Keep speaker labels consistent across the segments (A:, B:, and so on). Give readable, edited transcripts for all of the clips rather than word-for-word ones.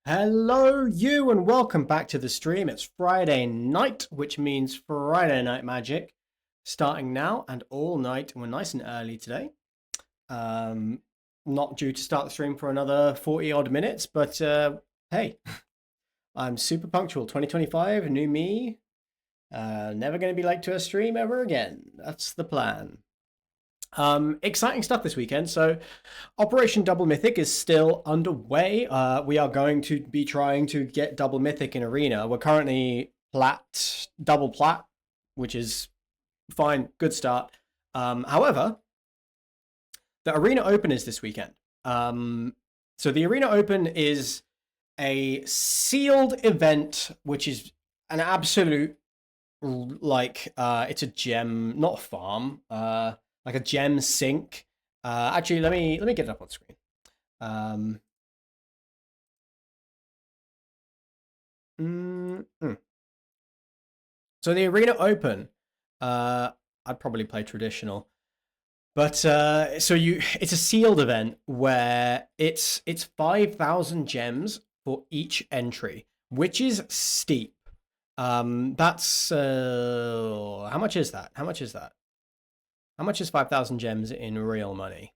A: Hello, you, and welcome back to the stream. It's Friday night, which means Friday Night Magic, starting now and all night. We're nice and early today. Um, Not due to start the stream for another 40 odd minutes, but hey, I'm super punctual. 2025, new me. Never going to be late to a stream ever again. That's the plan. Exciting stuff this weekend. So, Operation Double Mythic is still underway. We are going to be trying to get Double Mythic in Arena. We're currently double plat, which is fine, good start. However, the Arena Open is this weekend. So the Arena Open is a sealed event, which is an absolute it's a gem, not a farm. Like a gem sink. Actually, let me get it up on screen. Um, mm, mm. So the Arena Open, I'd probably play traditional, but it's a sealed event where it's 5,000 gems for each entry, which is steep. That's how much is that? How much is that? How much is 5,000 gems in real money?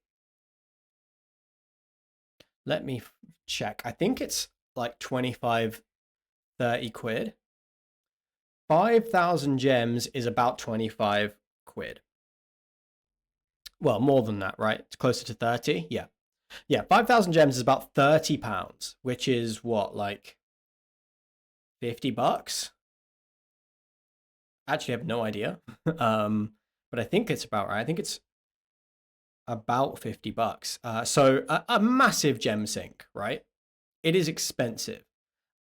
A: Let me check. I think it's like 25, 30 quid. 5,000 gems is about 25 quid. Well, more than that, right? It's closer to 30. Yeah. Yeah, 5,000 gems is about £30, which is what, like 50 bucks? Actually, I have no idea. But I think it's about right. I think it's about 50 bucks. So a massive gem sink, right? It is expensive.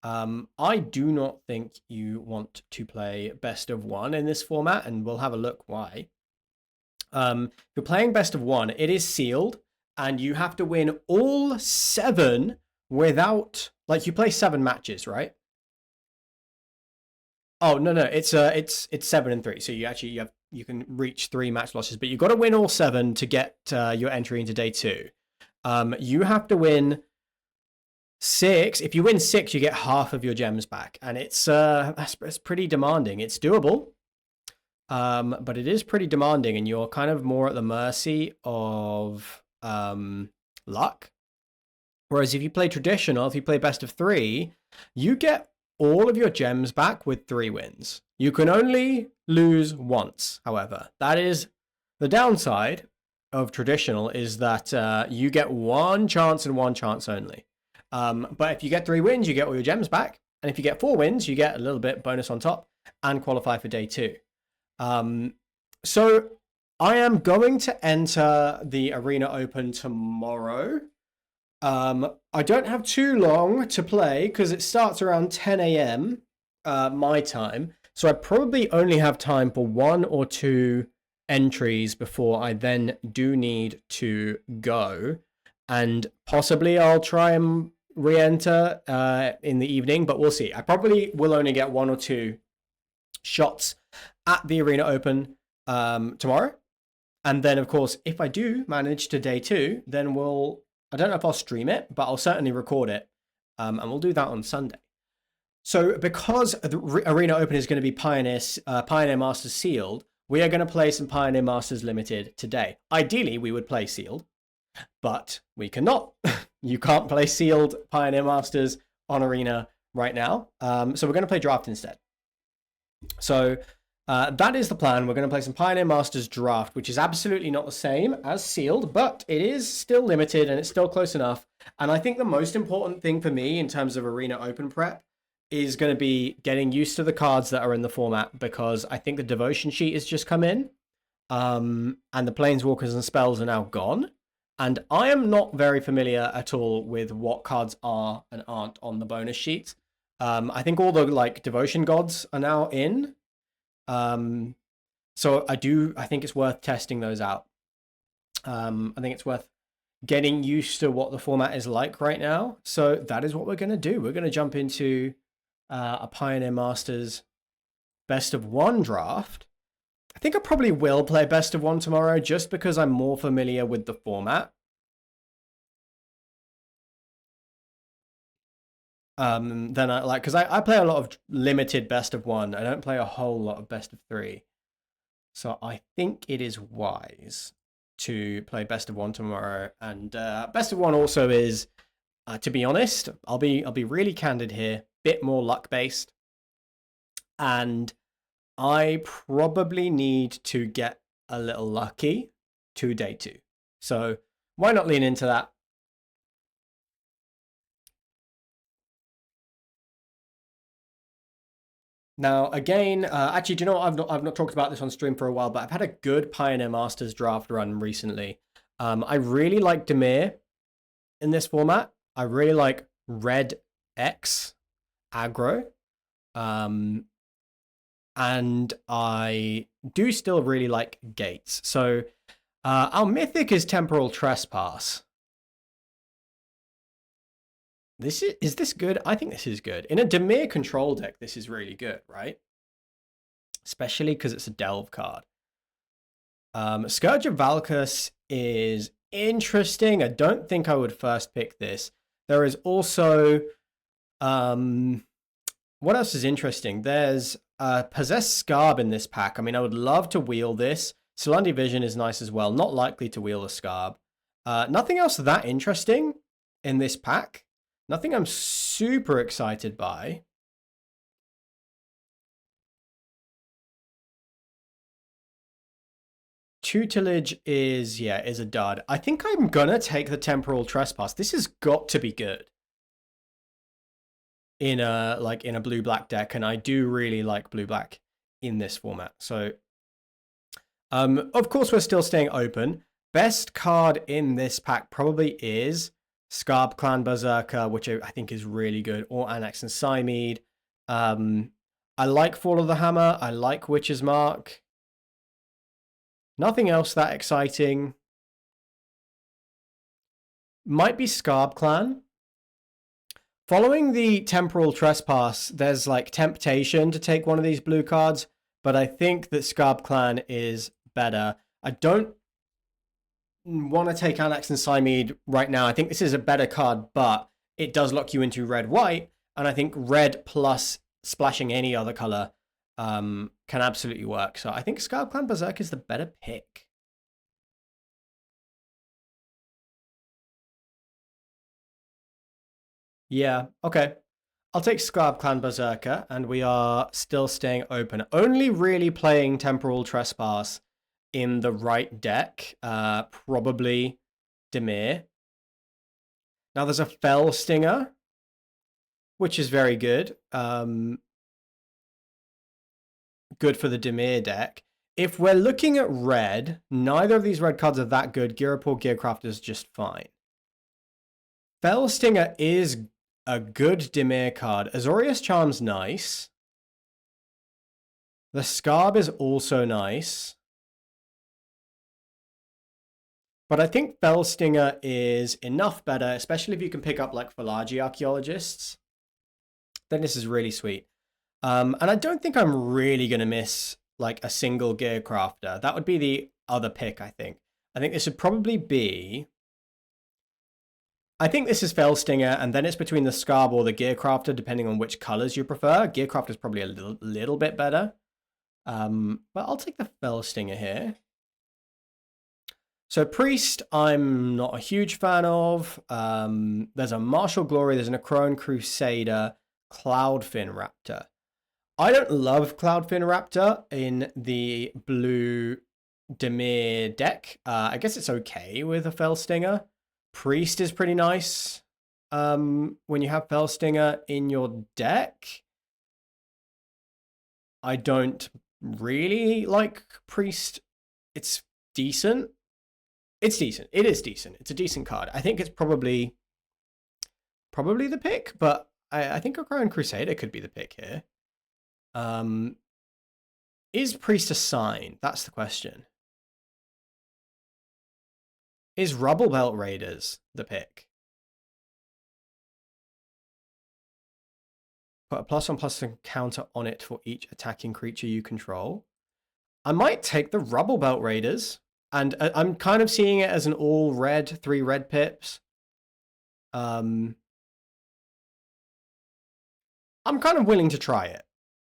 A: I do not think you want to play best of one in this format, and we'll have a look why. If you're playing best of one, it is sealed, and you have to win all 7 without, like, you play 7 matches, right? Oh no, it's 7 and 3. So you can reach 3 match losses, but you've got to win all 7 to get your entry into day 2. You have to win 6. If you win 6, you get half of your gems back, and it's pretty demanding. It's doable, but it is pretty demanding, and you're kind of more at the mercy of luck. Whereas if you play traditional, if you play best of 3, you get all of your gems back with 3 wins. You can only lose once, however. That is the downside of traditional, is that you get one chance and one chance only. But if you get 3 wins, you get all your gems back. And if you get 4 wins, you get a little bit bonus on top and qualify for day 2. So I am going to enter the Arena Open tomorrow. I don't have too long to play because it starts around 10 a.m. My time. So I probably only have time for 1 or 2 entries before I then do need to go. And possibly I'll try and re-enter in the evening, but we'll see. I probably will only get 1 or 2 shots at the Arena Open tomorrow. And then, of course, if I do manage to day 2, then I don't know if I'll stream it, but I'll certainly record it. And we'll do that on Sunday. So because the Arena Open is going to be Pioneer Masters sealed, we are going to play some Pioneer Masters Limited today. Ideally, we would play sealed, but we cannot. You can't play sealed Pioneer Masters on Arena right now. So we're going to play draft instead. So that is the plan. We're going to play some Pioneer Masters draft, which is absolutely not the same as sealed, but it is still limited and it's still close enough. And I think the most important thing for me in terms of Arena Open prep is going to be getting used to the cards that are in the format, because I think the devotion sheet has just come in, and the planeswalkers and spells are now gone. And I am not very familiar at all with what cards are and aren't on the bonus sheet. I think all the devotion gods are now in. So I think it's worth testing those out. I think it's worth getting used to what the format is like right now. So that is what we're going to do. We're going to jump into a Pioneer Masters best of 1 draft. I think I probably will play best of 1 tomorrow just because I'm more familiar with the format. Then I like, because I play a lot of limited best of one. I don't play a whole lot of best of three. So I think it is wise to play best of one tomorrow. And best of one also is, to be honest, I'll be really candid here, bit more luck based. And I probably need to get a little lucky to day two. So why not lean into that? Now, again, actually, do you know what? I've not talked about this on stream for a while, but I've had a good Pioneer Masters draft run recently. I really like Demir in this format. I really like Red X aggro. And I do still really like Gates. So our mythic is Temporal Trespass. Is this good? I think this is good. In a Demir control deck, this is really good, right? Especially because it's a delve card. Scourge of Valkus is interesting. I don't think I would first pick this. There is also what else is interesting? There's Possessed Scarb in this pack. I mean, I would love to wheel this. Solandi Vision is nice as well. Not likely to wheel a Scarb. Nothing else that interesting in this pack. Nothing I'm super excited by. Tutelage is a dud. I think I'm gonna take the Temporal Trespass. This has got to be good in a blue-black deck, and I do really like blue-black in this format. So of course we're still staying open. Best card in this pack probably is Scarb Clan Berserker, which I think is really good, or Annex and Symede. I like Fall of the Hammer. I like Witch's Mark. Nothing else that exciting. Might be Scarb Clan. Following the Temporal Trespass, there's like temptation to take one of these blue cards, but I think that Scarb Clan is better. I don't want to take Annex and Symede right now. I think this is a better card, but it does lock you into red-white, and I think red plus splashing any other color can absolutely work. So I think Scarb Clan Berserk is the better pick. Yeah, okay. I'll take Scarb Clan Berserker, and we are still staying open. Only really playing Temporal Trespass in the right deck, probably Demir. Now there's a Fell Stinger, which is very good. Good for the Demir deck. If we're looking at red, neither of these red cards are that good. Girapur Gearcraft is just fine. Fell Stinger is a good Demir card. Azorius Charm's nice. The Scarb is also nice. But I think Fell Stinger is enough better, especially if you can pick up like Philagi Archaeologists. Then this is really sweet. And I don't think I'm really going to miss like a single Gearcrafter. That would be the other pick, I think. I think this would probably be... I think this is Fell Stinger, and then it's between the Scarb or the Gearcrafter, depending on which colors you prefer. Gearcraft is probably a little bit better. But I'll take the Fell Stinger here. So Priest, I'm not a huge fan of. There's a Martial Glory, there's an Necron Crusader, Cloudfin Raptor. I don't love Cloudfin Raptor in the blue Demir deck. I guess it's okay with a Fell Stinger. Priest is pretty nice when you have Fell Stinger in your deck. I don't really like Priest. It's decent. It's decent. It is decent. It's a decent card. I think it's probably the pick, but I think a Crown Crusader could be the pick here. Is Priest a sign? That's the question. Is Rubble Belt Raiders the pick? Put a +1/+1 counter on it for each attacking creature you control. I might take the Rubble Belt Raiders, and I'm kind of seeing it as an all red, 3 red pips. I'm kind of willing to try it.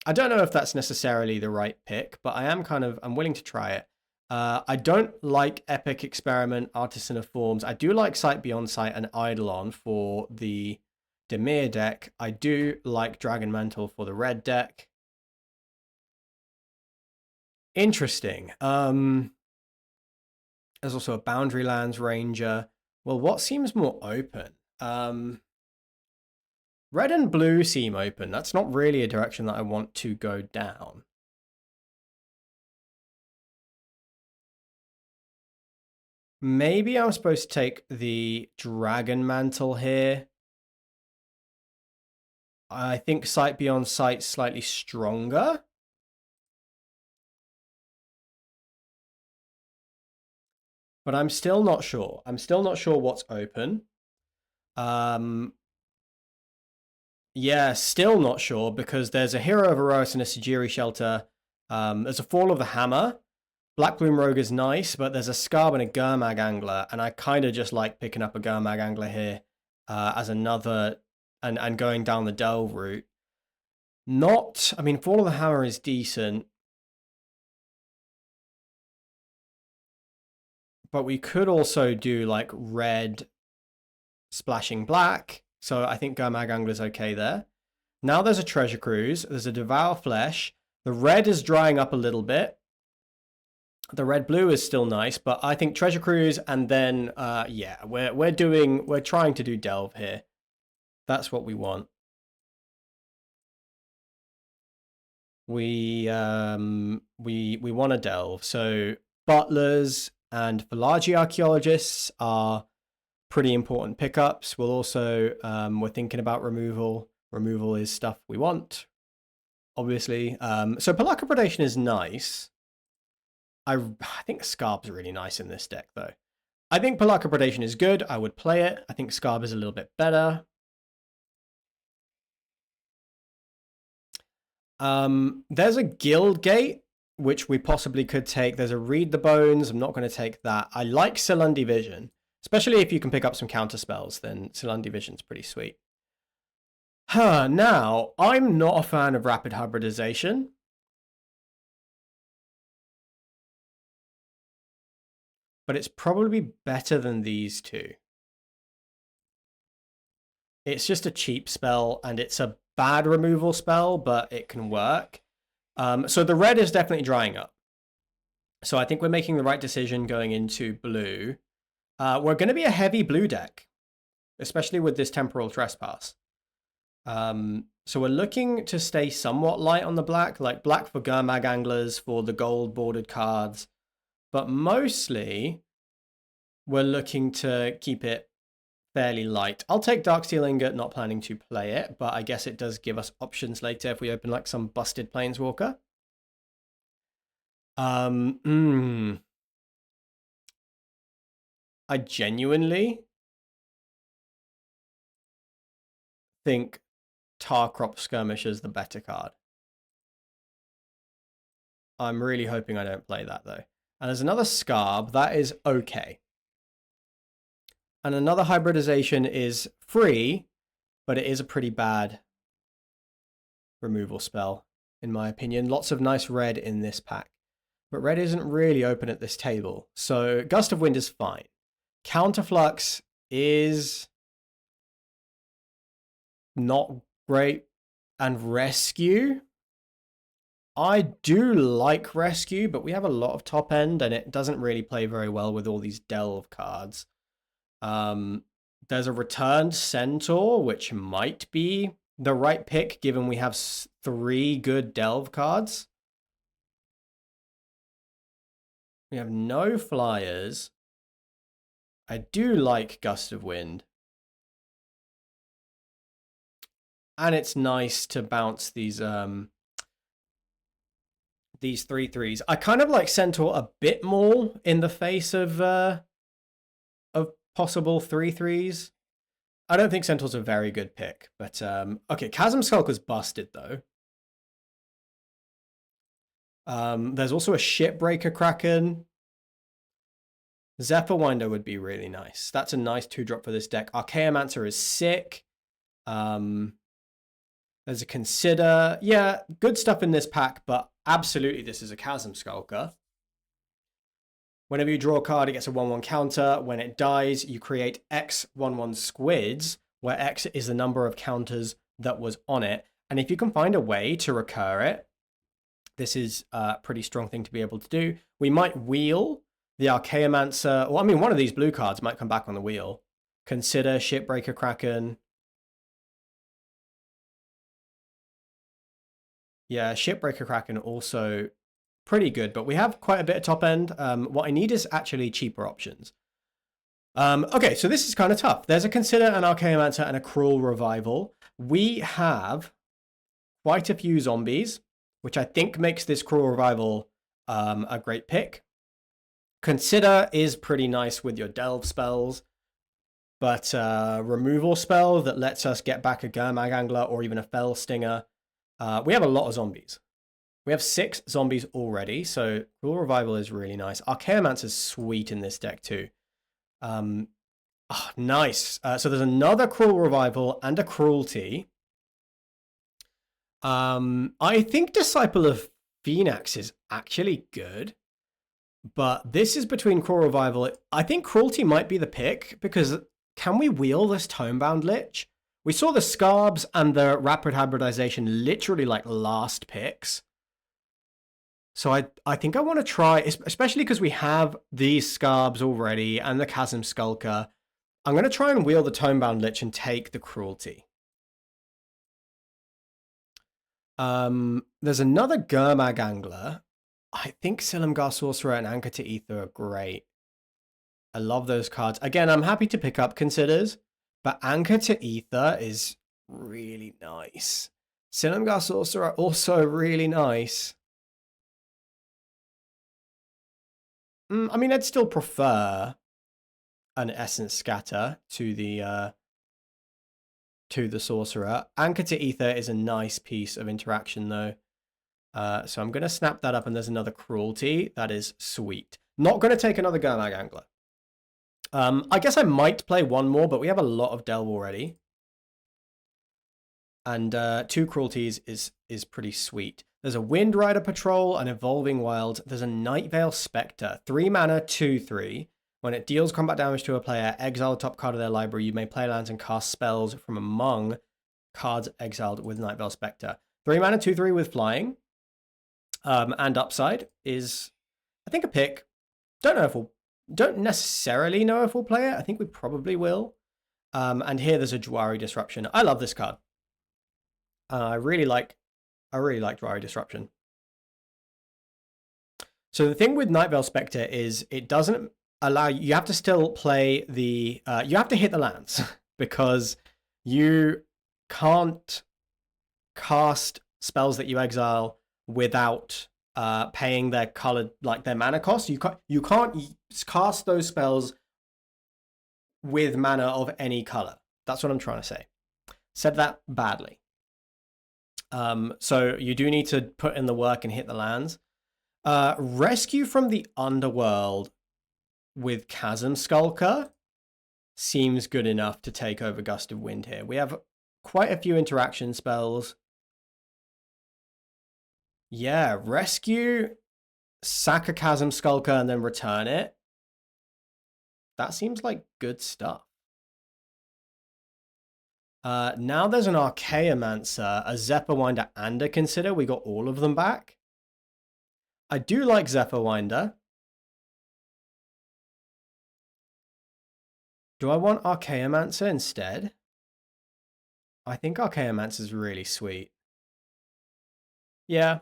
A: I don't know if that's necessarily the right pick, but I'm willing to try it. I don't like Epic, Experiment, Artisan of Forms. I do like Sight Beyond Sight and Eidolon for the Dimir deck. I do like Dragon Mantle for the red deck. Interesting. There's also a Boundary Lands Ranger. Well, what seems more open? Red and blue seem open. That's not really a direction that I want to go down. Maybe I'm supposed to take the Dragon Mantle here. I think Sight Beyond Sight's slightly stronger. But I'm still not sure. I'm still not sure what's open. Yeah, still not sure because there's a Hero of Eros and a Sajiri Shelter. There's a Fall of the Hammer. Black Bloom Rogue is nice, but there's a Scarb and a Gurmag Angler, and I kind of just like picking up a Gurmag Angler here as another, and going down the Delve route. I mean, Fall of the Hammer is decent, but we could also do like red splashing black, so I think Gurmag Angler's okay there. Now there's a Treasure Cruise, there's a Devour Flesh, the red is drying up a little bit. The red-blue is still nice, but I think Treasure Cruise and then, yeah, we're trying to do Delve here. That's what we want. We want to Delve. So Butlers and Villagi Archaeologists are pretty important pickups. We'll also, we're thinking about removal. Removal is stuff we want, obviously. So Palaka Predation is nice. I think Scarb's really nice in this deck, though. I think Palaka Predation is good. I would play it. I think Scarb is a little bit better. There's a Guild Gate, which we possibly could take. There's a Read the Bones. I'm not going to take that. I like Silundi Vision, especially if you can pick up some counter spells, then Silundi Vision's pretty sweet. Now, I'm not a fan of Rapid Hybridization. But it's probably better than these two. It's just a cheap spell, and it's a bad removal spell, but it can work. So the red is definitely drying up. So I think we're making the right decision going into blue. We're going to be a heavy blue deck, especially with this Temporal Trespass. So we're looking to stay somewhat light on the black, like black for Gurmag Anglers, for the gold bordered cards. But mostly, we're looking to keep it fairly light. I'll take Darksteel Ingot, not planning to play it, but I guess it does give us options later if we open like some busted Planeswalker. I genuinely think Tarkrop Skirmish is the better card. I'm really hoping I don't play that, though. And there's another Scarb. That is okay. And another hybridization is free, but it is a pretty bad removal spell, in my opinion. Lots of nice red in this pack. But red isn't really open at this table. So Gust of Wind is fine. Counterflux is not great. And Rescue, I do like Rescue, but we have a lot of top end, and it doesn't really play very well with all these Delve cards. There's a Returned Centaur, which might be the right pick, given we have 3 good Delve cards. We have no flyers. I do like Gust of Wind. And it's nice to bounce these 3/3s. I kind of like Centaur a bit more in the face of possible 3/3s. I don't think Centaur's a very good pick, but okay, Chasm Skulker's busted though. There's also a Shipbreaker Kraken. Zephyr Winder would be really nice. That's a nice 2-drop for this deck. Archaeomancer is sick. There's a Consider. Yeah, good stuff in this pack, but absolutely this is a Chasm Skulker. Whenever you draw a card, it gets a 1/1 counter. When it dies, you create X 1/1 squids, where X is the number of counters that was on it. And if you can find a way to recur it, this is a pretty strong thing to be able to do. We might wheel the Archaeomancer. Well, I mean, one of these blue cards might come back on the wheel. Consider Shipbreaker Kraken. Yeah, Shipbreaker Kraken also pretty good, but we have quite a bit of top end. What I need is actually cheaper options. Okay, so this is kind of tough. There's a Consider, an Archaeomancer, and a Cruel Revival. We have quite a few zombies, which I think makes this Cruel Revival a great pick. Consider is pretty nice with your Delve spells, but removal spell that lets us get back a Gurmag Angler or even a Fell Stinger. We have a lot of zombies. We have 6 zombies already, so Cruel Revival is really nice. Archaeomancer is sweet in this deck too. Nice. So there's another Cruel Revival and a Cruelty. I think Disciple of Phoenix is actually good, but this is between Cruel Revival. I think Cruelty might be the pick, because can we wheel this Tomebound Lich? We saw the Scarbs and the Rapid Hybridization literally like last picks. So I think I want to try, especially because we have these Scarbs already and the Chasm Skulker. I'm going to try and wheel the Tomebound Lich and take the Cruelty. There's another Gurmag Angler. I think Silumgar Sorcerer and Anchor to Ether are great. I love those cards. Again, I'm happy to pick up Considers, but Anchor to Ether is really nice. Silumgar Sorcerer also really nice. I mean, I'd still prefer an Essence Scatter to the Sorcerer. Anchor to Ether is a nice piece of interaction, though. So I'm going to snap that up, and there's another Cruelty. That is sweet. Not going to take another Gurmag Angler. I guess I might play one more, but we have a lot of Delve already. And 2 Cruelties is pretty sweet. There's a Wind Rider Patrol, an Evolving Wild. There's a Nightveil Spectre. 3 mana, 2/3. When it deals combat damage to a player, exile the top card of their library. You may play lands and cast spells from among cards exiled with Nightveil Spectre. 3 mana, 2/3 with flying. And upside is, I think, a pick. Don't necessarily know if we'll play it. I think we probably will. And here there's a Jwari Disruption. I love this card. I really like Jwari Disruption. So the thing with Nightveil Spectre is it doesn't allow you have to still play the you have to hit the lands because you can't cast spells that you exile without paying their colored, like their mana cost. You can't cast those spells with mana of any color. That's what I'm trying to say. Said that badly. So you do need to put in the work and hit the lands. Rescue from the Underworld with Chasm Skulker seems good enough to take over Gust of Wind here. We have quite a few interaction spells. Yeah, rescue, sack a Chasm Skulker, and then return it. That seems like good stuff. Now there's an Archaeomancer, a Zephyr-Winder, and a Consider. We got all of them back. I do like Zephyr-Winder. Do I want Archaeomancer instead? I think Archaeomancer is really sweet. Yeah,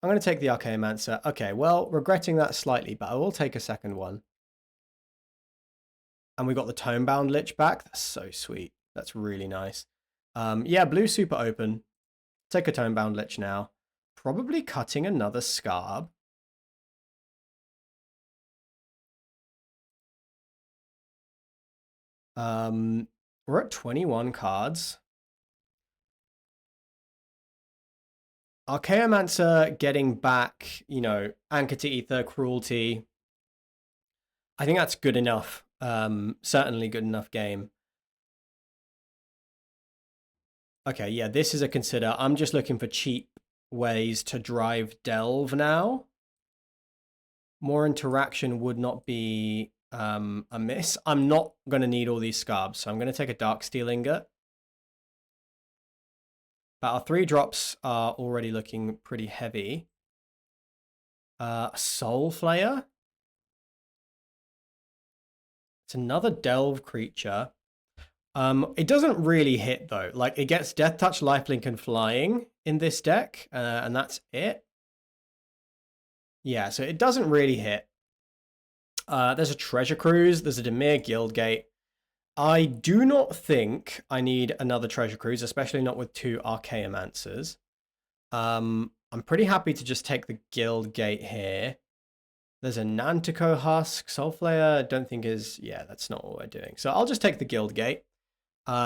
A: I'm going to take the Archaeomancer. Okay, well, regretting that slightly, but I will take a second one. And we got the Tomebound Lich back. That's so sweet. That's really nice. Yeah, blue super open. Take a Tomebound Lich now. Probably cutting another Scarb. We're at 21 cards. Archaeomancer getting back, you know, Anchor to Ether, Cruelty. I think that's good enough. Certainly good enough game. Okay, yeah, this is a consider. I'm just looking for cheap ways to drive Delve now. More interaction would not be amiss. I'm not going to need all these scarbs, so I'm going to take a Dark Steel Ingot. But our 3 drops are already looking pretty heavy. Soul Flayer. It's another Delve creature. It doesn't really hit though. Like it gets Death Touch, Lifelink, and Flying in this deck, and that's it. Yeah, so it doesn't really hit. There's a Treasure Cruise. There's a Dimir Guildgate. I do not think I need another Treasure Cruise, especially not with 2 Archaeomancers. I'm pretty happy to just take the Guildgate here. There's a Nantico Husk. Soulflayer, I don't think is... Yeah, that's not what we're doing. So I'll just take the Guildgate.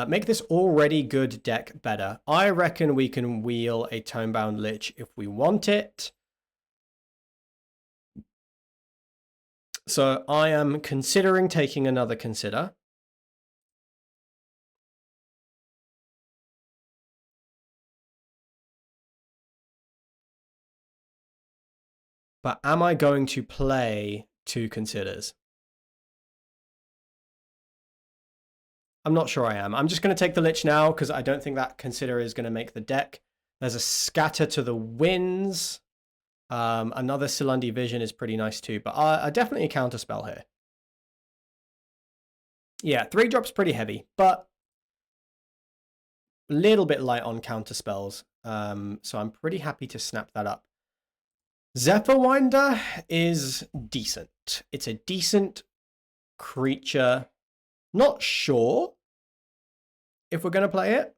A: Make this already good deck better. I reckon we can wheel a Tonebound Lich if we want it. So I am considering taking another Consider. But am I going to play 2 Considers? I'm not sure I am. I'm just going to take the Lich now because I don't think that Consider is going to make the deck. There's a Scatter to the Winds. Another Silundi Vision is pretty nice too, but I definitely a Counterspell here. Yeah, 3 drops pretty heavy, but a little bit light on Counterspells. So I'm pretty happy to snap that up. Zephyrwinder is decent. It's a decent creature. Not sure if we're going to play it.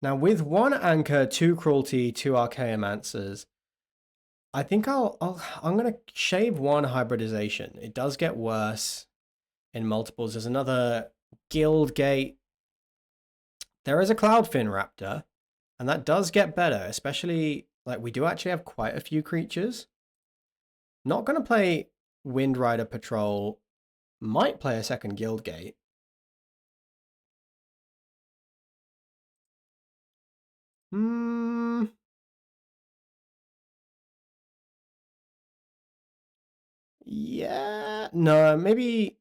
A: Now, with 1 Anchor, 2 Cruelty, 2 Archaeomancers, I think I'm going to shave 1 Hybridization. It does get worse in multiples. There's another Guildgate. There is a Cloudfin Raptor, and that does get better, especially, like, we do actually have quite a few creatures. Not going to play Wind Rider Patrol. Might play a second Guildgate. Yeah. No, maybe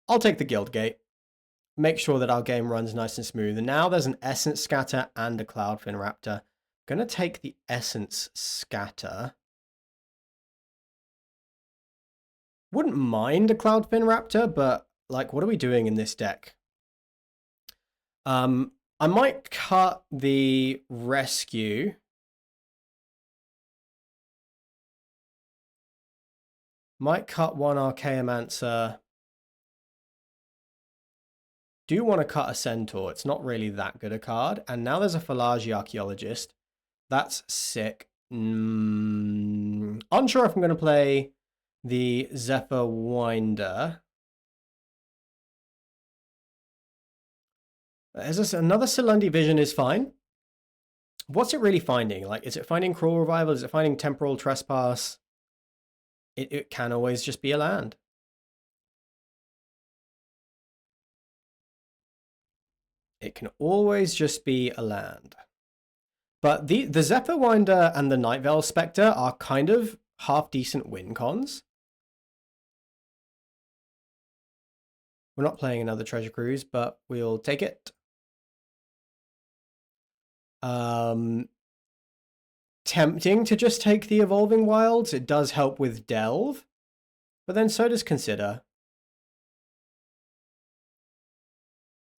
A: I'll take the Guildgate. Make sure that our game runs nice and smooth. And now there's an Essence Scatter and a Cloudfin Raptor. Gonna take the Essence Scatter. Wouldn't mind a Cloudfin Raptor, but like, what are we doing in this deck? I might cut the Rescue. Might cut 1 Archaeomancer. Do want to cut a Centaur. It's not really that good a card. And now there's a Falagi Archaeologist. That's sick. Unsure if I'm going to play the Zephyrwinder. Another Silundi Vision is fine. What's it really finding? Like, is it finding Cruel Revival? Is it finding Temporal Trespass? It can always just be a land. It can always just be a land. But the Zephyrwinder and the Night Veil Spectre are kind of half-decent win cons. We're not playing another Treasure Cruise, but we'll take it. Tempting to just take the Evolving Wilds. It does help with Delve, but then so does Consider.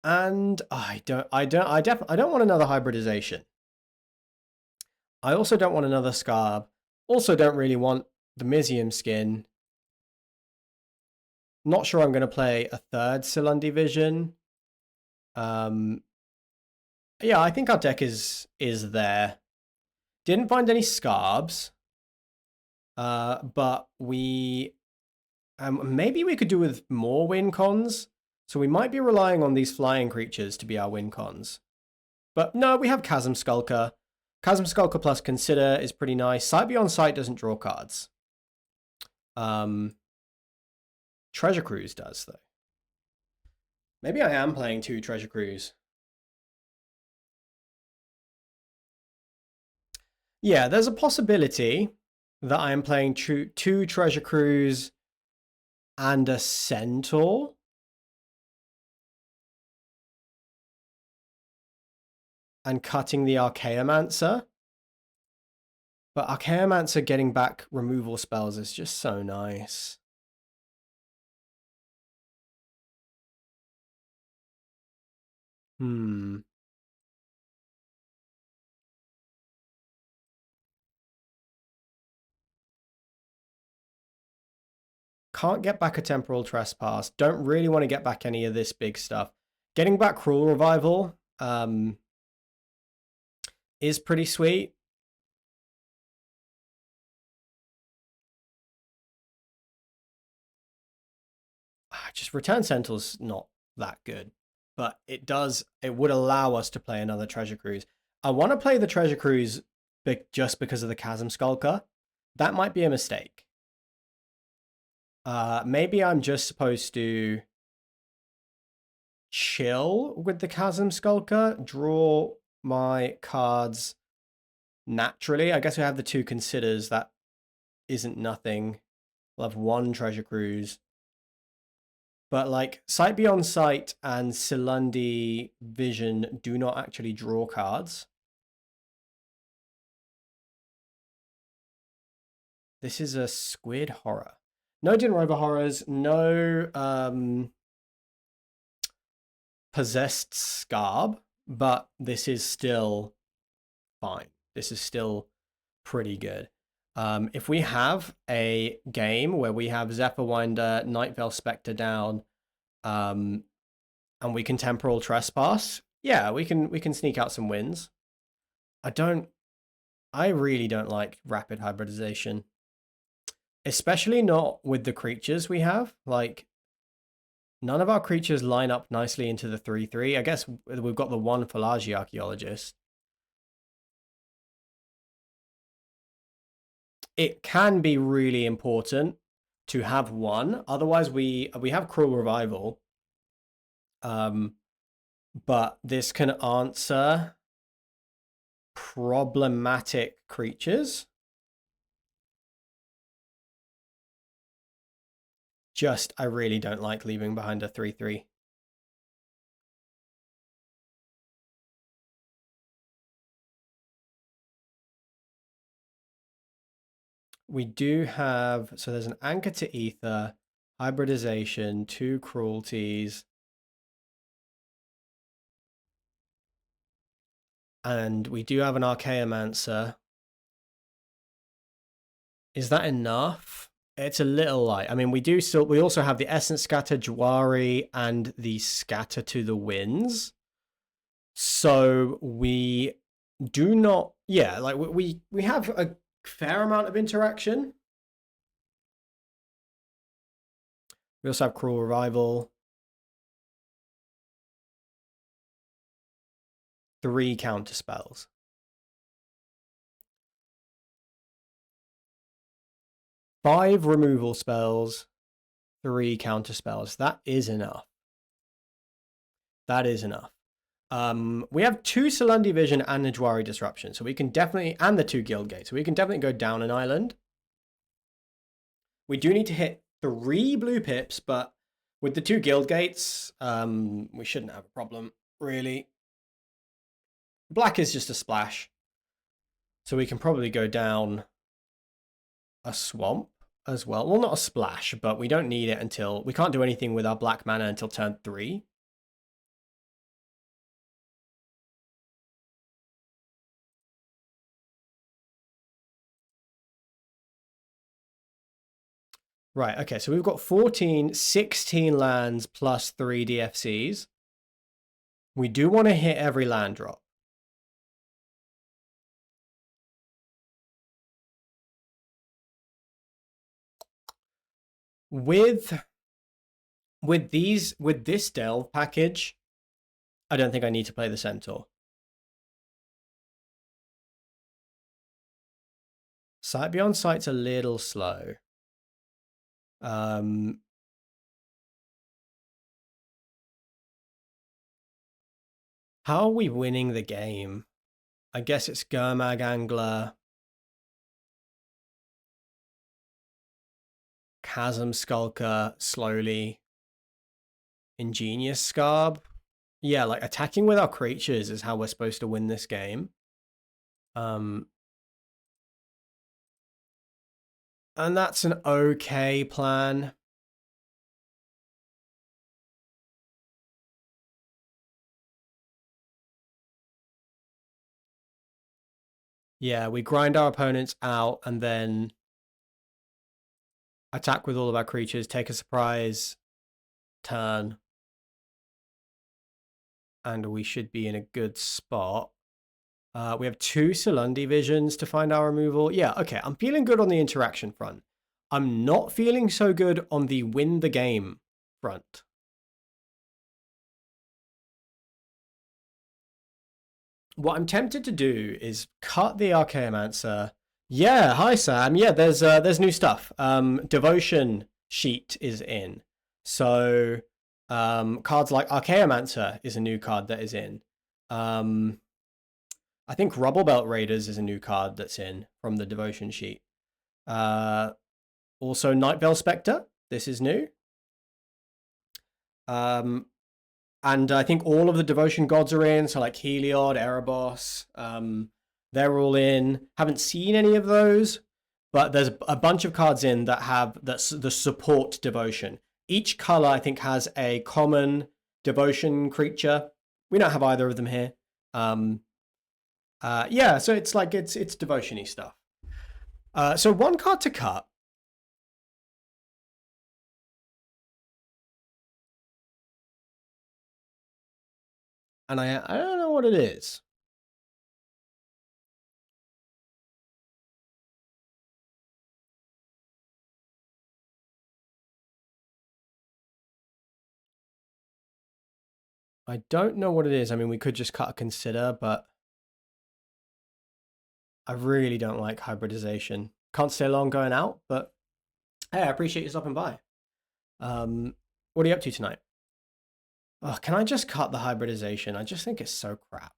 A: And I don't want another Hybridization. I also don't want another Scarb. Also don't really want the Mizium skin. Not sure I'm going to play a 3rd Silundi Vision. Yeah, I think our deck is there. Didn't find any Scarbs. But we... maybe we could do with more win cons. So we might be relying on these flying creatures to be our win cons. But no, we have Chasm Skulker. Chasm Skulker plus Consider is pretty nice. Sight Beyond Sight doesn't draw cards. Treasure Cruise does, though. Maybe I am playing 2 Treasure Cruise. Yeah, there's a possibility that I am playing 2 Treasure Cruise and a Centaur. And cutting the Archaeomancer. But Archaeomancer getting back removal spells is just so nice. Can't get back a Temporal Trespass. Don't really want to get back any of this big stuff. Getting back Cruel Revival is pretty sweet. Just Return Sentinel's not that good. But it would allow us to play another Treasure Cruise. I want to play the Treasure Cruise just because of the Chasm Skulker. That might be a mistake. Maybe I'm just supposed to chill with the Chasm Skulker, draw my cards naturally. I guess we have the 2 considers. That isn't nothing. We'll have 1 Treasure Cruise. But like Sight Beyond Sight and Silundi Vision do not actually draw cards. This is a Squid Horror. No Din Rover Horrors, no Possessed Scarb, but this is still fine. This is still pretty good. If we have a game where we have Zephyrwinder, Nightveil Spectre down, and we can Temporal Trespass, yeah, we can sneak out some wins. I really don't like rapid hybridization. Especially not with the creatures we have. Like, none of our creatures line up nicely into the 3/3. I guess we've got the 1 Falagi Archaeologist. It can be really important to have 1. Otherwise, we have Cruel Revival. But this can answer problematic creatures. I really don't like leaving behind a 3/3. We do have, so there's an Anchor to Ether, Hybridization, 2 Cruelties, and we do have an Archaeomancer. Is that enough? It's a little light. I mean, we also have the Essence Scatter, Jwari, and the Scatter to the Winds. So we do not, yeah, like we have a fair amount of interaction. We also have Cruel Revival. 3 counter spells. 5 removal spells, 3 counter spells. That is enough. That is enough. We have 2 Silundi Vision and Najwari Disruption, so we can definitely, and the 2 Guild Gates, so we can definitely go down an island. We do need to hit 3 blue pips, but with the 2 Guild Gates, we shouldn't have a problem, really. Black is just a splash, so we can probably go down a swamp as well. Well, not a splash, but we don't need it until, we can't do anything with our black mana until turn 3. Right, okay, so we've got 16 lands plus 3 DFCs. We do want to hit every land drop. With this delve package, I don't think I need to play the Centaur. Sight Beyond Sight's a little slow. How are we winning the game? I guess it's Gurmag Angler, Chasm Skulker, slowly, Ingenious Scarb. Yeah, like attacking with our creatures is how we're supposed to win this game. And that's an okay plan. Yeah, we grind our opponents out and then attack with all of our creatures, take a surprise turn, and we should be in a good spot. We have 2 Solundi visions to find our removal. Yeah, okay, I'm feeling good on the interaction front. I'm not feeling so good on the win the game front. What I'm tempted to do is cut the Archaeomancer. Yeah, hi Sam. Yeah, there's new stuff. Devotion sheet is in. So cards like Archaeomancer is a new card that is in. I think Rubble Belt Raiders is a new card that's in from the Devotion sheet. Also Night Veil Spectre. This is new. And I think all of the Devotion gods are in. So like Heliod, Erebos. They're all in. Haven't seen any of those, but there's a bunch of cards in that have that's the support Devotion. Each color I think has a common Devotion creature. We don't have either of them here. Yeah, so it's like it's Devotion-y stuff. So one card to cut. And I don't know what it is. I don't know what it is. I mean, we could just cut a consider, but I really don't like hybridization. Can't stay long going out, but hey, I appreciate you stopping by. What are you up to tonight? Oh, can I just cut the hybridization? I just think it's so crap.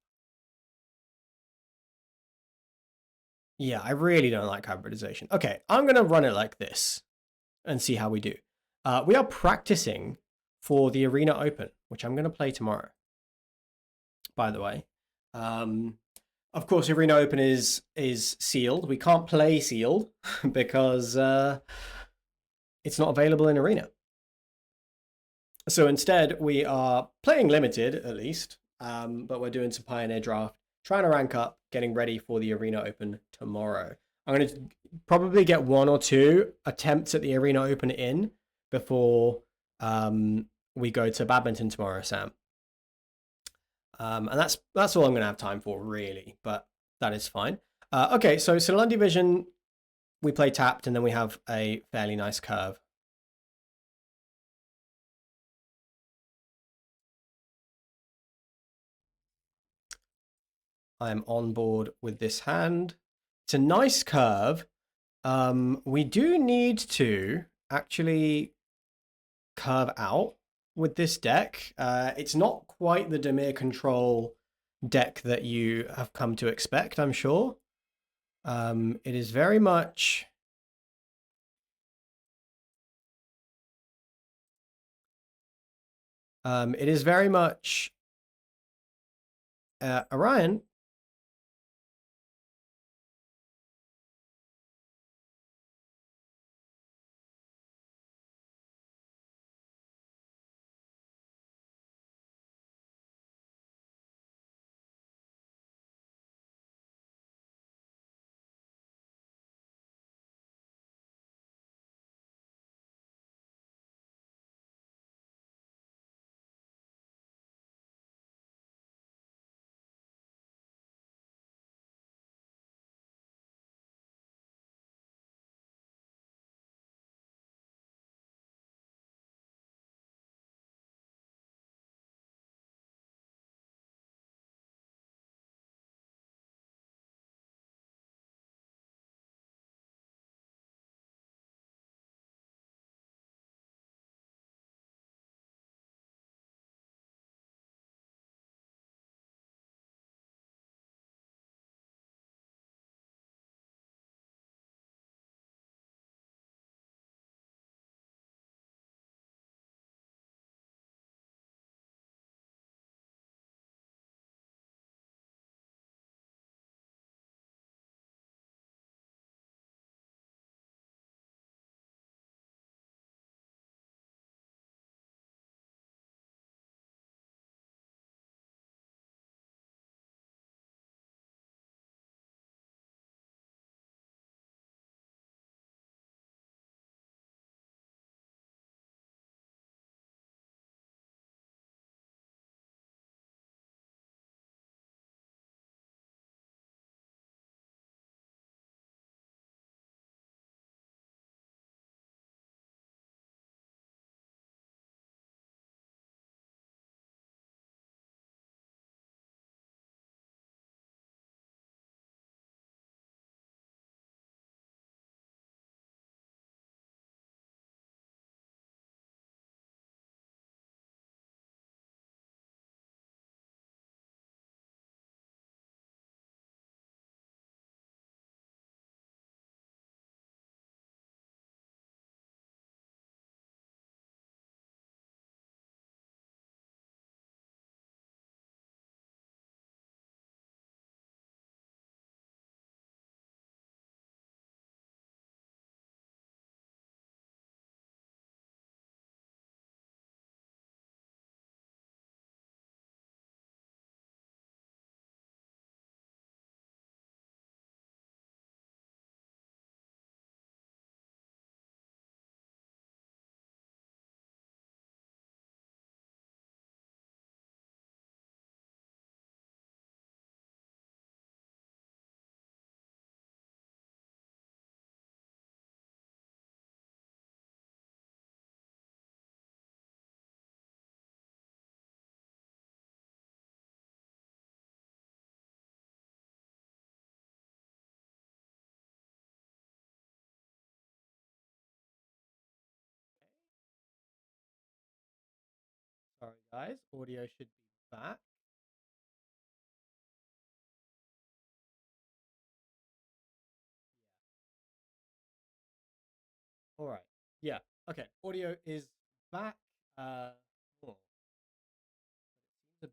A: Yeah, I really don't like hybridization. Okay, I'm going to run it like this and see how we do. We are practicing for the Arena Open, which I'm going to play tomorrow, by the way. Of course, Arena Open is sealed. We can't play sealed because it's not available in Arena. So instead, we are playing limited, at least, but we're doing some Pioneer Draft, trying to rank up, getting ready for the Arena Open tomorrow. I'm going to probably get 1 or 2 attempts at the Arena Open in before we go to badminton tomorrow, Sam. And that's all I'm going to have time for, really, but that is fine. Okay, so Solundi Vision, we play tapped, and then we have a fairly nice curve. I am on board with this hand. It's a nice curve. We do need to actually curve out with this deck. It's not quite the Dimir control deck that you have come to expect, I'm sure. It is very much... it is very much... Orion, Sorry, guys. Audio should be back. Yeah. All right. Yeah. Okay. Audio is back. But it seems a bit fucked up.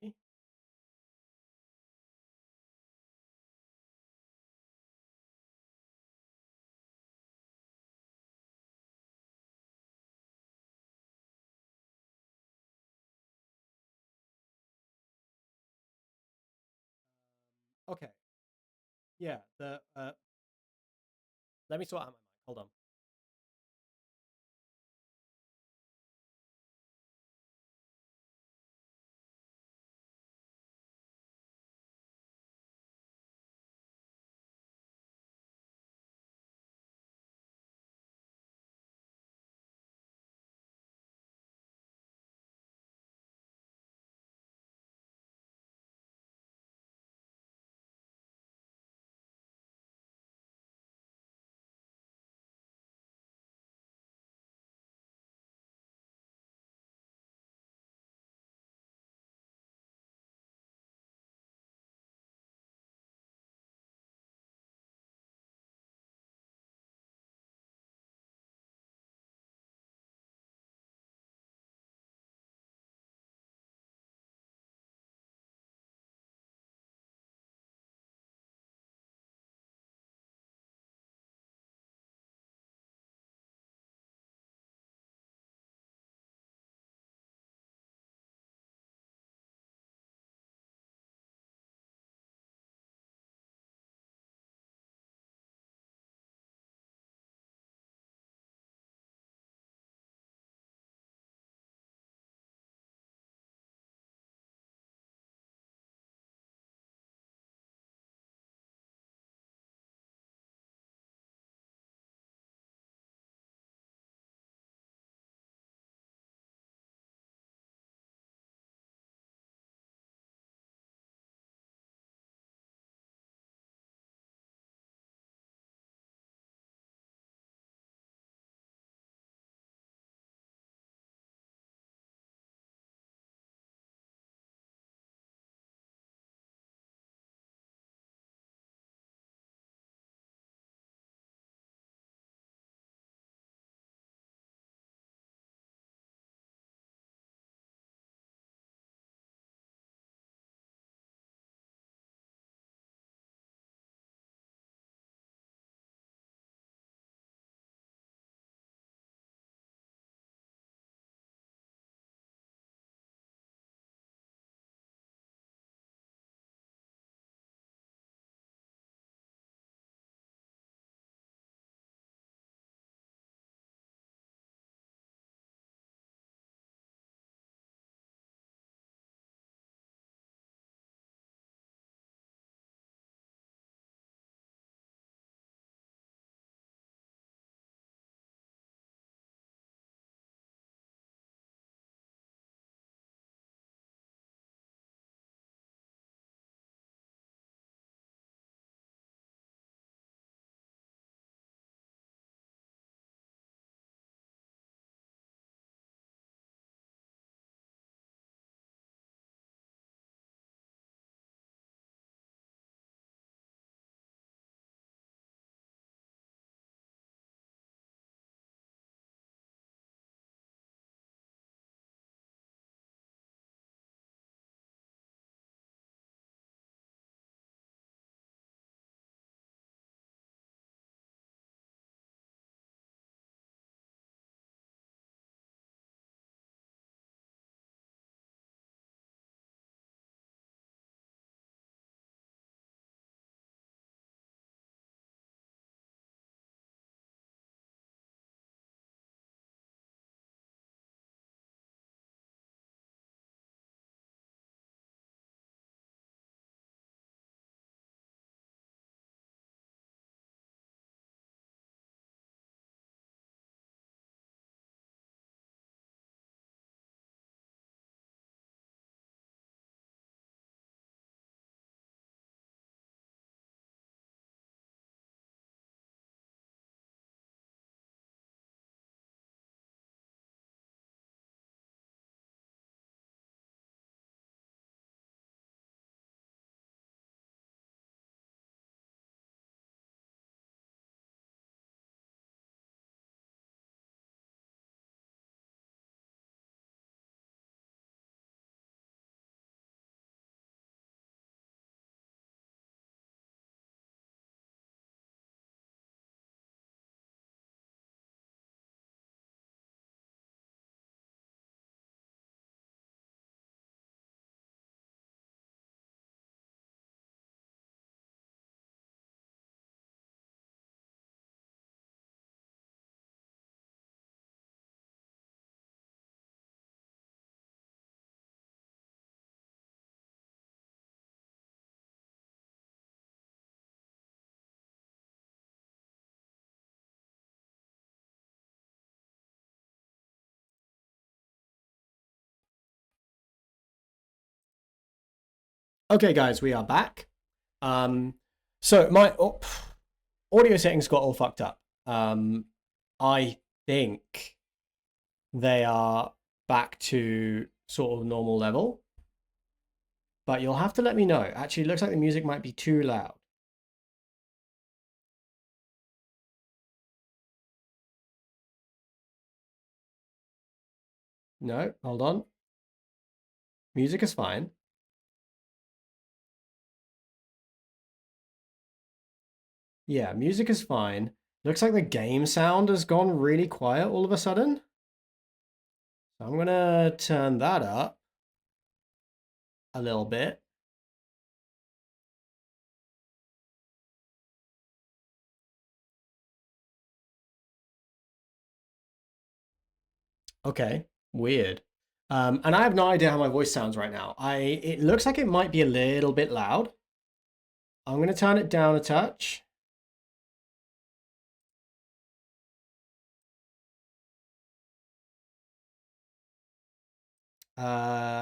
A: Bear with me. Okay. Yeah. Let me sort out my mic. Hold on. Okay, guys, we are back. So my audio settings got all fucked up. I think they are back to sort of normal level, but you'll have to let me know. Actually, it looks like the music might be too loud. No, hold on. Music is fine. Yeah, music is fine. Looks like the game sound has gone really quiet all of a sudden. So I'm gonna turn that up a little bit. Okay, weird. And I have no idea how my voice sounds right now. It looks like it might be a little bit loud. I'm gonna turn it down a touch.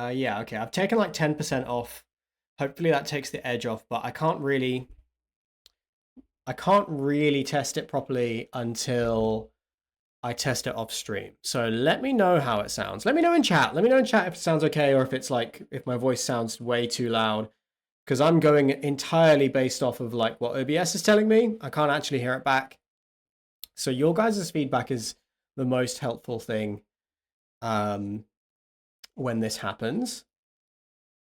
A: Yeah, okay. I've taken like 10% off. Hopefully that takes the edge off, but I can't really test it properly until I test it off stream. So let me know how it sounds. Let me know in chat. Let me know in chat if it sounds okay or if it's like if my voice sounds way too loud. Because I'm going entirely based off of like what OBS is telling me. I can't actually hear it back. So your guys' feedback is the most helpful thing when this happens.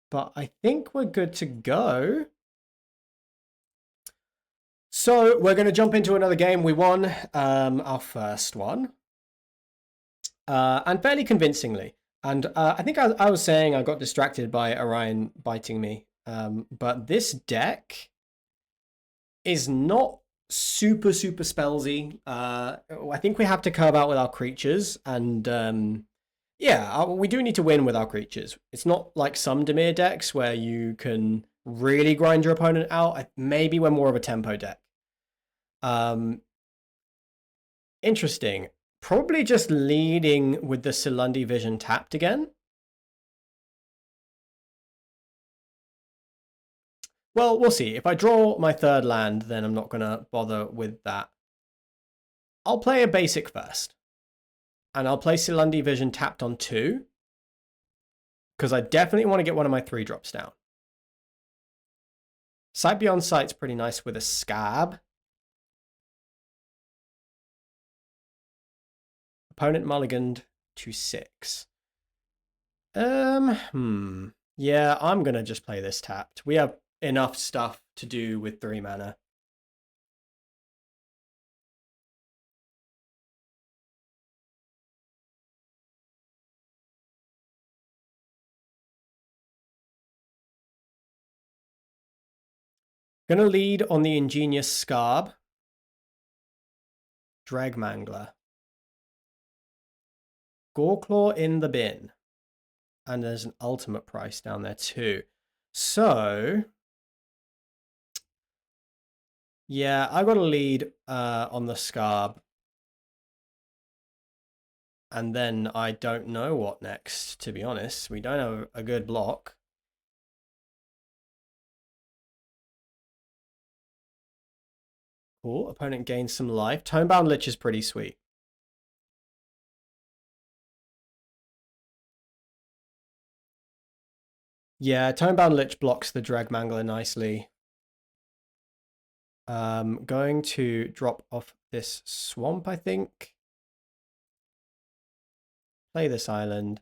A: But I think we're good to go. So we're going to jump into another game. We won our first one. And fairly convincingly. And I think I was saying I got distracted by Orion biting me. But this deck is not super spellsy. I think we have to curve out with our creatures, and yeah, we do need to win with our creatures. It's not like some Dimir decks where you can really grind your opponent out. Maybe we're more of a tempo deck. Um, Interesting. Probably just leading with the Silundi Vision tapped again. Well, we'll see. If I draw my third land, then I'm not going to bother with that. I'll play a basic first. And I'll play Silundi Vision tapped on 2. Because I definitely want to get one of my 3-drops down. Sight Beyond Sight's pretty nice with a Scab. Opponent mulliganed to 6. Yeah, I'm going to just play this tapped. We have enough stuff to do with 3 mana. Gonna lead on the Ingenious Scarb. Dragmangler. Goreclaw in the bin. And there's an ultimate price down there too. So, yeah, I got a lead on the Scarb. And then I don't know what next, to be honest. We don't have a good block. Cool. Opponent gains some life. Tonebound Lich is pretty sweet. Yeah, Tonebound Lich blocks the Dragmangler nicely. Going to drop off this swamp, I think. Play this island.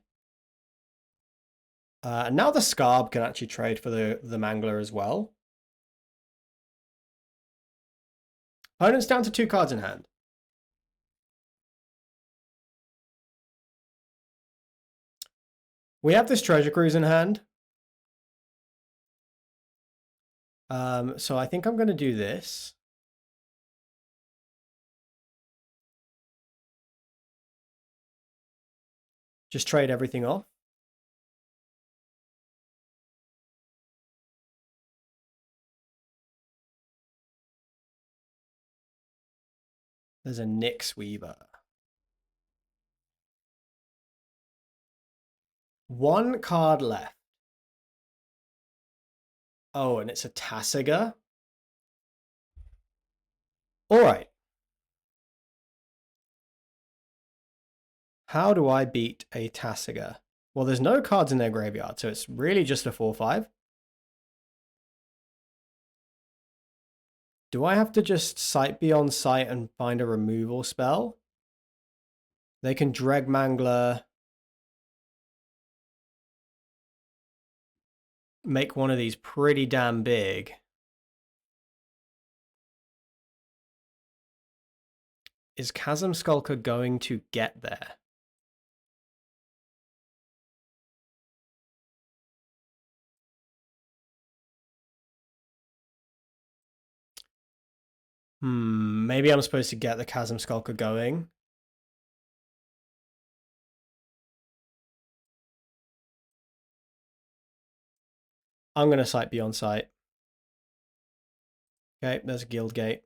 A: Now the Scarb can actually trade for the Mangler as well. Opponent's down to 2 cards in hand. We have this Treasure Cruise in hand. So I think I'm going to do this. Just trade everything off. There's a Nyx Weaver. 1 card left. Oh, and it's a Tasiga. All right. How do I beat a Tasiga? Well, there's no cards in their graveyard, so it's really just a 4/5. Do I have to just sight beyond sight and find a removal spell? They can Dreg Mangler, make one of these pretty damn big. Is Chasm Skulker going to get there? Maybe I'm supposed to get the Chasm Skulker going. I'm going to sight beyond sight. Okay, there's a Guild Gate.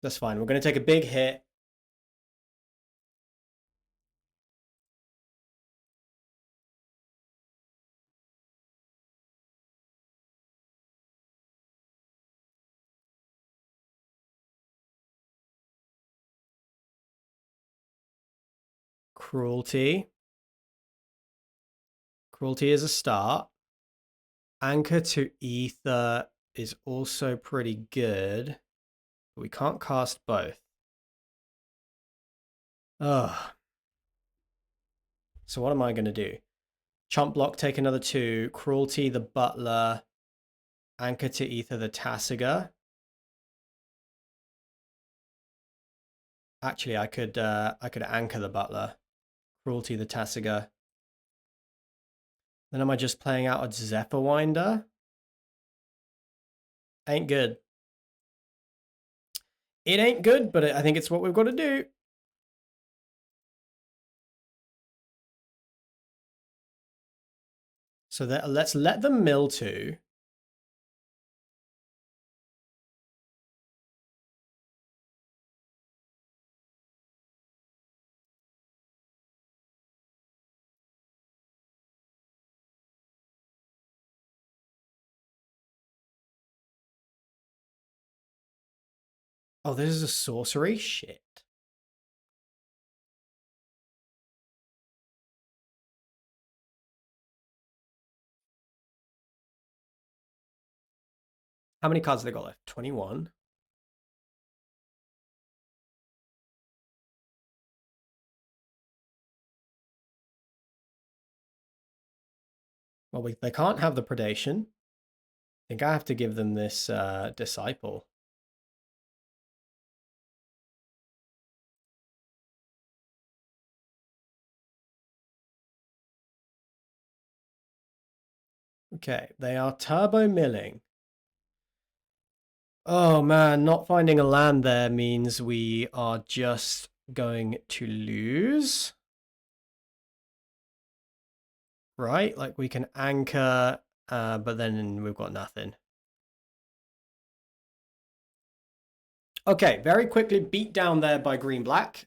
A: That's fine. We're going to take a big hit. Cruelty. Cruelty is a start. Anchor to Ether is also pretty good, but we can't cast both. Ugh. So what am I going to do? Chump Block, take another 2. Cruelty, the Butler. Anchor to Ether, the Tasiga. Actually, I could anchor the Butler. Cruelty, the Tasiga. Then am I just playing out a Zephyrwinder? Ain't good. It ain't good, but I think it's what we've got to do. So let's let them mill 2. Oh, this is a sorcery? Shit. How many cards have they got left? 21. Well, they can't have the Predation. I think I have to give them this Disciple. Okay, they are turbo milling. Oh man, not finding a land there means we are just going to lose. Right? Like we can anchor, but then we've got nothing. Okay, very quickly beat down there by green-black.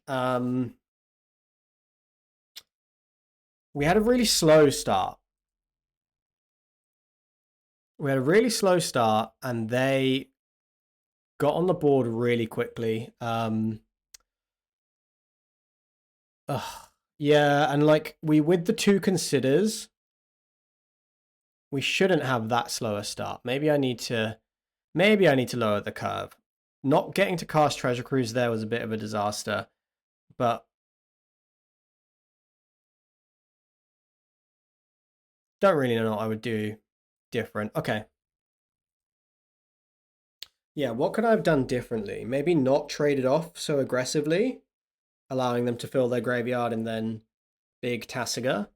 A: We had a really slow start. We had a really slow start, and they got on the board really quickly. Yeah, and like with the 2 considers, we shouldn't have that slower start. Maybe I need to lower the curve. Not getting to cast Treasure Cruise there was a bit of a disaster, but don't really know what I would do different. Okay. Yeah, what could I have done differently? Maybe not traded off so aggressively, allowing them to fill their graveyard and then big Tasiga.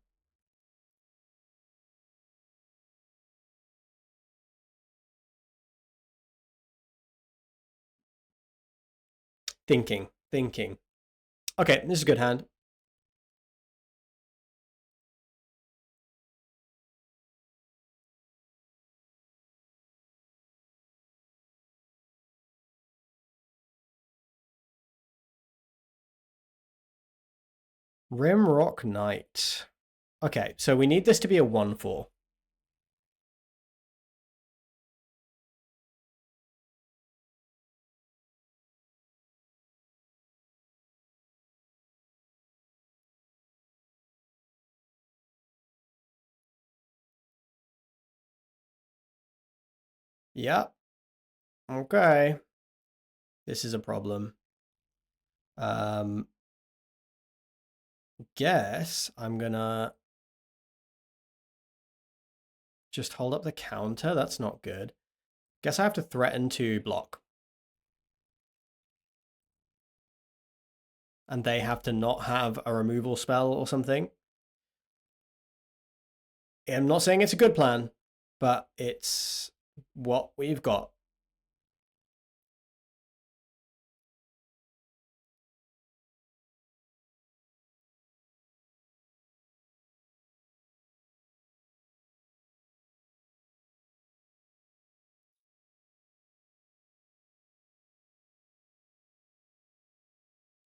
A: Thinking. Okay, this is a good hand. — Rimrock Knight. Okay, so we need this to be a 1/4. Yep. Okay. This is a problem. Guess I'm gonna just hold up the counter. That's not good. Guess I have to threaten to block. And they have to not have a removal spell or something. I'm not saying it's a good plan, but it's what we've got.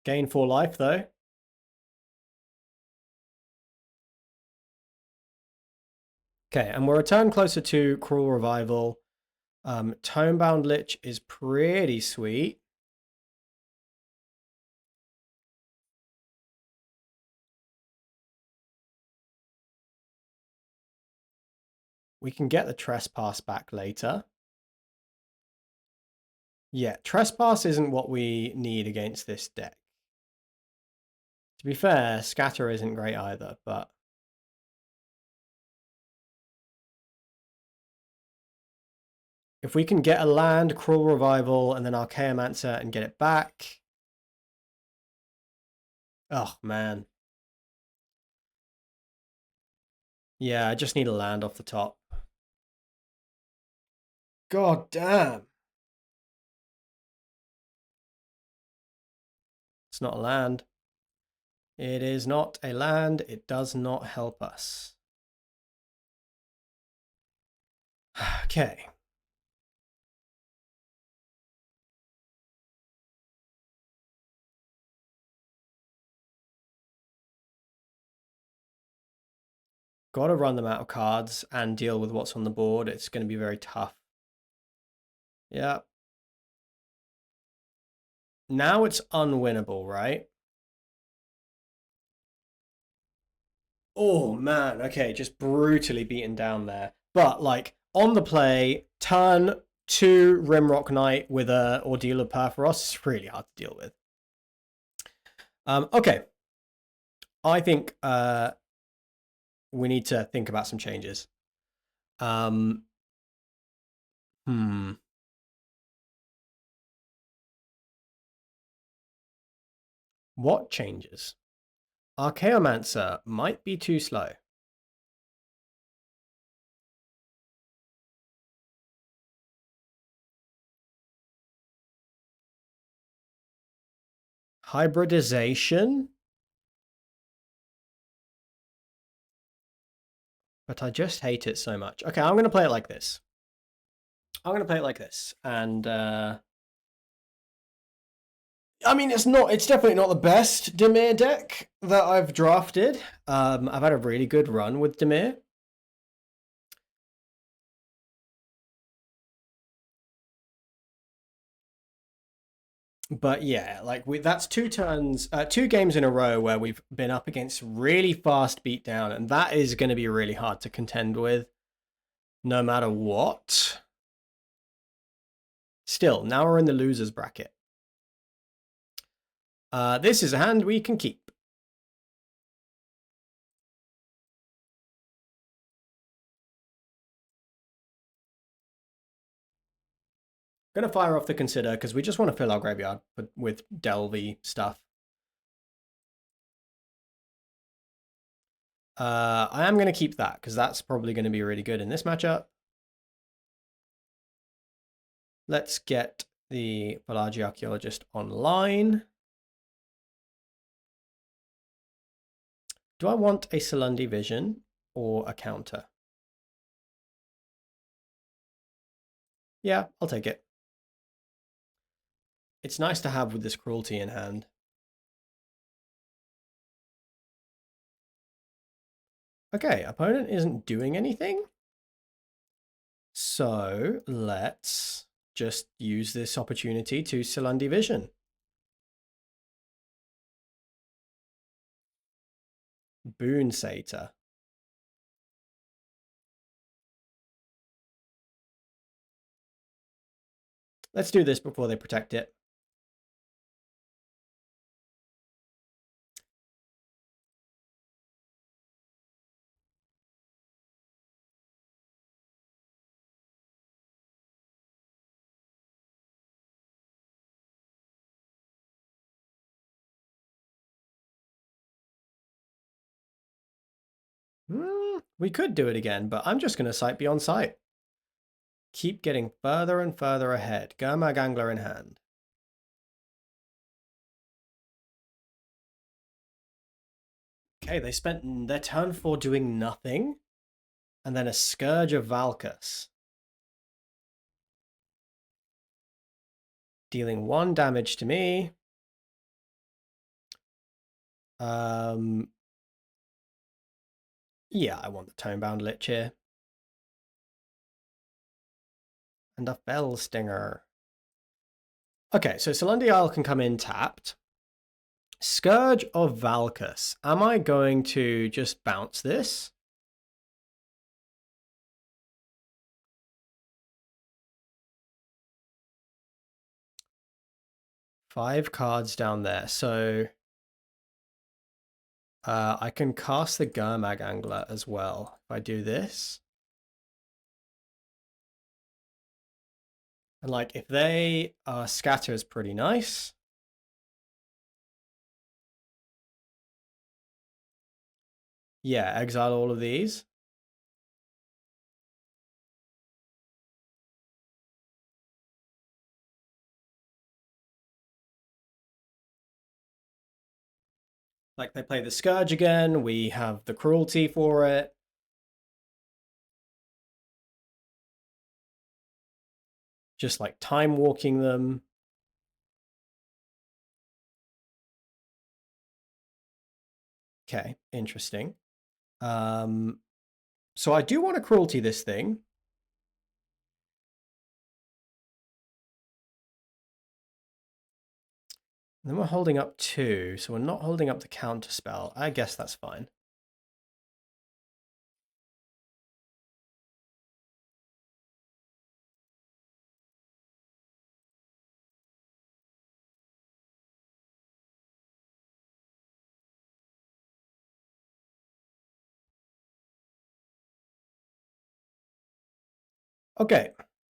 A: Gain 4 life, though. Okay, and we're a turn closer to Cruel Revival. Tonebound Lich is pretty sweet. We can get the Trespass back later. Yeah, Trespass isn't what we need against this deck. To be fair, Scatter isn't great either, but... if we can get a land, Cruel Revival, and then Archaeomancer and get it back... oh, man. Yeah, I just need a land off the top. God damn. It's not a land. It is not a land. It does not help us. Okay. Got to run them out of cards and deal with what's on the board. It's going to be very tough. Yeah. Now it's unwinnable, right? Oh, man. Okay, just brutally beaten down there. But, like, on the play, turn 2 Rimrock Knight with a Ordeal of Perforos is really hard to deal with. Okay. I think we need to think about some changes. What changes? Archaeomancer might be too slow. Hybridization? But I just hate it so much. Okay, I'm going to play it like this. I'm going to play it like this. And, I mean, it's definitely not the best Dimir deck that I've drafted. I've had a really good run with Dimir. But yeah, like that's 2 turns, 2 games in a row where we've been up against really fast beatdown, and that is going to be really hard to contend with, no matter what. Still, now we're in the losers bracket. This is a hand we can keep. Gonna fire off the Consider because we just want to fill our graveyard with Delvey stuff. I am going to keep that because that's probably going to be really good in this matchup. Let's get the Pelagi Archaeologist online. Do I want a Salundi Vision or a counter? Yeah, I'll take it. It's nice to have with this cruelty in hand. Okay, opponent isn't doing anything. So let's just use this opportunity to Salundi Vision. Boon Satyr. Let's do this before they protect it. We could do it again, but I'm just going to sight beyond sight. Keep getting further and further ahead. Gurmag Angler in hand. Okay, they spent their turn 4 doing nothing. And then a Scourge of Valkus. Dealing 1 damage to me. Yeah, I want the Tonebound Lich here. And a Fell Stinger. Okay, so Salundi Isle can come in tapped. Scourge of Valkus. Am I going to just bounce this? Five cards down there. So I can cast the Gurmag Angler as well if I do this. And like if they scatter is pretty nice. Yeah, exile all of these. Like they play the Scourge again. We have the Cruelty for it. Just like time walking them. Okay, interesting. So I do want to Cruelty this thing. And then we're holding up 2, so we're not holding up the counter spell. I guess that's fine. Okay,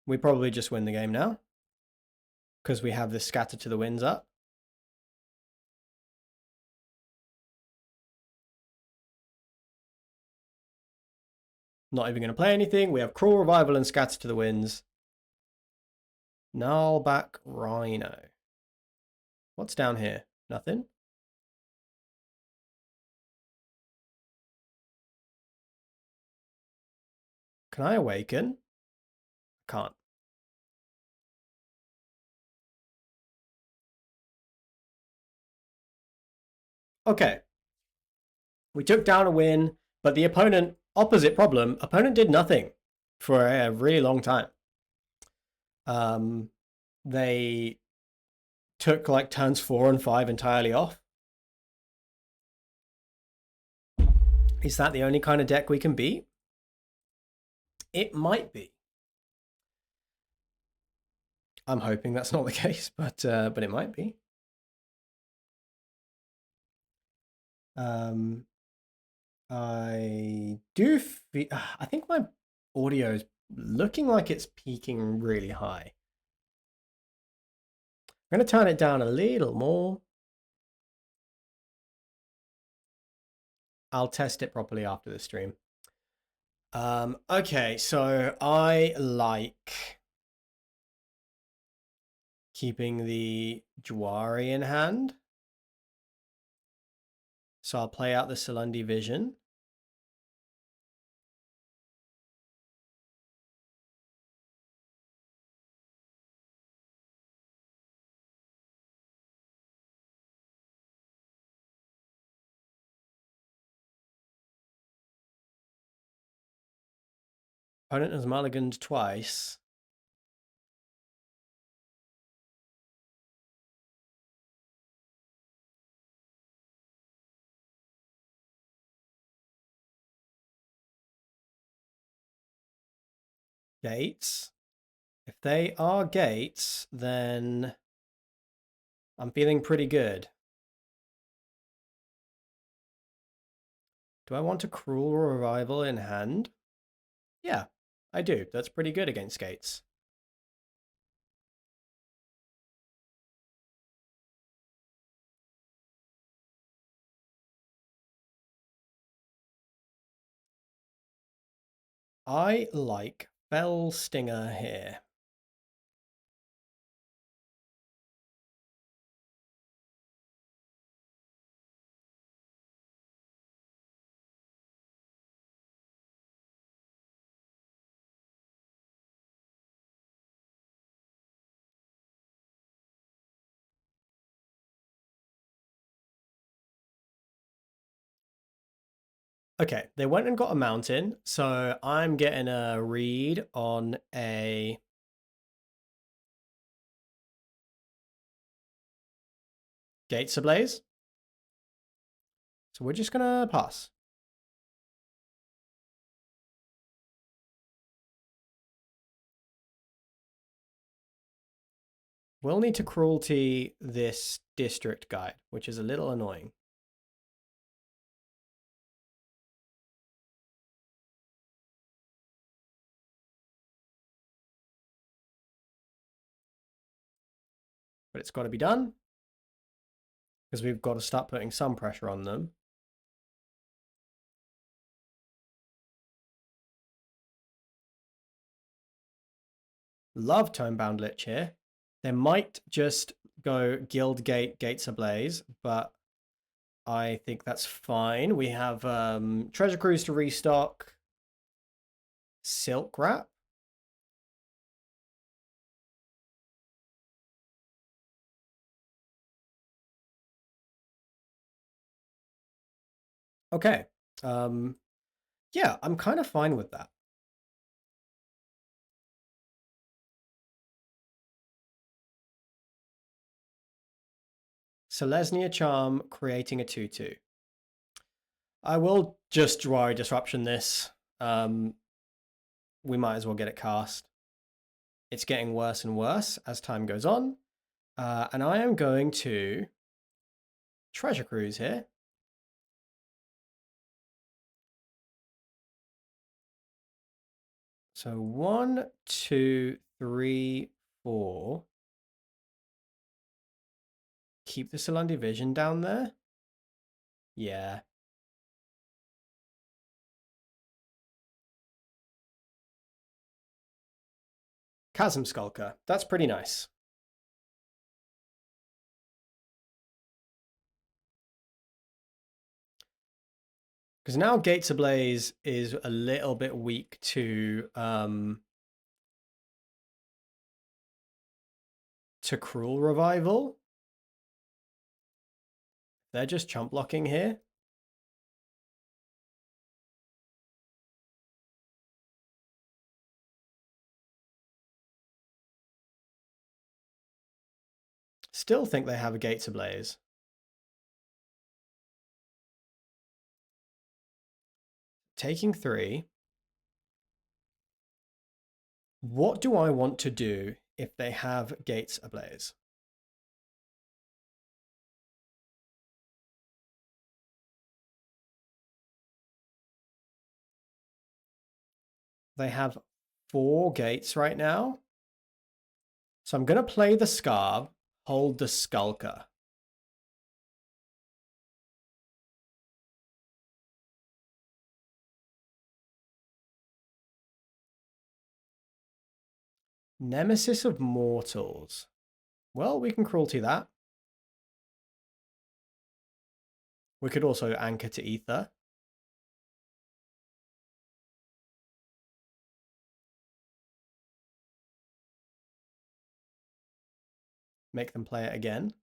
A: we probably just win the game now. Because we have this Scatter to the Winds up. Not even going to play anything. We have Cruel Revival and Scatter to the Winds. Gnarlback Rhino. What's down here? Nothing? Can I awaken? Can't. Okay. We took down a win, but the opponent, opposite problem, opponent did nothing for a really long time. They took like turns 4 and 5 entirely off. Is that the only kind of deck we can beat? It might be. I'm hoping that's not the case, but it might be. I do feel, I think my audio is looking like it's peaking really high. I'm going to turn it down a little more. I'll test it properly after the stream. Okay, so I like keeping the Jwari in hand. So I'll play out the Salundi Vision. Opponent has mulliganed twice. Gates. If they are gates, then I'm feeling pretty good. Do I want a Cruel Revival in hand? Yeah, I do. That's pretty good against gates. I like Fell Stinger here. Okay, they went and got a mountain, so I'm getting a read on a Gates Ablaze. So we're just gonna pass. We'll need to cruelty this district guide, which is a little annoying. But it's got to be done because we've got to start putting some pressure on them. Love Tonebound Lich here. They might just go Guildgate Gates Ablaze, but I think that's fine. We have Treasure Cruise to restock. Silk Wrap. Okay. Yeah, I'm kind of fine with that. Selesnya Charm creating a 2/2. I will just Jawari Disruption this. We might as well get it cast. It's getting worse and worse as time goes on. And I am going to Treasure Cruise here. So 1, 2, 3, 4. Keep the Salundi Vision down there. Yeah. Chasm Skulker. That's pretty nice. Because now Gates Ablaze is a little bit weak to Cruel Revival. They're just chump blocking here. Still think they have a Gates Ablaze. Taking 3. What do I want to do if they have Gates Ablaze? They have 4 gates right now. So I'm going to play the Scarb, hold the Skulker. Nemesis of Mortals. Well, we can cruelty that. We could also anchor to Ether. Make them play it again.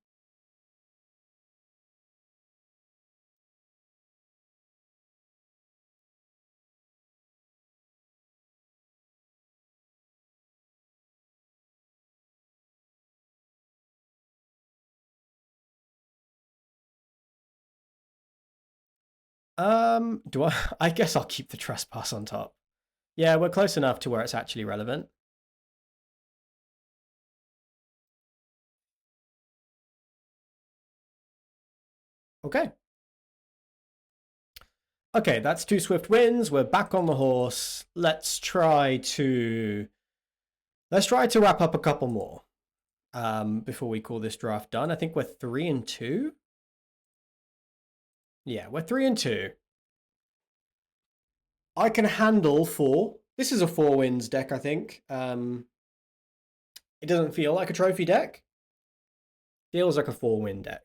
A: Do I? I guess I'll keep the Trespass on top. Yeah, we're close enough to where it's actually relevant. Okay. Okay, that's 2 swift wins. We're back on the horse. Let's try to wrap up a couple more before we call this draft done. I think we're 3-2. Yeah, we're 3-2. I can handle 4. This is a 4 wins deck, I think. It doesn't feel like a trophy deck. Feels like a 4 win deck.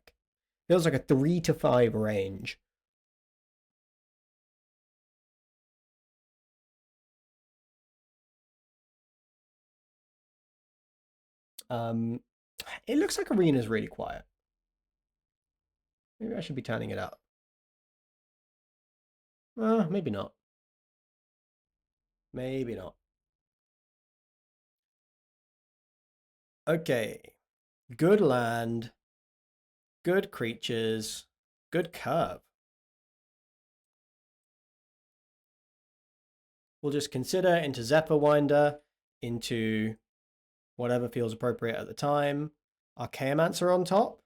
A: Feels like a 3 to 5 range. It looks like Arena's really quiet. Maybe I should be turning it up. Maybe not. Maybe not. Okay. Good land. Good creatures. Good curve. We'll just consider into Zephyr Winder, into whatever feels appropriate at the time. Archaeomancer on top.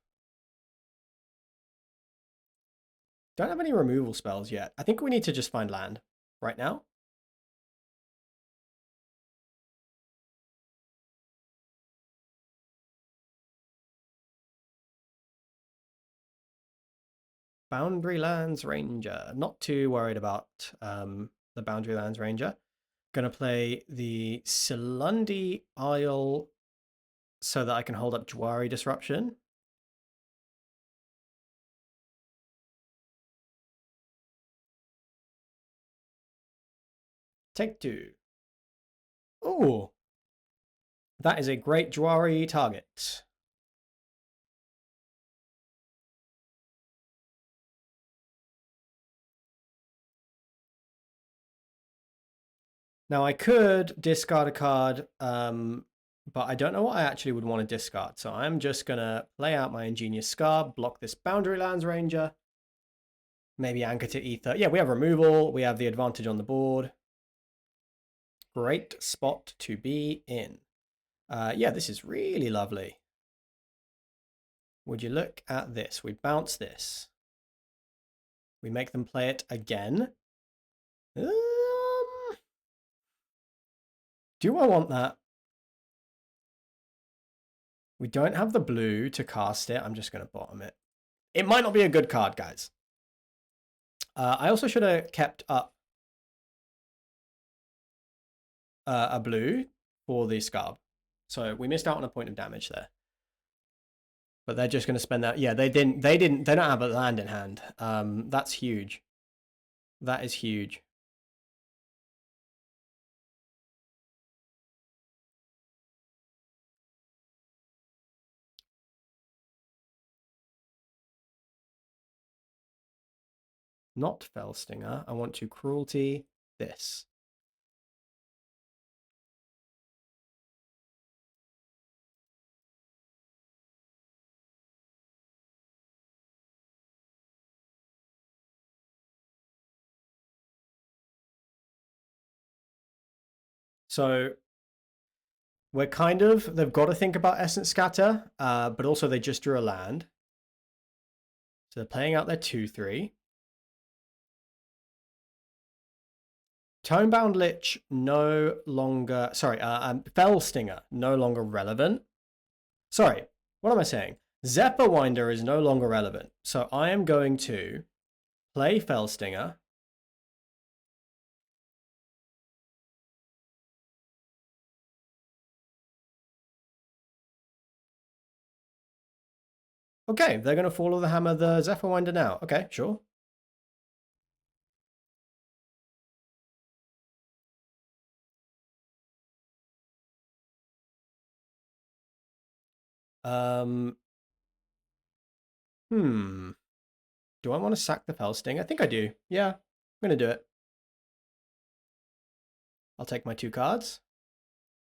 A: Don't have any removal spells yet. I think we need to just find land right now. Boundary Lands Ranger. Not too worried about the Boundary Lands Ranger. Gonna play the Silundi Isle so that I can hold up Jwari Disruption. Take 2. Oh, that is a great Jwari target. Now I could discard a card, but I don't know what I actually would want to discard. So I'm just gonna play out my Ingenious Scar, block this Boundary Lands Ranger, maybe Anchor to Ether. Yeah, we have removal. We have the advantage on the board. Great spot to be in. Yeah, this is really lovely. Would you look at this? We bounce this. We make them play it again. Do I want that? We don't have the blue to cast it. I'm just going to bottom it. It might not be a good card, guys. I also should have kept up a blue for the Scarb. So we missed out on a point of damage there. But they're just going to spend that. Yeah, they don't have a land in hand. That's huge. That is huge. Not Fellstinger. I want to Cruelty this. So we're kind of, they've got to think about Essence Scatter, but also they just drew a land. So they're playing out their 2/3. Tonebound Lich no longer, sorry, Fellstinger no longer relevant. Sorry, what am I saying? Zephyr Winder is no longer relevant. So I am going to play Fellstinger. Okay, they're going to follow the hammer the Zephyr Winder now. Okay, sure. Do I want to sack the Fellsting? I think I do. Yeah, I'm going to do it. I'll take my 2 cards.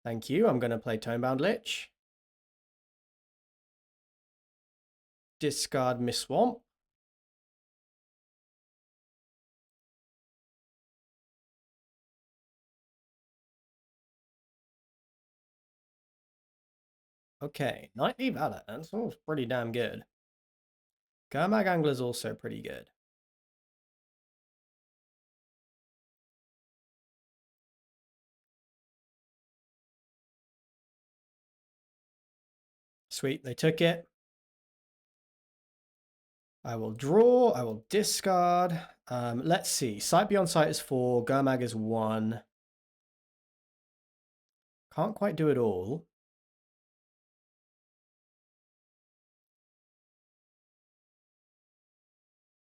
A: Thank you. I'm going to play Tonebound Lich. Discard Miss Swamp. Okay, Knightly Valor. That sounds pretty damn good. Gurmag Angler's also pretty good. Sweet, they took it. I will draw, I will discard. Let's see. Sight Beyond Sight is 4, Gurmag is 1. Can't quite do it all.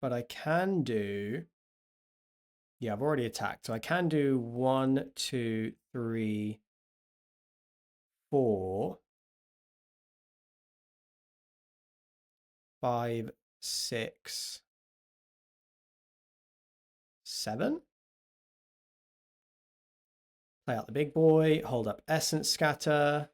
A: But I can do... Yeah, I've already attacked. So I can do 1, 2, 3, 4, 5, 6, 7. Play out the big boy, hold up Essence Scatter.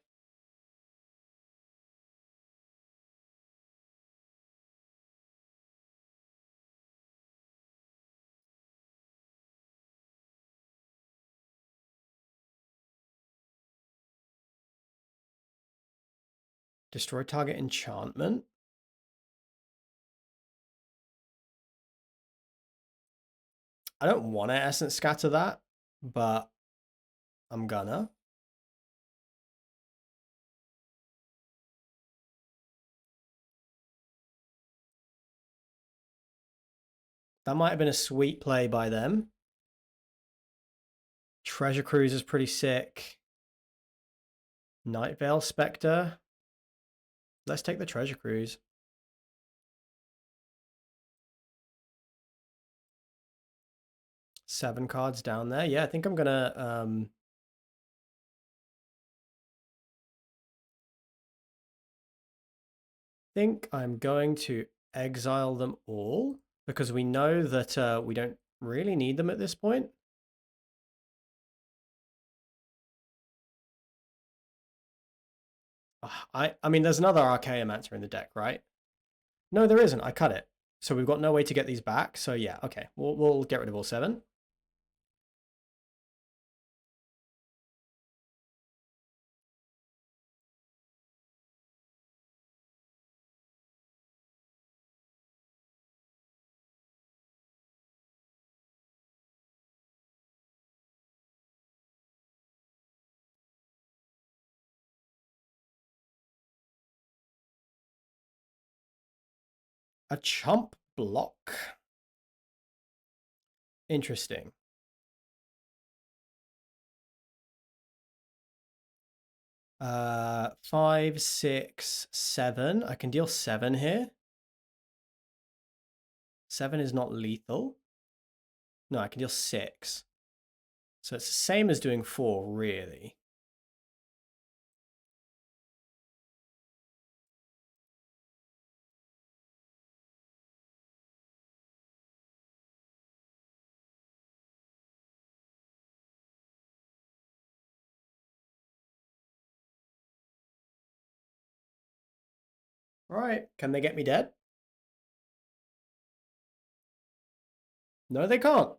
A: Destroy target enchantment. I don't want to Essence Scatter that, but I'm gonna. That might have been a sweet play by them. Treasure Cruise is pretty sick. Night Veil Spectre. Let's take the Treasure Cruise. Seven cards down there. Yeah, I think I'm gonna think I'm going to exile them all because we know that we don't really need them at this point. I mean, there's another Archaeomancer in the deck, right? No, there isn't. I cut it. So we've got no way to get these back. So yeah, okay. We'll get rid of all 7. A chump block. Interesting. Uh, 5, 6, 7. I can deal 7 here. 7 is not lethal. No, I can deal 6. So it's the same as doing 4, really. All right, can they get me dead? No, they can't.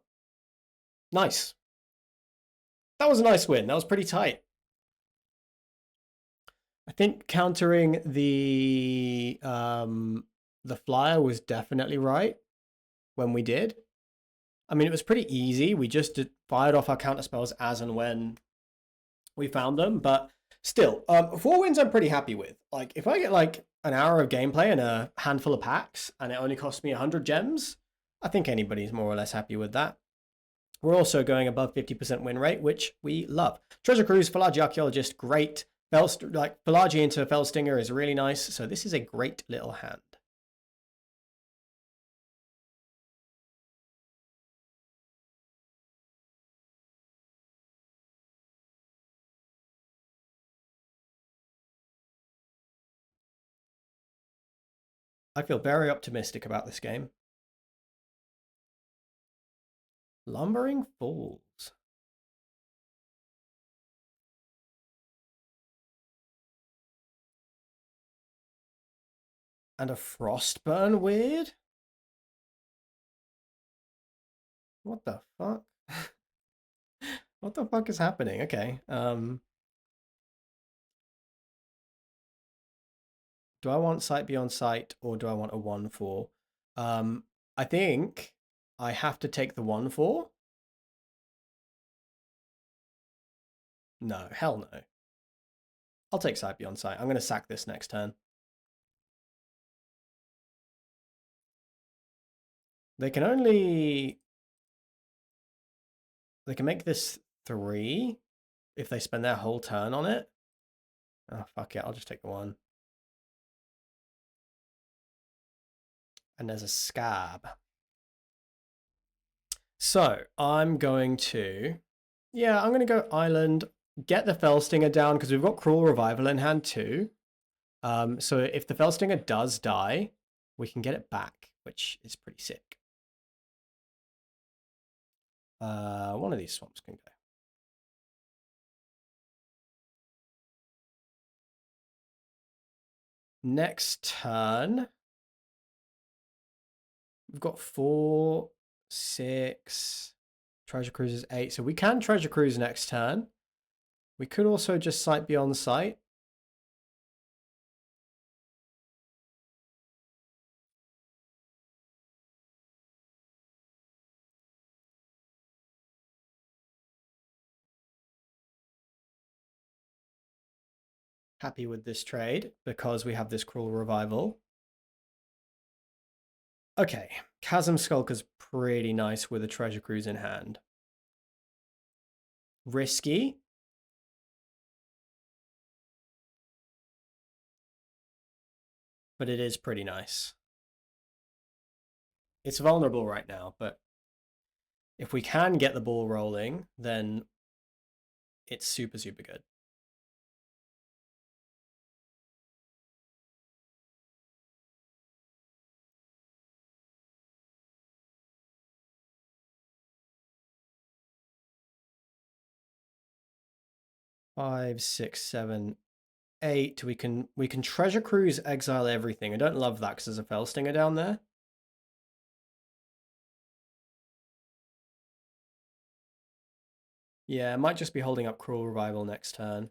A: Nice. That was a nice win. That was pretty tight. I think countering the flyer was definitely right when we did. I mean, it was pretty easy. We just fired off our counter spells as and when we found them, but still, 4 wins I'm pretty happy with. Like, if I get like an hour of gameplay and a handful of packs, and it only costs me 100 gems, I think anybody's more or less happy with that. We're also going above 50% win rate, which we love. Treasure Cruise, Pelagia Archaeologist, great. Like Pelagia into Felstinger is really nice, so this is a great little hand. I feel very optimistic about this game. Lumbering Falls. And a Frostburn weird? What the fuck? What the fuck is happening? Okay. Do I want sight beyond sight or do I want a 1/4? I think I have to take the 1/4. No, hell no. I'll take sight beyond sight. I'm going to sack this next turn. They can only... They can make this 3 if they spend their whole turn on it. Oh, fuck it. I'll just take the 1. And there's a scab. So I'm going to... Yeah, I'm going to go island, get the Fellstinger down because we've got Cruel Revival in hand too. So if the Fellstinger does die, we can get it back, which is pretty sick. One of these swamps can go. Next turn, we've got 4, 6, Treasure Cruise is 8. So we can Treasure Cruise next turn. We could also just sight beyond sight. Happy with this trade because we have this Cruel Revival. Okay, Chasm Skulker's pretty nice with a Treasure Cruise in hand. Risky. But it is pretty nice. It's vulnerable right now, but if we can get the ball rolling, then it's super, super good. Five, six, seven, 8. We can Treasure Cruise, exile everything. I don't love that because there's a Fellstinger down there. Yeah, it might just be holding up Cruel Revival next turn.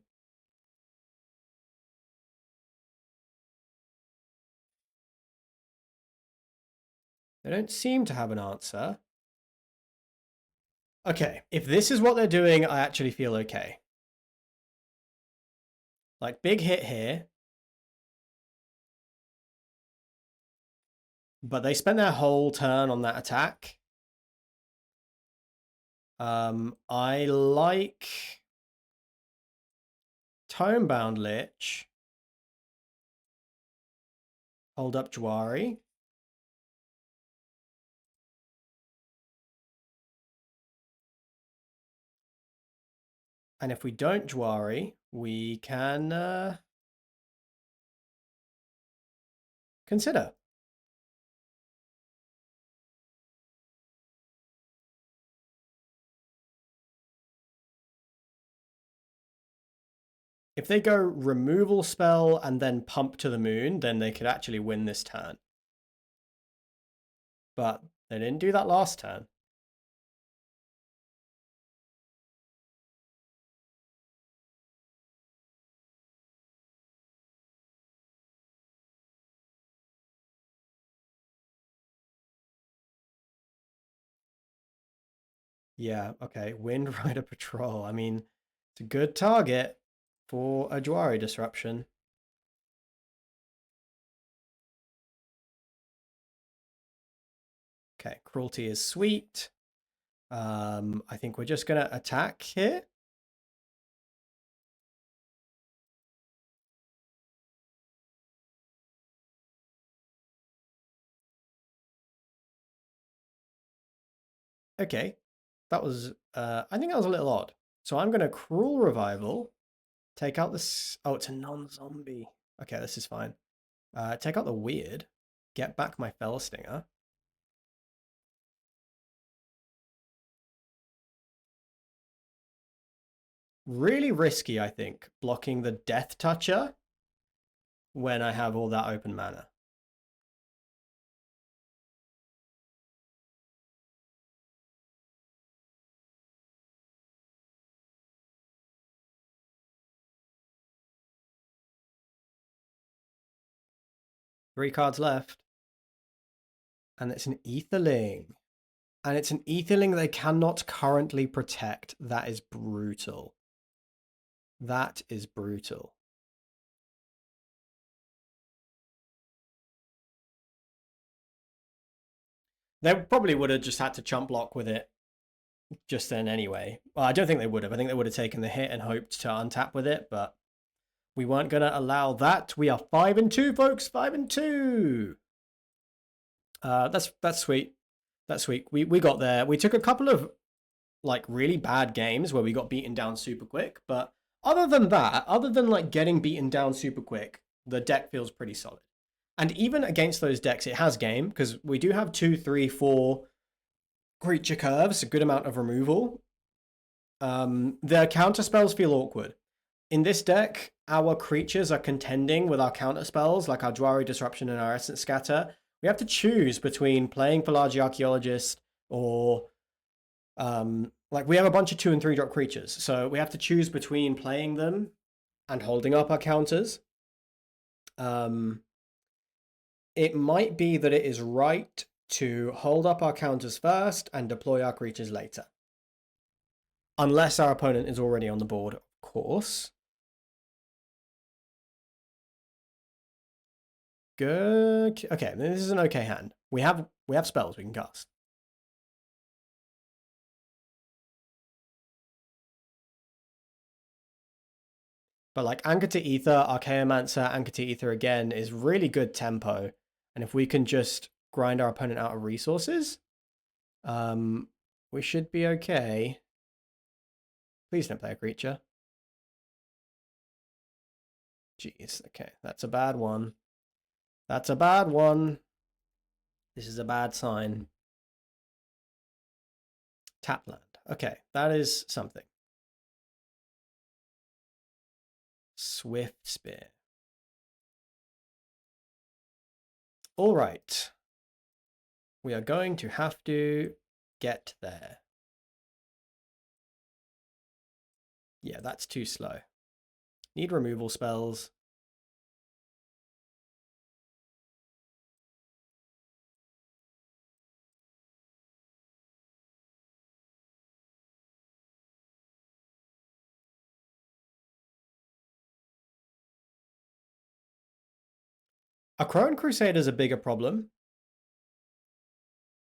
A: They don't seem to have an answer. Okay, if this is what they're doing, I actually feel okay. Like, big hit here. But they spent their whole turn on that attack. I like Tomebound Lich. Hold up Jwari. And if we don't Jwari, we can consider. If they go removal spell and then pump to the moon, then they could actually win this turn. But they didn't do that last turn. Yeah, okay. Wind Rider Patrol. I mean, it's a good target for a Jwari disruption. Okay, Cruelty is sweet. I think we're just going to attack here. Okay, that was, I think that was a little odd. So I'm going to Cruel Revival, take out this, oh, it's a non-zombie. Okay, this is fine. Take out the weird, get back my Fellstinger. Really risky, I think, blocking the Death Toucher when I have all that open mana. 3 cards left. And it's an Etherling. And it's an Etherling they cannot currently protect. That is brutal. That is brutal. They probably would have just had to chump block with it just then anyway. Well, I don't think they would have. I think they would have taken the hit and hoped to untap with it, but we weren't going to allow that. We are 5-2, folks. 5-2. That's sweet. That's sweet. We got there. We took a couple of like really bad games where we got beaten down super quick, but other than that, other than like getting beaten down super quick, the deck feels pretty solid. And even against those decks, it has game because we do have 2, 3, 4 creature curves, a good amount of removal. Their counter spells feel awkward. In this deck, our creatures are contending with our counter spells, like our Dwari Disruption and our Essence Scatter. We have to choose between playing Pelagi Archaeologist or like we have a bunch of 2 and 3 drop creatures, so we have to choose between playing them and holding up our counters. It might be that it is right to hold up our counters first and deploy our creatures later. Unless our opponent is already on the board, of course. Good. Okay, this is an okay hand. We have spells we can cast. But like Anchor to Ether, Archaeomancer, Anchor to Ether again is really good tempo. And if we can just grind our opponent out of resources, we should be okay. Please don't play a creature. Jeez, okay, that's a bad one. That's a bad one. This is a bad sign. Tapland. Okay, that is something. Swift Spear. All right. We are going to have to get there. Yeah, that's too slow. Need removal spells. A Crone Crusader is a bigger problem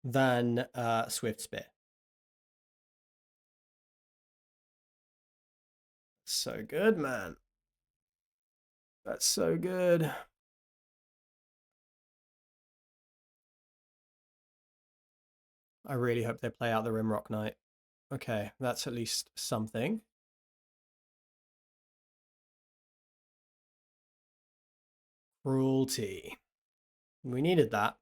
A: than Swift Spear. So good, man. That's so good. I really hope they play out the Rimrock Knight. Okay, that's at least something. Cruelty. We needed that.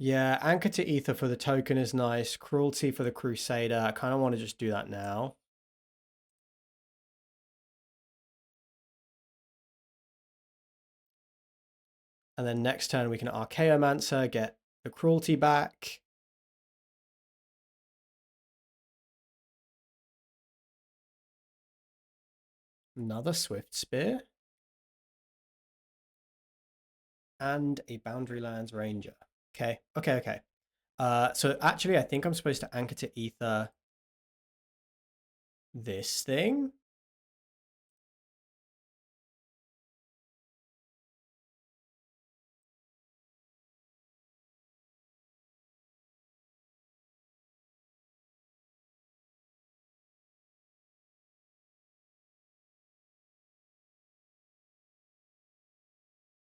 A: Yeah, Anchor to Ether for the token is nice. Cruelty for the Crusader. I kind of want to just do that now. And then next turn we can Archaeomancer, get the Cruelty back. Another Swift Spear. And a Boundary Lands Ranger. Okay, okay. So actually I think I'm supposed to Anchor to Ether this thing.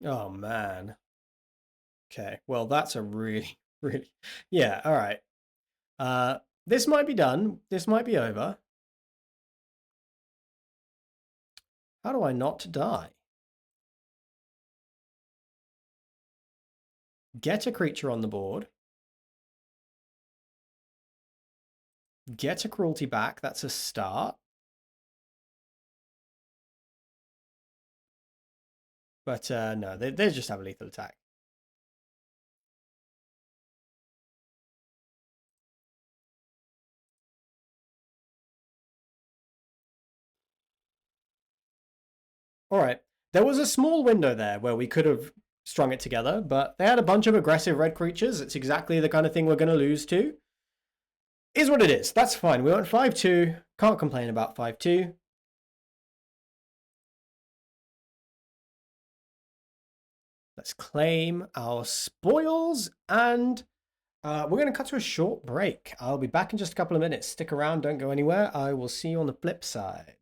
A: Oh man. Okay, well that's a really, really, yeah, all right. This might be done. This might be over. How do I not die? Get a creature on the board. Get a Cruelty back. That's a start. But no, they just have a lethal attack. All right. There was a small window there where we could have strung it together, but they had a bunch of aggressive red creatures. It's exactly the kind of thing we're going to lose to. Is what it is. That's fine. We went 5-2. Can't complain about 5-2. Let's claim our spoils, and we're going to cut to a short break. I'll be back in just a couple of minutes. Stick around. Don't go anywhere. I will see you on the flip side.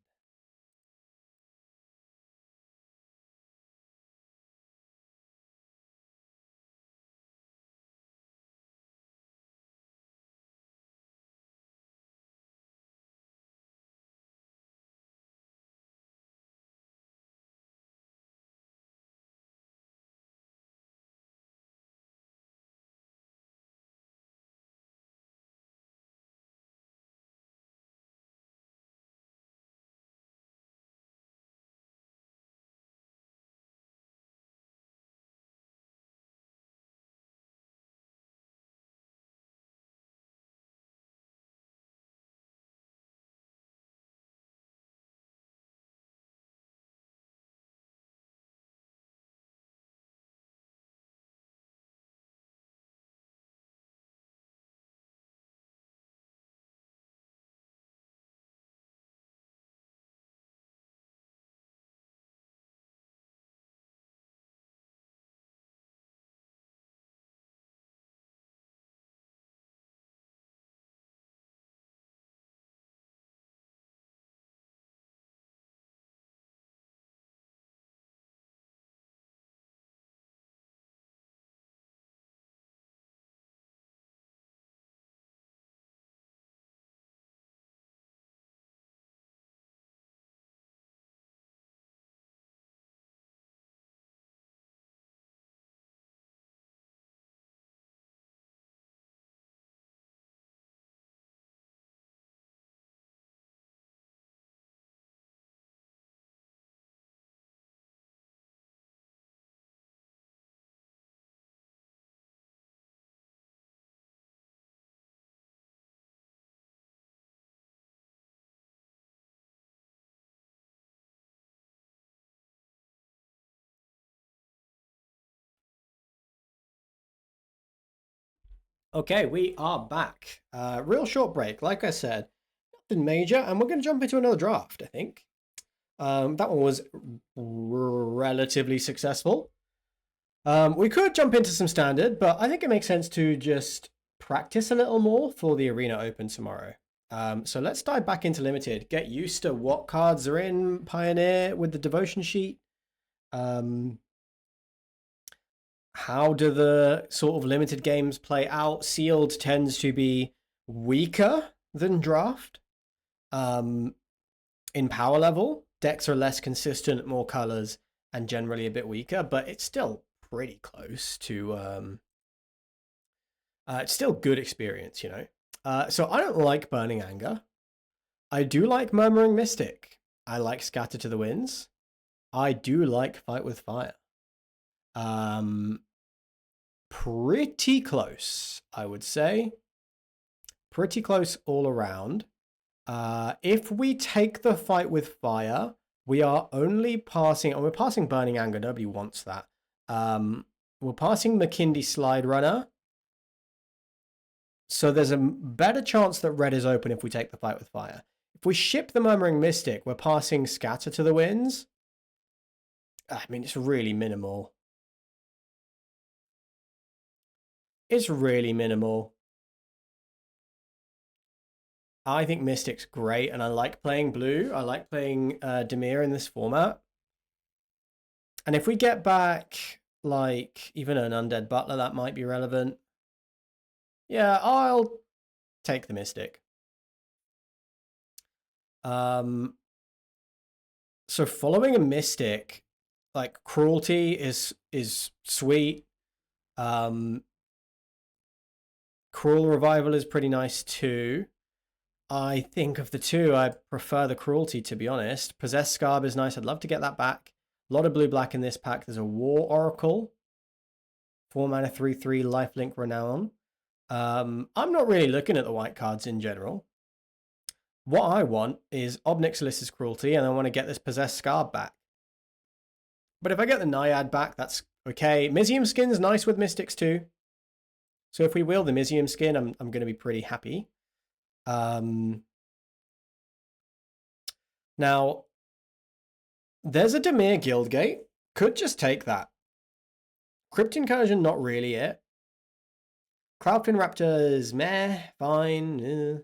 A: Okay, we are back. Real short break. Like I said, nothing major, and we're going to jump into another draft, I think. That one was relatively successful. We could jump into some standard, but I think it makes sense to just practice a little more for the Arena Open tomorrow. So let's dive back into Limited. Get used to what cards are in Pioneer with the devotion sheet. How do the sort of limited games play out? Sealed tends to be weaker than draft in power level. Decks are less consistent, more colors, and generally a bit weaker, but it's still pretty close to it's still good experience, you know. So I don't like Burning Anger. I do like Murmuring Mystic. I like Scatter to the Winds. I do like Fight with Fire. Pretty close, I would say. Pretty close all around. If we take the Fight with Fire, we are only passing, and we're passing Burning Anger. Nobody wants that. We're passing McKindy Slide Runner. So there's a better chance that red is open if we take the Fight with Fire. If we ship the Murmuring Mystic, we're passing Scatter to the Winds. I mean, it's really minimal. It's really minimal. I think Mystic's great, and I like playing blue. I like playing Dimir in this format. And if we get back, like, even an Undead Butler, that might be relevant. Yeah, I'll take the Mystic. So following a Mystic, like, Cruelty is sweet. Cruel Revival is pretty nice too. I think of the two, I prefer the Cruelty, to be honest. Possessed Scarb is nice. I'd love to get that back. A lot of blue-black in this pack. There's a War Oracle. 4 mana, 3/3, Lifelink Renown. I'm not really looking at the white cards in general. What I want is Obnixilis's Cruelty, and I want to get this Possessed Scarb back. But if I get the Naiad back, that's okay. Mizium skin's nice with Mystics too. So if we wheel the Mizium skin, I'm going to be pretty happy. Now, there's a Dimir Guildgate. Could just take that. Crypt Incursion, not really it. Cloudfin Raptors, meh, fine.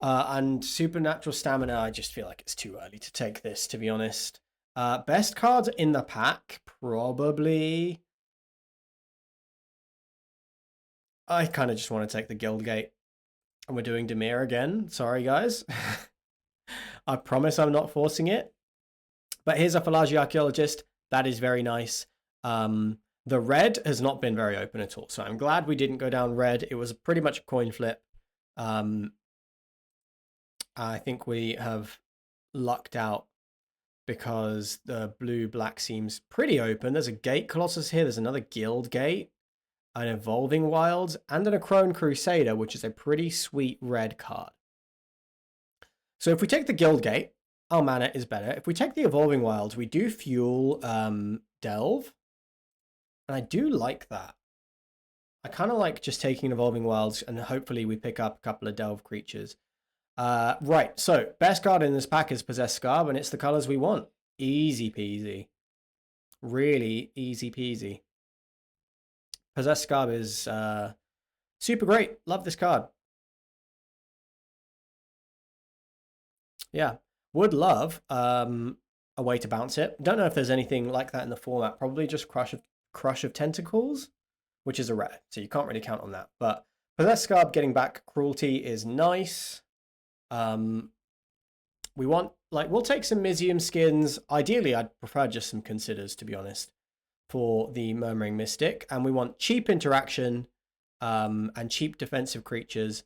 A: And Supernatural Stamina, I just feel like it's too early to take this, to be honest. Best cards in the pack, probably. I kind of just want to take the Guildgate. And we're doing Dimir again. Sorry, guys. I promise I'm not forcing it. But here's a Phalagia Archaeologist. That is very nice. The red has not been very open at all. So I'm glad we didn't go down red. It was pretty much a coin flip. I think we have lucked out because the blue-black seems pretty open. There's a Gate Colossus here. There's another Guild Gate, an Evolving Wilds, and an Acrone Crusader, which is a pretty sweet red card. So if we take the Guild Gate, our mana is better. If we take the Evolving Wilds, we do fuel Delve. And I do like that. I kind of like just taking Evolving Wilds and hopefully we pick up a couple of Delve creatures. Right, so best card in this pack is Possessed Scarb, and it's the colors we want. Easy peasy. Really easy peasy. Possessed Scarb is super great. Love this card. Yeah, would love a way to bounce it. Don't know if there's anything like that in the format. Probably just Crush of Tentacles, which is a rare, so you can't really count on that. But Possessed Scarb getting back Cruelty is nice. We want, like, we'll take some Mizium skins. Ideally, I'd prefer just some Considers, to be honest, for the Murmuring Mystic. And we want cheap interaction and cheap defensive creatures.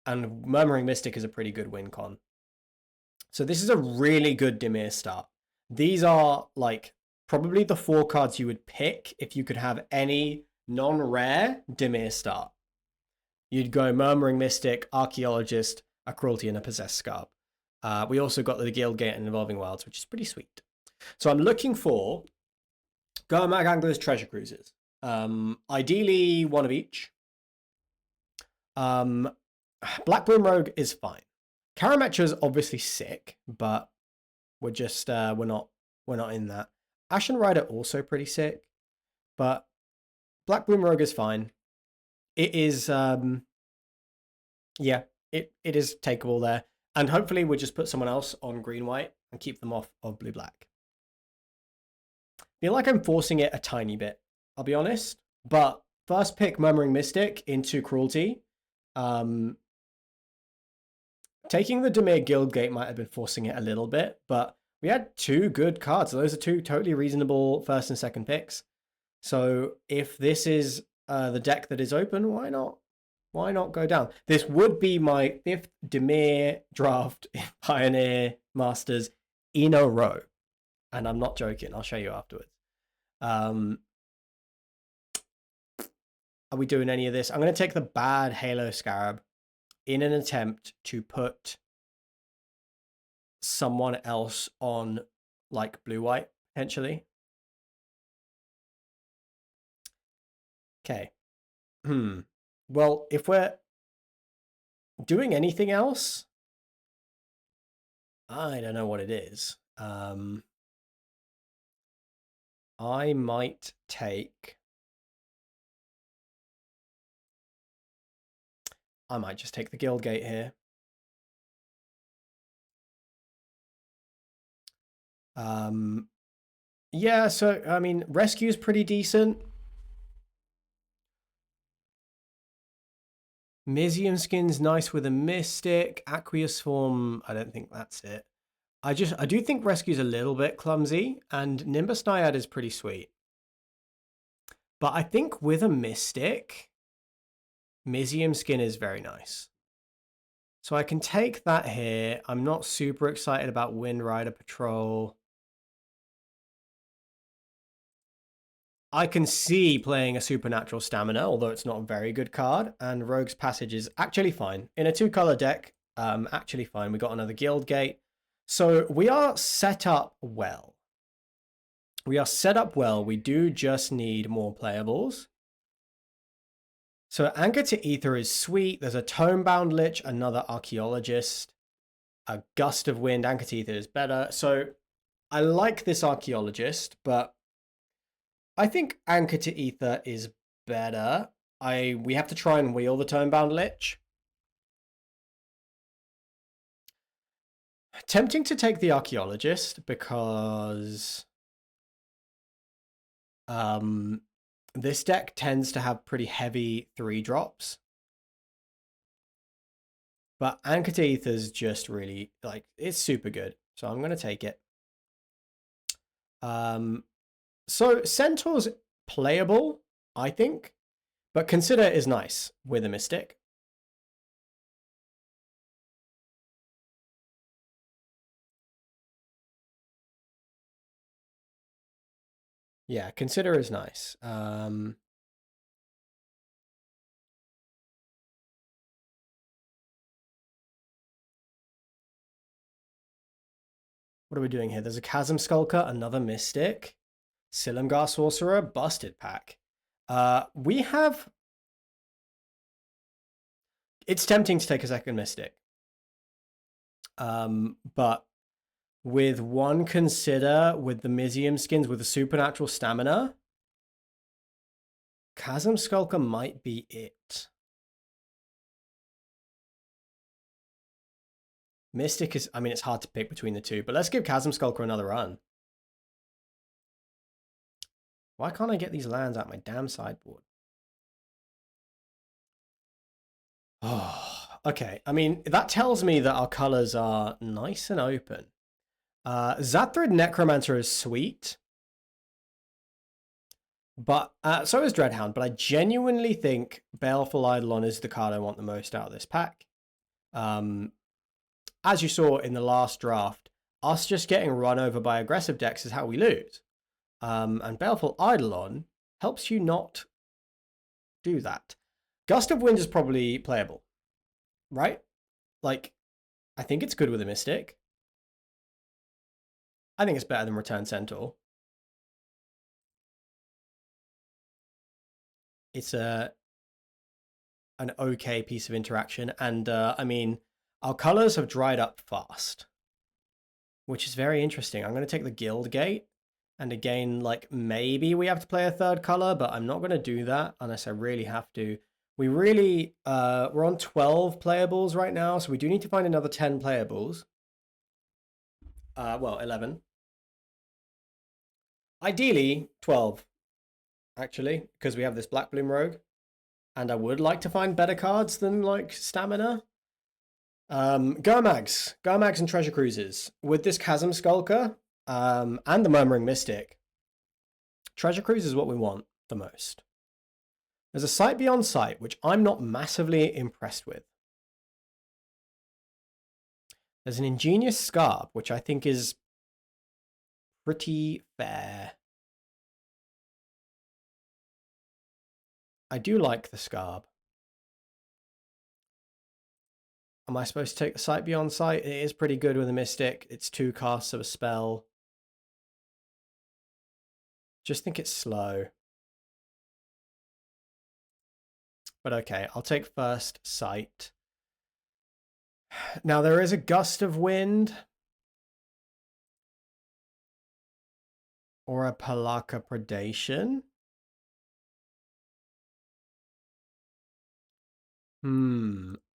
A: And Murmuring Mystic is a pretty good win con. So this is a really good Dimir start. These are, like, probably the 4 cards you would pick if you could have any non-rare Dimir start. You'd go Murmuring Mystic, Archaeologist, a Cruelty, and a Possessed Scarb. We also got the Guild Gate and Evolving Wilds, which is pretty sweet. So I'm looking for Gurmag Anglers, Treasure Cruisers. Ideally, one of each. Black Bloom Rogue is fine. Karametra's obviously sick, but we're just we're not in that. Ashen Rider also pretty sick, but Black Bloom Rogue is fine. It is yeah, it is takeable there. And hopefully we'll just put someone else on green-white and keep them off of blue-black. Feel like I'm forcing it a tiny bit, I'll be honest. But first pick Murmuring Mystic into Cruelty. Taking the Dimir Guildgate might have been forcing it a little bit, but we had 2 good cards. Those are 2 totally reasonable first and second picks. So if this is the deck that is open, why not? Why not go down? This would be my 5th Dimir draft in Pioneer Masters in a row. And I'm not joking. I'll show you afterwards. Are we doing any of this? I'm going to take the bad Halo Scarab in an attempt to put someone else on, like, blue-white, potentially. Okay. Well, if we're doing anything else, I don't know what it is. I might take... I might just take the Guild Gate here. Yeah, so, I mean, Rescue's pretty decent. Mizium skin's nice with a Mystic. Aqueous Form, I don't think that's it. I do think Rescue's a little bit clumsy, and Nimbus Naiad is pretty sweet. But I think with a Mystic, Mizium skin is very nice. So I can take that here. I'm not super excited about Wind Rider Patrol. I can see playing a Supernatural Stamina, although it's not a very good card, and Rogue's Passage is actually fine. In a 2-color deck, actually fine. We got another Guild Gate. So we are set up well. We are set up well. We do just need more playables. So Anchor to Ether is sweet. There's a Tone-Bound Lich, another Archaeologist, a Gust of Wind. Anchor to Ether is better. So I like this Archaeologist, but I think Anchor to Ether is better. We have to try and wheel the Tone-Bound Lich. Tempting to take the Archaeologist because this deck tends to have pretty heavy 3-drops. But Anchor to Ether is just really, like, it's super good. So I'm going to take it. So Centaur's playable, I think. But Consider is nice with a Mystic. Yeah, Consider is nice. What are we doing here? There's a Chasm Skulker, another Mystic, Silumgar Sorcerer, Busted Pack. We have... It's tempting to take a second Mystic. But with one Consider, with the Mizium skins, with the Supernatural Stamina, Chasm Skulker might be it. Mystic is, I mean, it's hard to pick between the two, but let's give Chasm Skulker another run. Why can't I get these lands out my damn sideboard? Oh, okay. I mean, that tells me that our colors are nice and open. Zathrid Necromancer is sweet. But so is Dreadhound, but I genuinely think Baleful Eidolon is the card I want the most out of this pack. As you saw in the last draft, us just getting run over by aggressive decks is how we lose. And Baleful Eidolon helps you not do that. Gust of Wind is probably playable, right? Like, I think it's good with a Mystic. I think it's better than Return Centaur. It's an okay piece of interaction. And I mean, our colors have dried up fast, which is very interesting. I'm going to take the Guild Gate. And again, like, maybe we have to play a third color, but I'm not going to do that unless I really have to. We really, we're on 12 playables right now, so we do need to find another 10 playables. Well, 11. Ideally, 12, actually, because we have this Black Bloom Rogue. And I would like to find better cards than, like, Stamina. Gomags and Treasure Cruises. With this Chasm Skulker and the Murmuring Mystic, Treasure Cruise is what we want the most. There's a Sight Beyond Sight, which I'm not massively impressed with. There's an Ingenious Scarp, which I think is pretty fair. I do like the Scarp. Am I supposed to take the Sight Beyond Sight? It is pretty good with a Mystic. It's 2 casts of a spell. Just think it's slow. But okay, I'll take first Sight. Now there is a Gust of Wind. Or a Palaka Predation.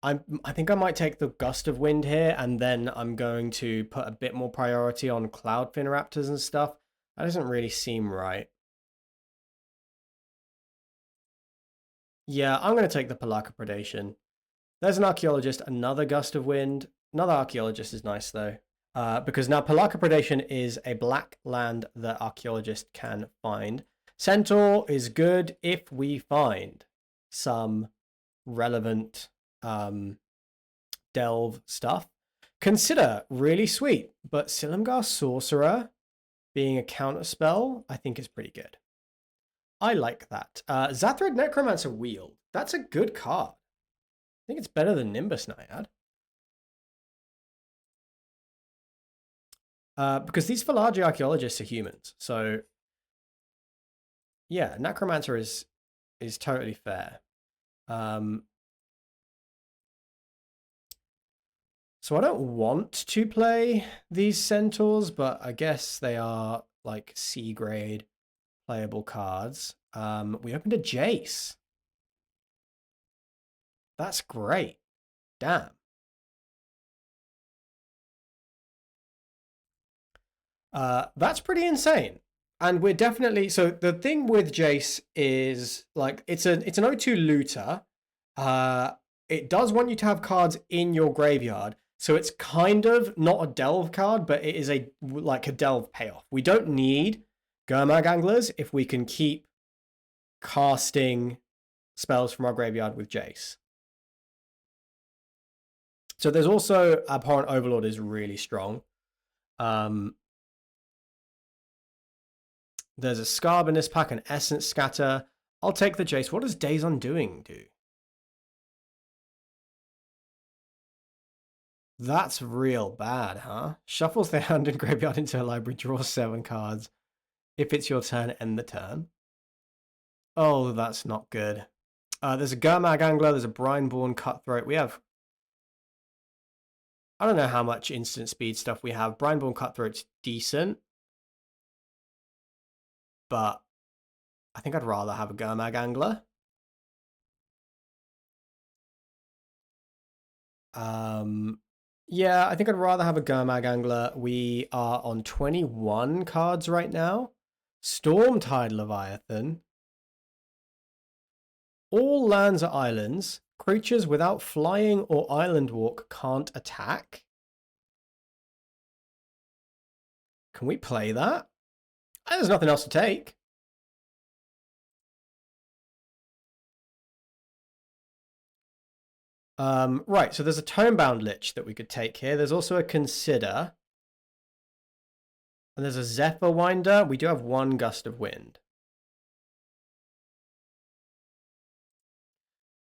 A: I think I might take the Gust of Wind here, and then I'm going to put a bit more priority on Cloudfin Raptors and stuff. That doesn't really seem right. Yeah, I'm going to take the Palaka Predation. There's an Archaeologist, another Gust of Wind. Another Archaeologist is nice, though. Because now Palaka Predation is a black land that Archaeologist can find. Centaur is good if we find some relevant delve stuff. Consider really sweet, but Silumgar Sorcerer being a counter spell, I think is pretty good. I like that. Zathrid Necromancer Wheel. That's a good card. I think it's better than Nimbus Naiad. Because these Phalagi Archaeologists are humans, so Yeah, Necromancer is totally fair. So I don't want to play these centaurs, but I guess they are like C grade playable cards. We opened a Jace. That's great. Damn. That's pretty insane. And we're definitely so the thing with Jace is like it's an O2 looter. It does want you to have cards in your graveyard. So it's kind of not a delve card, but it is a like a delve payoff. We don't need Gurmag Anglers if we can keep casting spells from our graveyard with Jace. So there's also Abhorrent Overlord is really strong. There's a Scarb in this pack, an Essence Scatter. I'll take the Jace. What does Days Undoing do? That's real bad, huh? Shuffles the hand and graveyard into a library, draw 7 cards. If it's your turn, end the turn. Oh, that's not good. There's a Gurmag Angler, there's a Brineborn Cutthroat. We have... I don't know how much instant speed stuff we have. Brineborn Cutthroat's decent. But I think I'd rather have a Gurmag Angler. Yeah, I think I'd rather have a Gurmag Angler. We are on 21 cards right now. Stormtide Leviathan. All lands are islands. Creatures without flying or island walk can't attack. Can we play that? There's nothing else to take. Right, so there's a Tomebound Lich that we could take here. There's also a Consider. And there's a Zephyr Winder. We do have 1 Gust of Wind.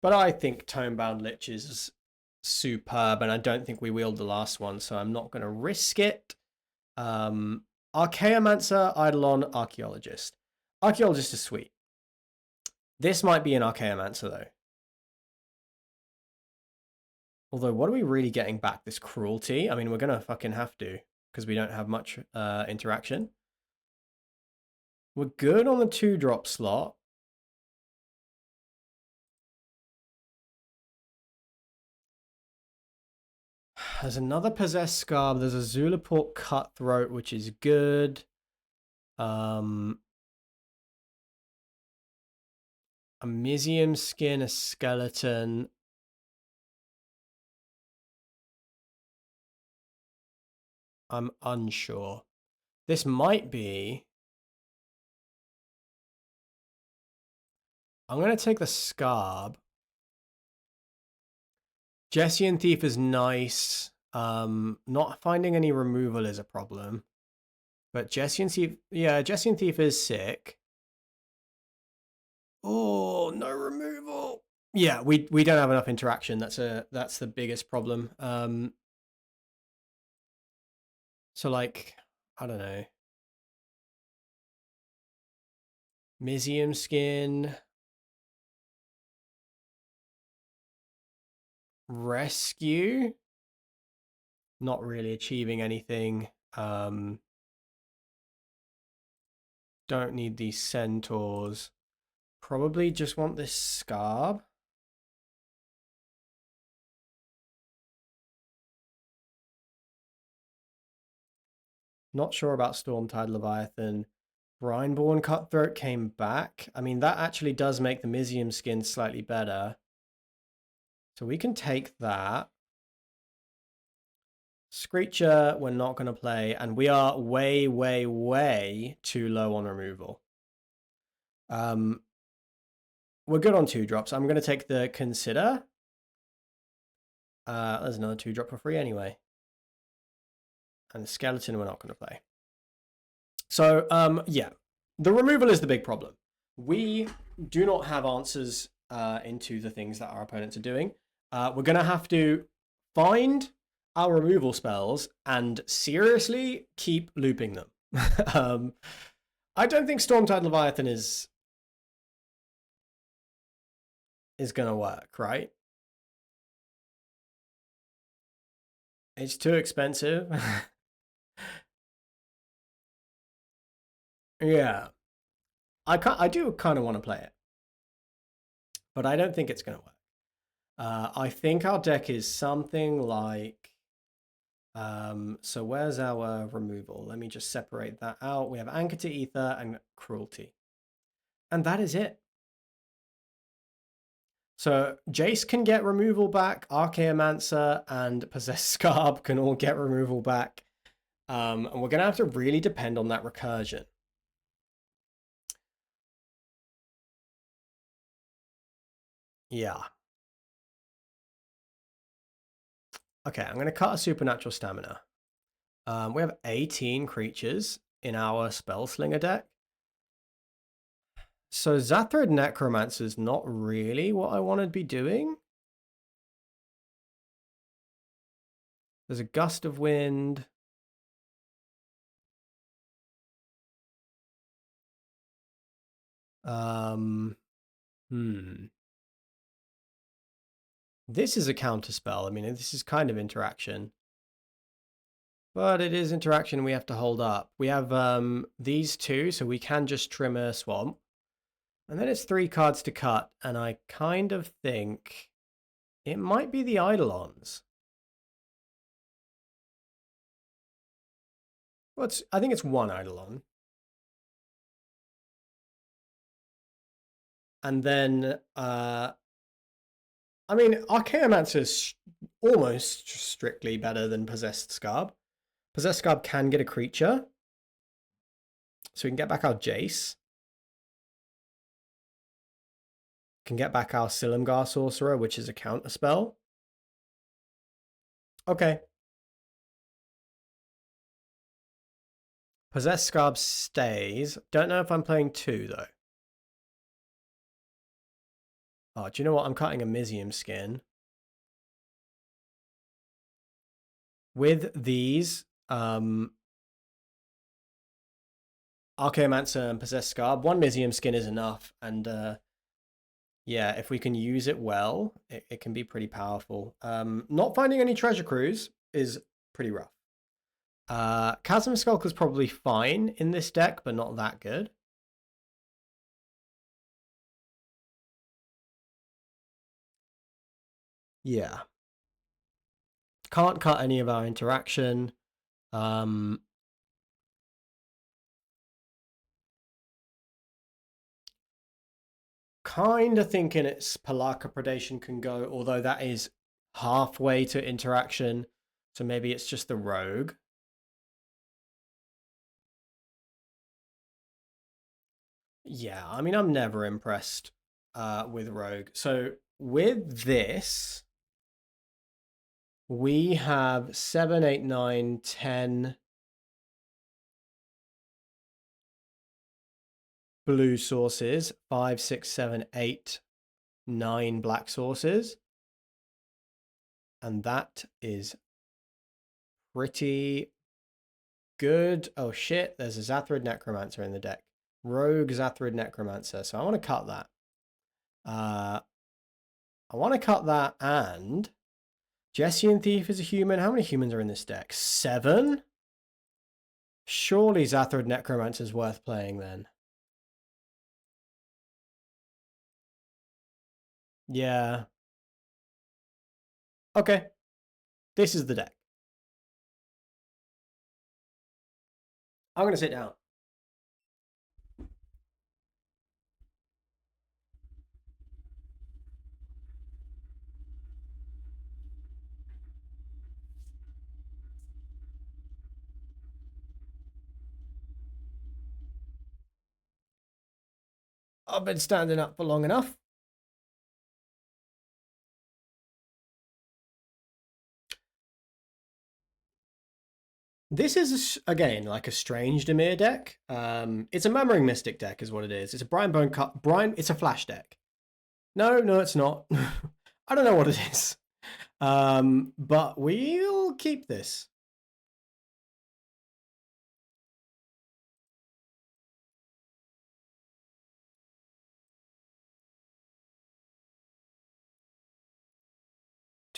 A: But I think Tomebound Lich is superb, and I don't think we wield the last one, so I'm not going to risk it. Archaeomancer, Eidolon, Archaeologist. Archaeologist is sweet. This might be an Archaeomancer, though. Although, what are we really getting back? This Cruelty? I mean, we're going to fucking have to, because we don't have much interaction. We're good on the 2-drop slot. There's another Possessed Scarb. There's a Zulaport Cutthroat, which is good. A Mizium Skin, a Skeleton. I'm unsure. This might be... I'm going to take the Scarb. Jessian Thief is nice. Not finding any removal is a problem. But Jessian Thief... Yeah, Jessian Thief is sick. Oh, no removal. Yeah, we don't have enough interaction. That's the biggest problem. So, like, I don't know. Mizium Skin. Rescue. Not really achieving anything. Don't need these centaurs. Probably just want this Scarb. Not sure about Stormtide Leviathan. Brineborn Cutthroat came back. I mean, that actually does make the Mizium Skin slightly better. So we can take that. Screecher, we're not going to play. And we are way, way, way too low on removal. We're good on 2-drops. I'm going to take the Consider. There's another 2-drop for free anyway. And the Skeleton we're not going to play. So, yeah. The removal is the big problem. We do not have answers into the things that our opponents are doing. We're going to have to find our removal spells and seriously keep looping them. I don't think Stormtide Leviathan is is going to work, right? It's too expensive. Yeah. I do kind of want to play it, but I don't think it's going to work. I think our deck is something like, so where's our removal? Let me just separate that out. We have Anchor to Ether and Cruelty. And that is it. So Jace can get removal back, Archaeomancer and Possessed Scarb can all get removal back. And we're going to have to really depend on that recursion. Yeah. Okay, I'm going to cut a Supernatural Stamina. We have 18 creatures in our Spellslinger deck. So Zathrid Necromancer is not really what I want to be doing. There's a Gust of Wind. This is a counterspell. I mean, this is kind of interaction. But it is interaction we have to hold up. We have these two, so we can just trim a swamp. And then it's 3 cards to cut, and I kind of think it might be the Eidolons. Well, I think it's 1 Eidolon. And then, I mean, Archaeomancer is almost strictly better than Possessed Scarb. Possessed Scarb can get a creature. So we can get back our Jace. Can get back our Silumgar Sorcerer, which is a counter spell. Okay. Possessed Scarb stays. Don't know if I'm playing 2, though. Oh, do you know what? I'm cutting a Mizium Skin. With these, Archaeomancer and Possessed Scarb, 1 Mizium Skin is enough. And yeah, if we can use it well, it can be pretty powerful. Not finding any Treasure Cruise is pretty rough. Chasm Skulk is probably fine in this deck, but not that good. Yeah. Can't cut any of our interaction. Kind of thinking its Palaka Predation can go, although that is halfway to interaction. So maybe it's just the Rogue. Yeah, I mean, I'm never impressed with Rogue. So with this, we have 7, 8, 9, 10 blue sources, 5, 6, 7, 8, 9 black sources. And that is pretty good. Oh shit, there's a Zathrid Necromancer in the deck. Rogue Zathrid Necromancer. So I want to cut that. I want to cut that, and Jessian Thief is a human. How many humans are in this deck? 7? Surely Zathrid Necromancer is worth playing then. Yeah. Okay. This is the deck. I'm going to sit down. I've been standing up for long enough. This is, again, like a strange Dimir deck. It's a Mammering Mystic deck is what it is. It's a Brian Bone Cut. It's a Flash deck. No, it's not. I don't know what it is. But we'll keep this.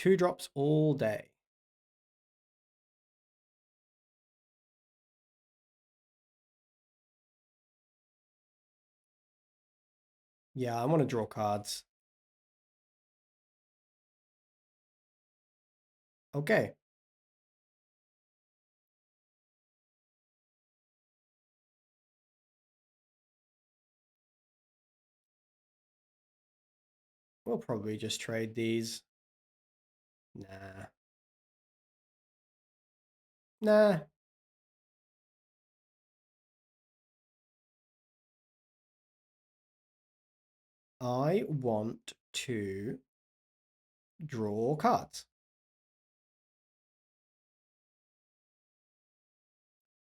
A: 2 drops all day. Yeah, I want to draw cards. Okay. We'll probably just trade these. Nah. Nah. I want to draw cards.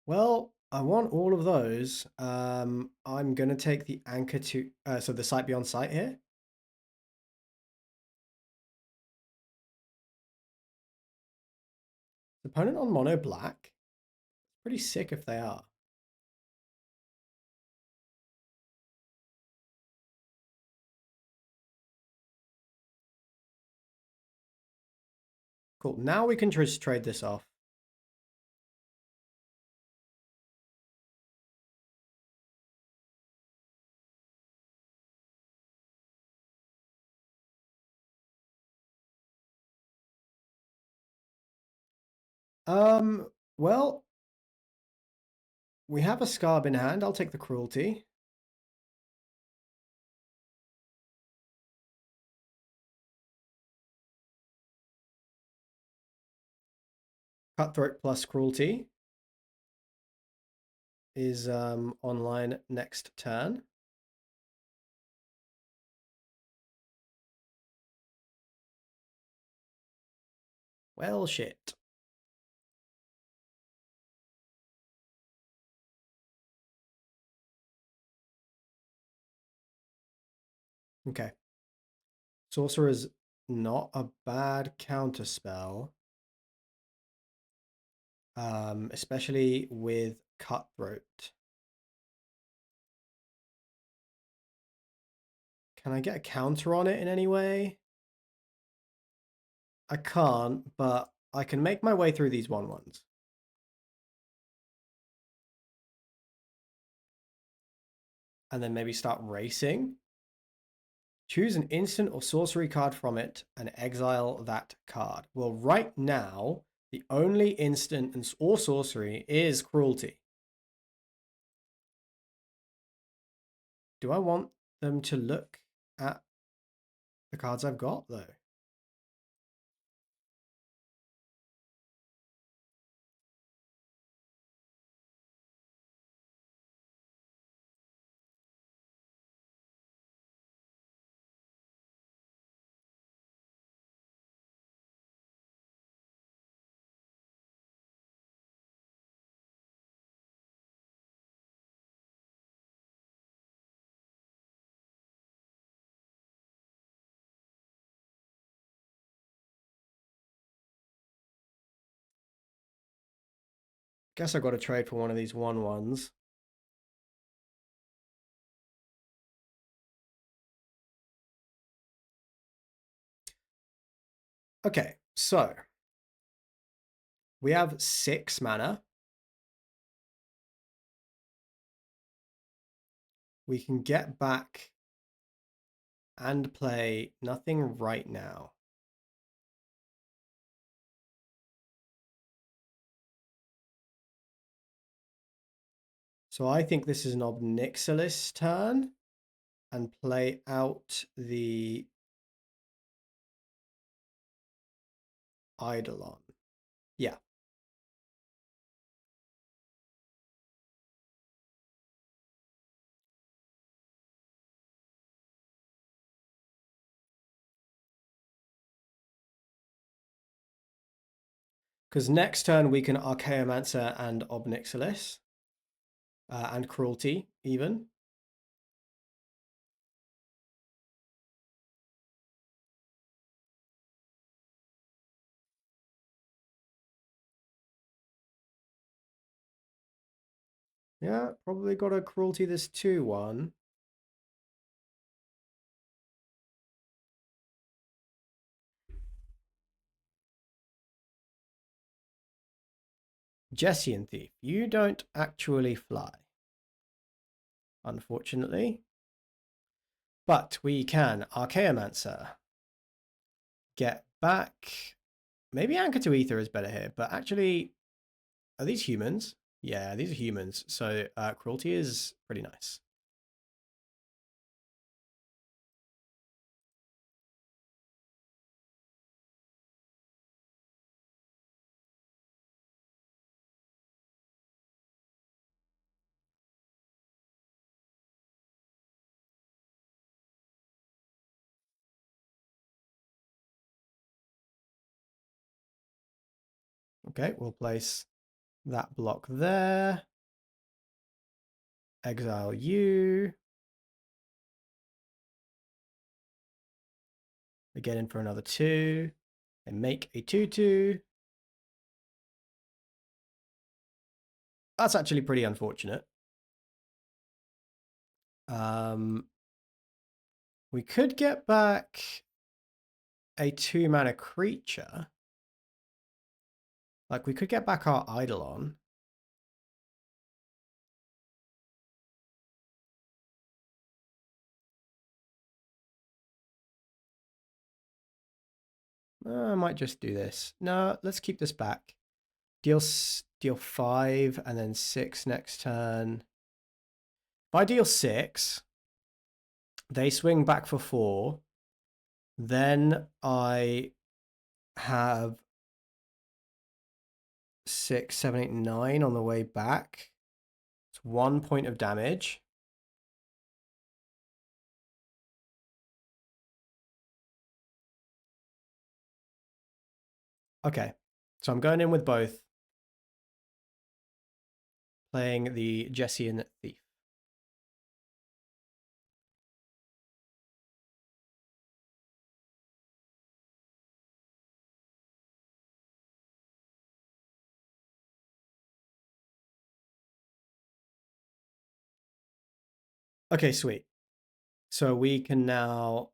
A: Well, I want all of those. I'm going to take the anchor to... so the sight beyond sight here. Opponent on mono black. Pretty sick if they are. Cool. Now we can just trade this off. Well, we have a Scarb in hand. I'll take the Cruelty. Cutthroat plus Cruelty is online next turn. Well, shit. Okay. Sorcerer is not a bad counterspell. Especially with Cutthroat. Can I get a counter on it in any way? I can't, but I can make my way through these 1/1s. And then maybe start racing. Choose an instant or sorcery card from it and exile that card. Well, right now, the only instant or sorcery is Cruelty. Do I want them to look at the cards I've got, though? Guess I got to trade for one of these 1/1s. Okay, so we have 6 mana. We can get back and play nothing right now. So I think this is an Obnixilis turn and play out the Eidolon. Yeah. Because next turn we can Archaeomancer and Obnixilis. And Cruelty, even. Yeah, probably got a Cruelty this 2/1. Jesse and Thief, you don't actually fly, unfortunately. But we can Archaeomancer. Get back. Maybe Anchor to Ether is better here, but actually, are these humans? Yeah, these are humans. So Cruelty is pretty nice. Okay, we'll place that block there. Exile you. We get in for another 2. And make a 2/2. That's actually pretty unfortunate. We could get back a 2-mana creature. Like, we could get back our Eidolon. I might just do this. No, let's keep this back. Deal 5 and then 6 next turn. If I deal 6, they swing back for 4. Then I have 6, 7, 8, 9 on the way back. It's 1 point of damage. Okay, so I'm going in with both. Playing the Jessian Thief. Okay, sweet. So we can now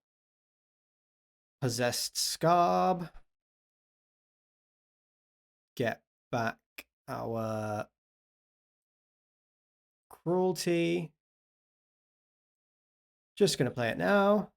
A: Possessed Scarb. Get back our Cruelty. Just going to play it now.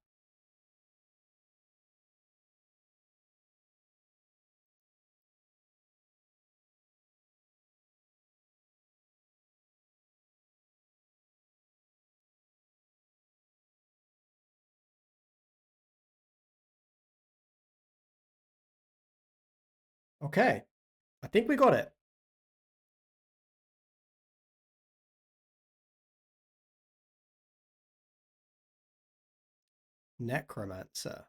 A: Okay, I think we got it. Necromancer.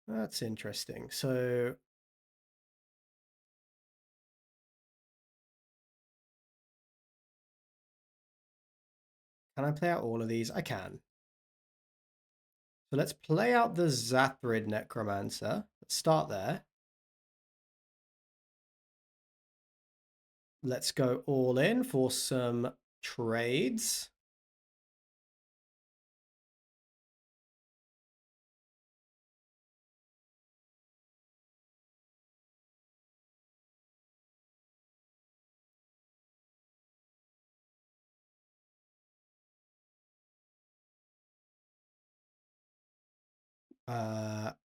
A: That's interesting. So can I play out all of these? I can. So let's play out the Zathrid Necromancer. Let's start there. Let's go all in for some trades.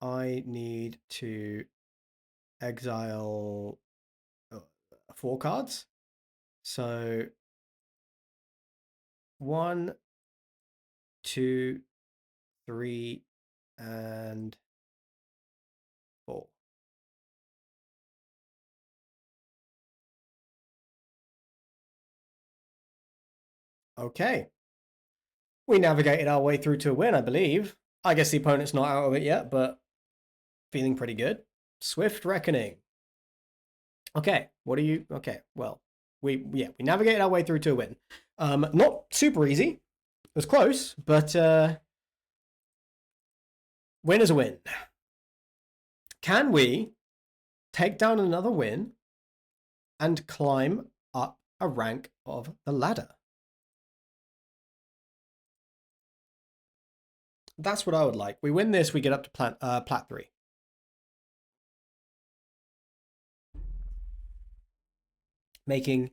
A: I need to exile 4 cards. So 1, 2, 3, and 4. Okay. We navigated our way through to a win, I believe. I guess the opponent's not out of it yet, but feeling pretty good. Swift Reckoning. Okay, what are you? Okay, well, we navigated our way through to a win. Not super easy. It was close, but win is a win. Can we take down another win and climb up a rank of the ladder? That's what I would like. We win this, we get up to plat 3. making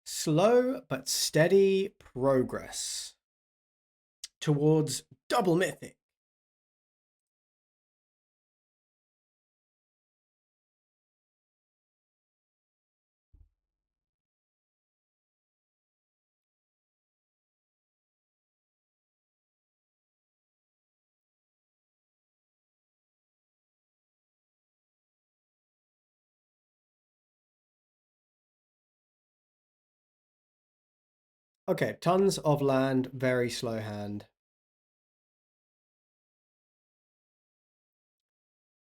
A: slow but steady progress towards double mythic. Okay, tons of land, very slow hand.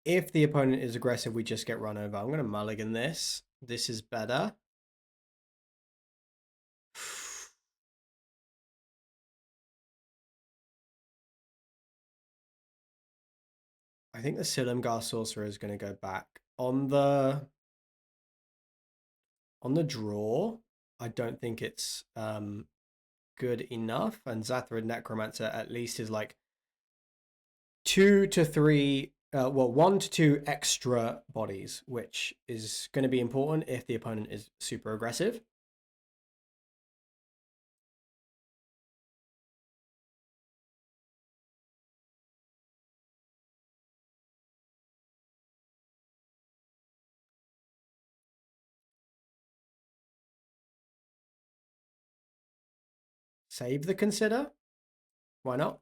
A: If the opponent is aggressive, we just get run over. I'm going to mulligan this. This is better. I think the Silumgar Sorcerer is going to go back. On the draw, I don't think it's good enough. And Zathrid Necromancer at least is like 2 to 3, well, 1 to 2 extra bodies, which is going to be important if the opponent is super aggressive. Save the Consider. Why not?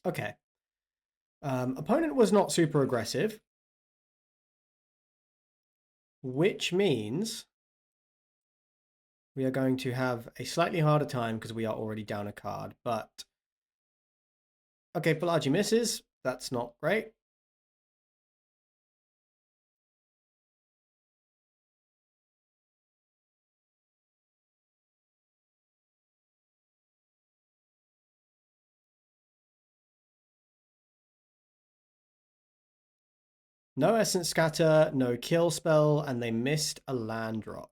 A: Okay. Opponent was not super aggressive, which means we are going to have a slightly harder time because we are already down a card. But okay, Pelagi misses. That's not great. No Essence Scatter, no Kill Spell, and they missed a land drop.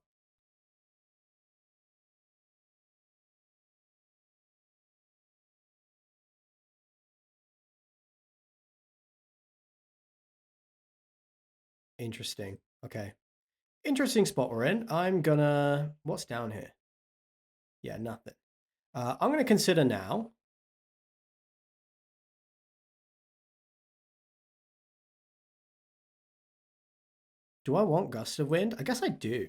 A: Interesting. Okay. Interesting spot we're in. I'm gonna... What's down here? Yeah, nothing. I'm gonna consider now. Do I want Gust of Wind? I guess I do.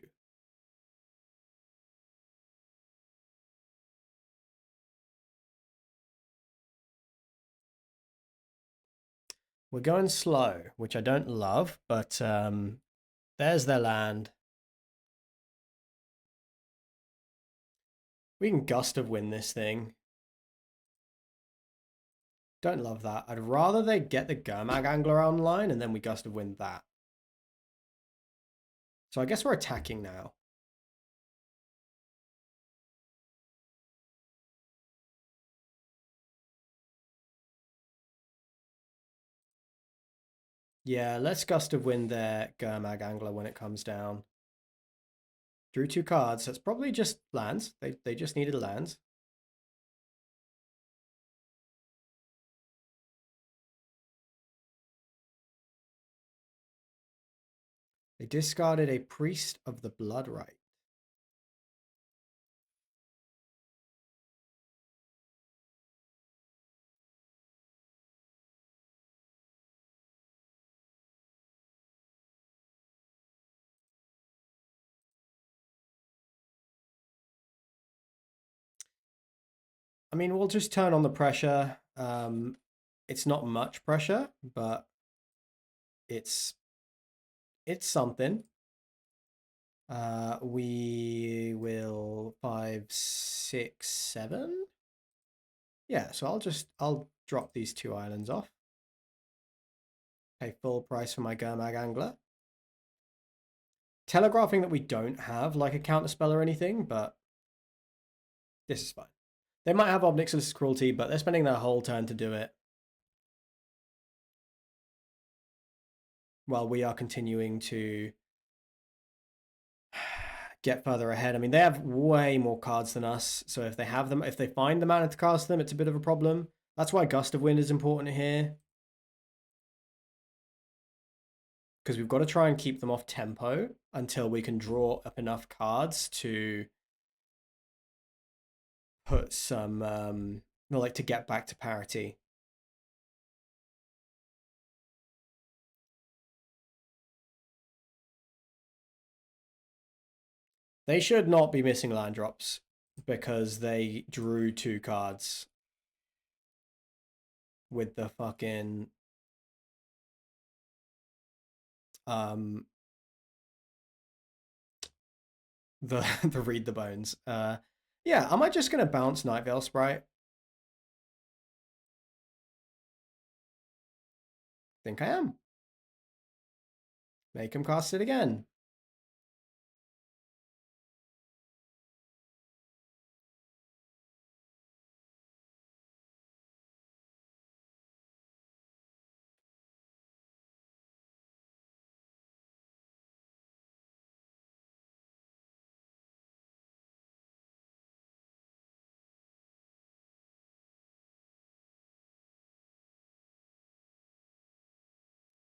A: We're going slow, which I don't love, but there's their land. We can Gust of Wind this thing. Don't love that. I'd rather they get the Gurmag Angler online and then we Gust of Wind that. So I guess we're attacking now. Yeah, let's Gust of Wind their Gurmag Angler when it comes down. Drew 2 cards. That's probably just lands. They just needed lands. They discarded a Priest of the Blood Rite. I mean, we'll just turn on the pressure. It's not much pressure, but it's something. We will 5, 6, 7. Yeah, so I'll drop these 2 islands off. Pay full price for my Gurmag Angler. Telegraphing that we don't have like a counterspell or anything, but this is fine. They might have Obnixilus Cruelty, but they're spending their whole turn to do it. While we are continuing to get further ahead. I mean, they have way more cards than us, so if they have them, if they find the mana to cast them, it's a bit of a problem. That's why Gust of Wind is important here. because we've got to try and keep them off tempo until we can draw up enough cards to put some, well, like to get back to parity. They should not be missing land drops because they drew 2 cards with the fucking um the read the bones. Yeah, am I just gonna bounce Night Veil Sprite? Think I am. Make him cast it again.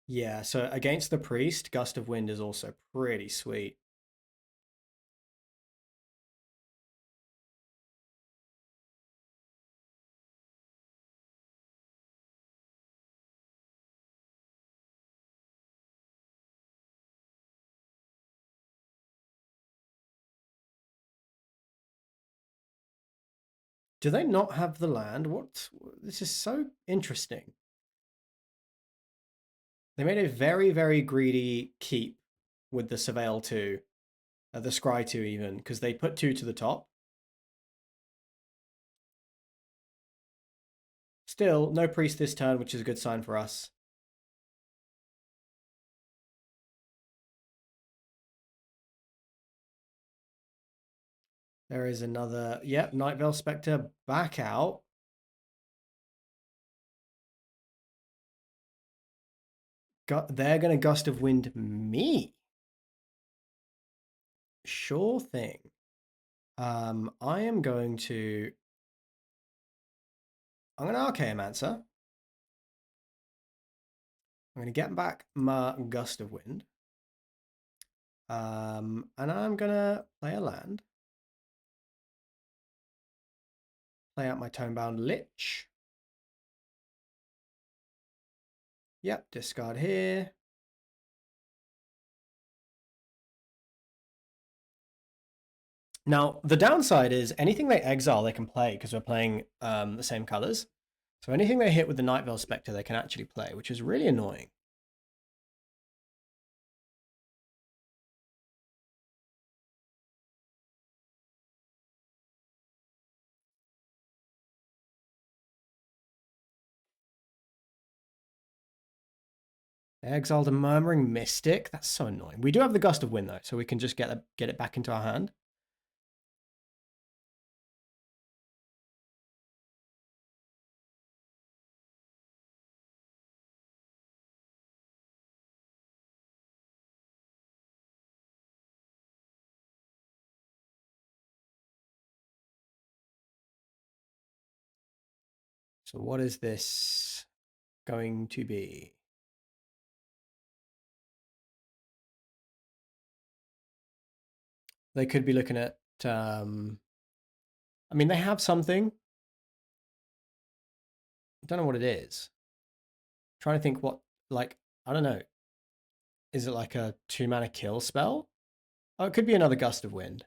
A: Yeah, so against the priest, Gust of Wind is also pretty sweet. Do they not have the land? What? This is so interesting. They made a very, very greedy keep with the Surveil 2, the Scry 2 even, because they put 2 to the top. Still, no priest this turn, which is a good sign for us. There is another, yep, Night Veil Spectre back out. They're going to Gust of Wind me. Sure thing. I am going to... I'm going to Archaeomancer. I'm going to get back my Gust of Wind. And I'm going to play a land. Play out my Tonebound Lich. Yep, discard here. Now, the downside is anything they exile, they can play because we're playing the same colors. So anything they hit with the Night Veil Spectre, they can actually play, which is really annoying. They exiled a Murmuring Mystic. That's so annoying. We do have the Gust of Wind, though, so we can just get it back into our hand. So what is this going to be? They could be looking at... I mean, they have something. I don't know what it is. I'm trying to think what, like, I don't know. Is it like a 2-mana kill spell? Oh, it could be another Gust of Wind.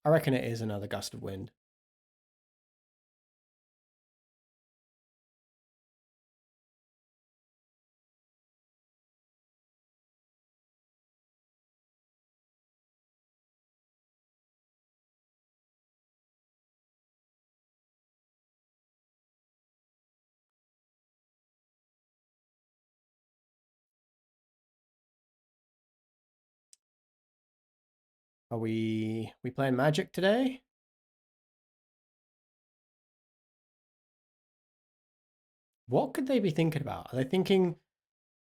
A: I reckon it is another Gust of Wind. Are we playing Magic today? What could they be thinking about? Are they thinking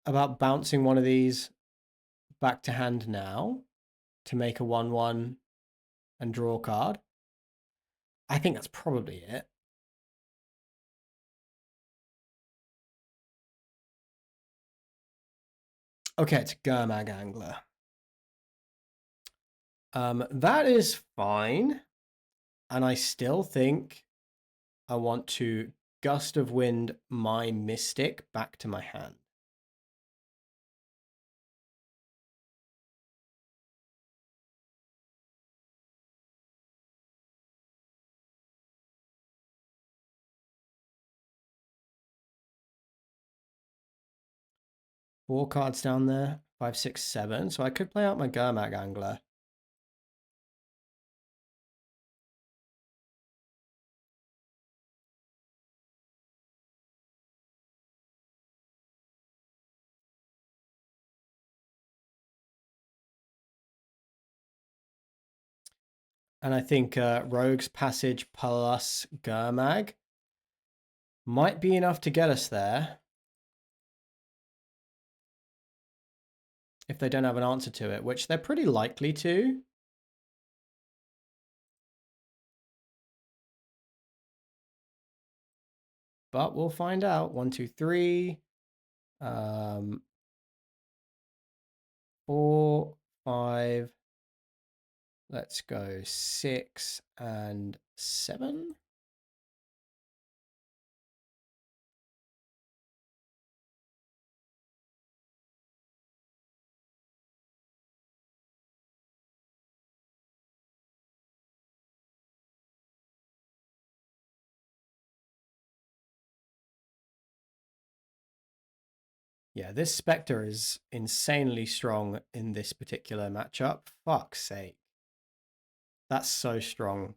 A: about bouncing one of these back to hand now to make a 1/1 and draw a card? I think that's probably it. Okay, it's Gurmag Angler. That is fine. And I still think I want to Gust of Wind my Mystic back to my hand. Four cards down there. 5, 6, 7. So I could play out my Gurmag Angler. And I think Rogue's Passage plus Gurmag might be enough to get us there. If they don't have an answer to it, which they're pretty likely to. But we'll find out. 1, 2, 3. 4, 5. Let's go 6 and 7. Yeah, this Spectre is insanely strong in this particular matchup. Fuck's sake. That's so strong.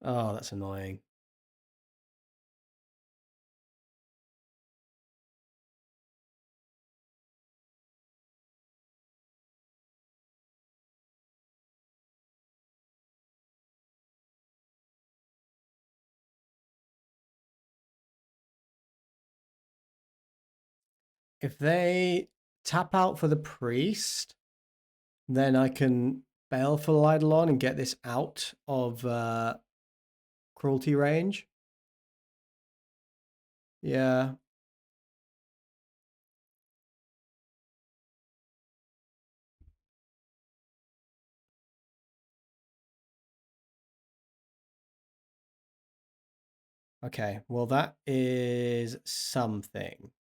A: Oh, that's annoying. If they tap out for the priest, then I can Baleful Eidolon and get this out of cruelty range. Yeah. Okay, well, that is something.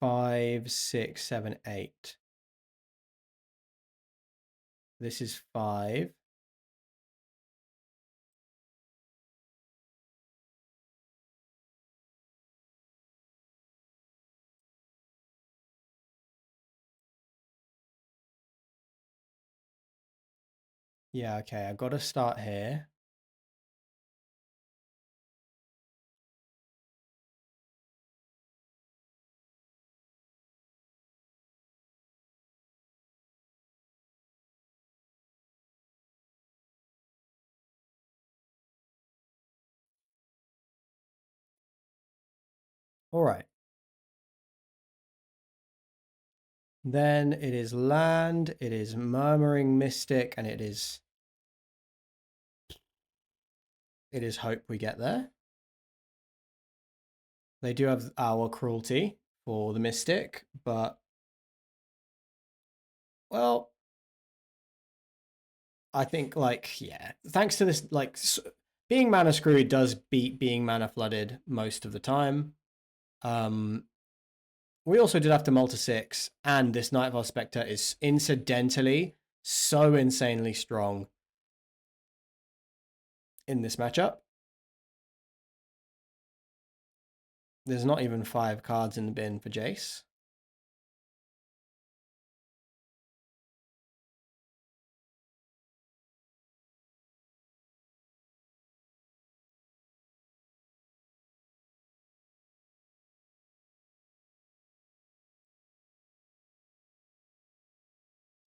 A: 5, 6, 7, 8. This is 5. Yeah, okay, I've got to start here. All right. Then it is land, it is Murmuring Mystic, and it is hope we get there. They do have our cruelty for the Mystic, but well, I think yeah, thanks to this being mana screwed does beat being mana flooded most of the time. We also did have to multi-6, and this Nightfall Spectre is incidentally so insanely strong in this matchup. There's not even 5 cards in the bin for Jace.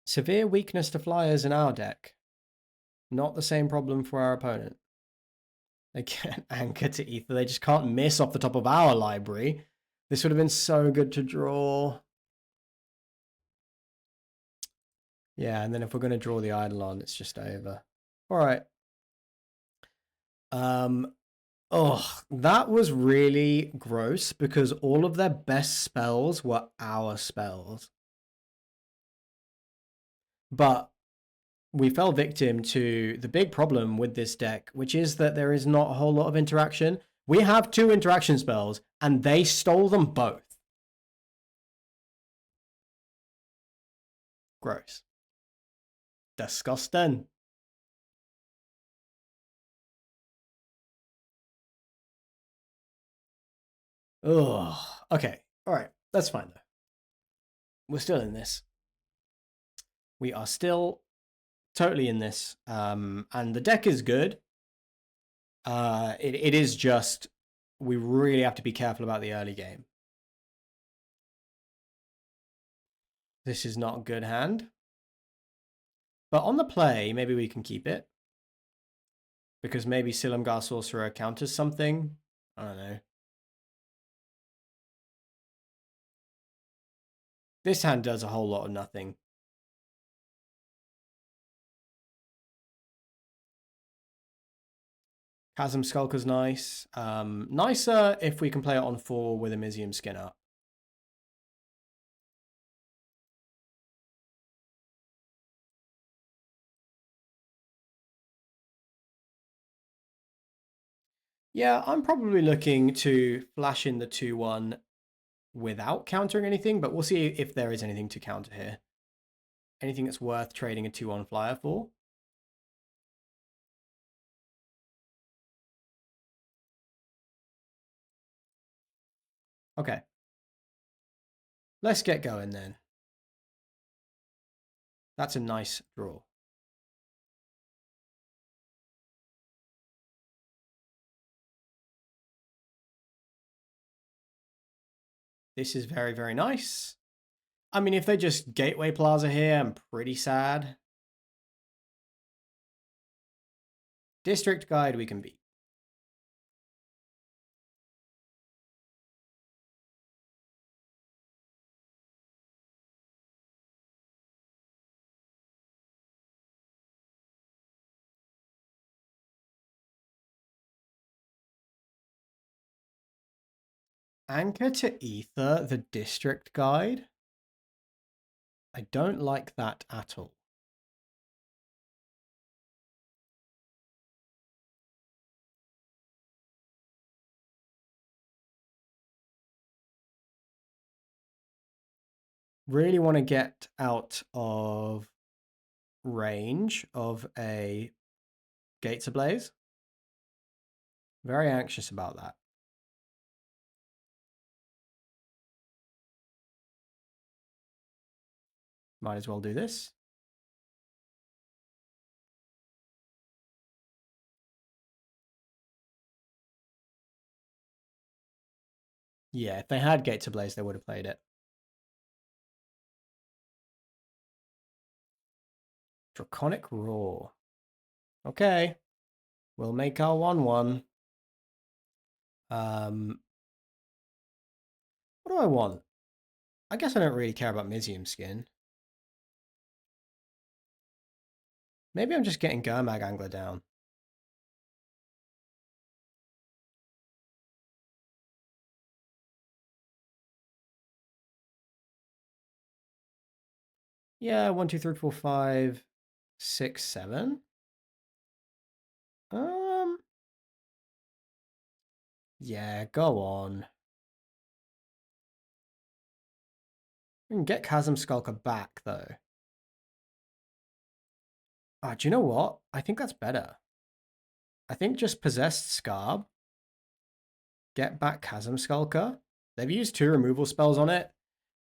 A: Severe weakness to flyers in our deck. Not the same problem for our opponent. They can't anchor to ether. They just can't miss off the top of our library. This would have been so good to draw. Yeah, and then if we're going to draw the Eidolon, it's just over. All right. Oh, that was really gross because all of their best spells were our spells. But we fell victim to the big problem with this deck, which is that there is not a whole lot of interaction. We have 2 interaction spells, and they stole them both. Gross. Disgusting. Ugh. Okay. All right. That's fine, though. We're still in this. We are still totally in this. And the deck is good. It is just we really have to be careful about the early game. This is not a good hand. But on the play, maybe we can keep it. Because maybe Silumgar Sorcerer counters something. I don't know. This hand does a whole lot of nothing. Chasm Skulker's nice. Nicer if we can play it on 4 with a Mizium skin up. Yeah, I'm probably looking to flash in the 2-1 without countering anything, but we'll see if there is anything to counter here. Anything that's worth trading a 2-1 flyer for. Okay. Let's get going then. That's a nice draw. This is very, very nice. I mean, if they just Gateway Plaza here, I'm pretty sad. District Guide we can beat. Anchor to Ether, the District Guide. I don't like that at all. Really want to get out of range of a Gates Ablaze. Very anxious about that. Might as well do this. Yeah, if they had Gates Ablaze, they would have played it. Draconic Roar. Okay. We'll make our 1-1. What do I want? I guess I don't really care about Mizium skin. Maybe I'm just getting Gurmag Angler down. Yeah, 1, 2, 3, 4, 5, 6, 7. Yeah, go on. We can get Chasm Skulker back, though. Ah, do you know what? I think that's better. I think just Possessed Scarb. Get back Chasm Skulker. They've used 2 removal spells on it.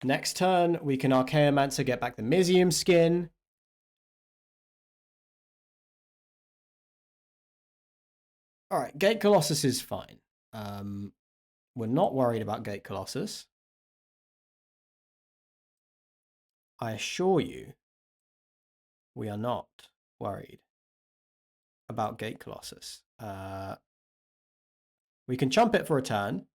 A: Next turn, we can Archaeomancer, get back the Mizium skin. All right, Gate Colossus is fine. We're not worried about Gate Colossus. I assure you, we are not worried about Gate Colossus. We can chump it for a turn.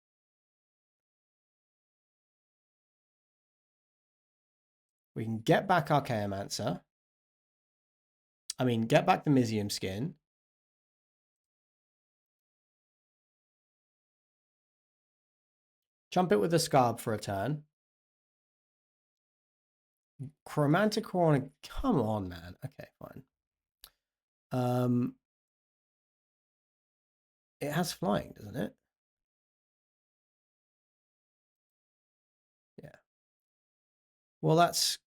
A: We can get back Archaeomancer. I mean, get back the Mizium skin. Jump it with a Scarb for a turn. Chromantic Horn. Come on, man. Okay, fine. It has flying, doesn't it? Yeah. Well, that's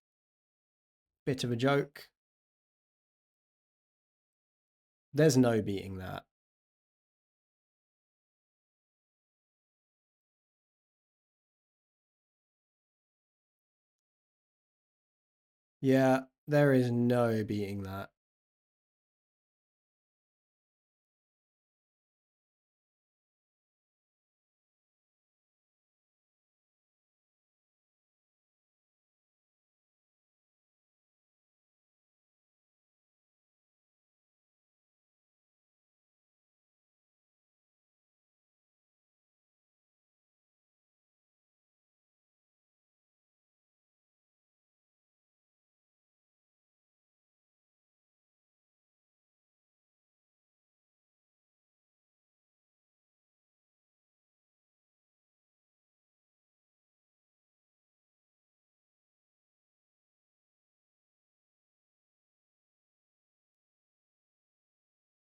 A: a bit of a joke. There's no beating that. Yeah, there is no beating that.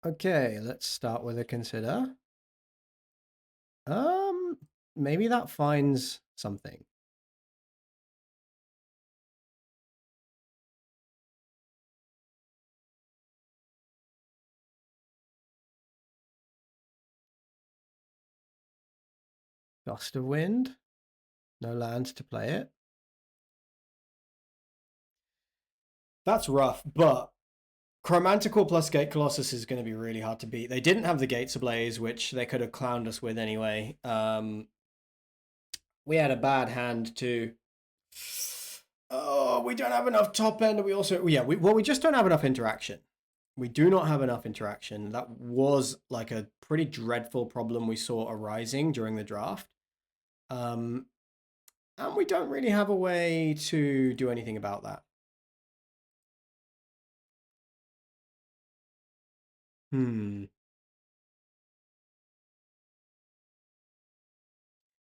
A: Okay, let's start with a consider. Um, Maybe that finds something. Gust of wind. No land to play it. That's rough, but Chromantical plus Gate Colossus is going to be really hard to beat. They didn't have the Gates Ablaze, which they could have clowned us with anyway. We had a bad hand too. Oh, we don't have enough top end. We also, yeah, we just don't have enough interaction. We do not have enough interaction. That was like a pretty dreadful problem we saw arising during the draft. And we don't really have a way to do anything about that.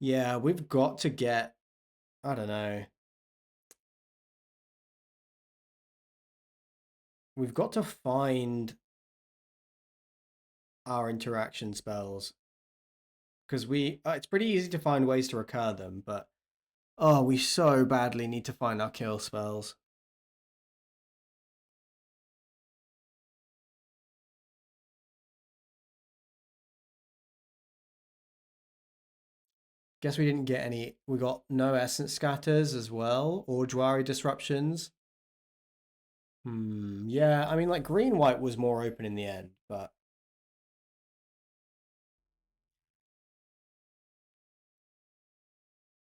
A: Yeah, we've got to get, I don't know. We've got to find our interaction spells because it's pretty easy to find ways to recur them, but oh, we so badly need to find our kill spells. Guess we didn't get any. We got no essence scatters as well, or Jwari disruptions. Yeah, I mean, like green white was more open in the end, but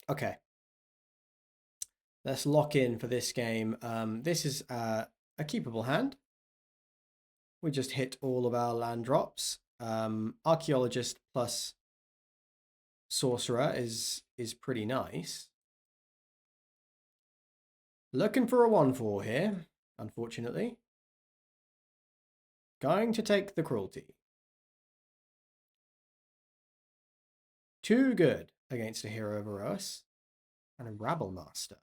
A: okay. Let's lock in for this game. This is a keepable hand. We just hit all of our land drops. Archaeologist plus Sorcerer is pretty nice. Looking for a 1/4 here, unfortunately. Going to take the Cruelty. Too good against a Hero of Eros and a Rabble Master.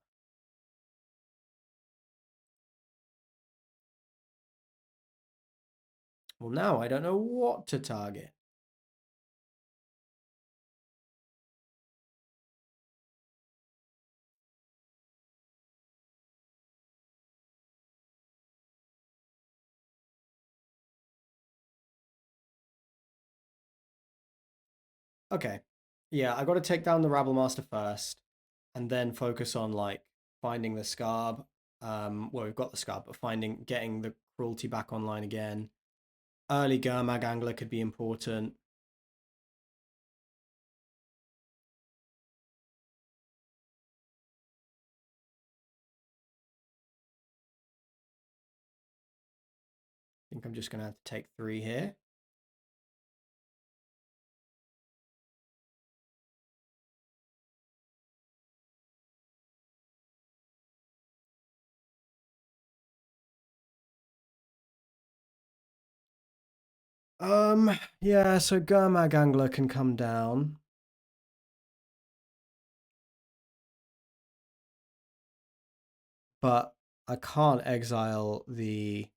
A: Well, now I don't know what to target. Okay. Yeah, I got to take down the Rabble Master first and then focus on like finding the Scarb. Well, we've got the Scarb, but getting the Cruelty back online again. Early Gurmag Angler could be important. I think I'm just going to have to take 3 here. Yeah, so Gurmag Angler can come down. but I can't exile the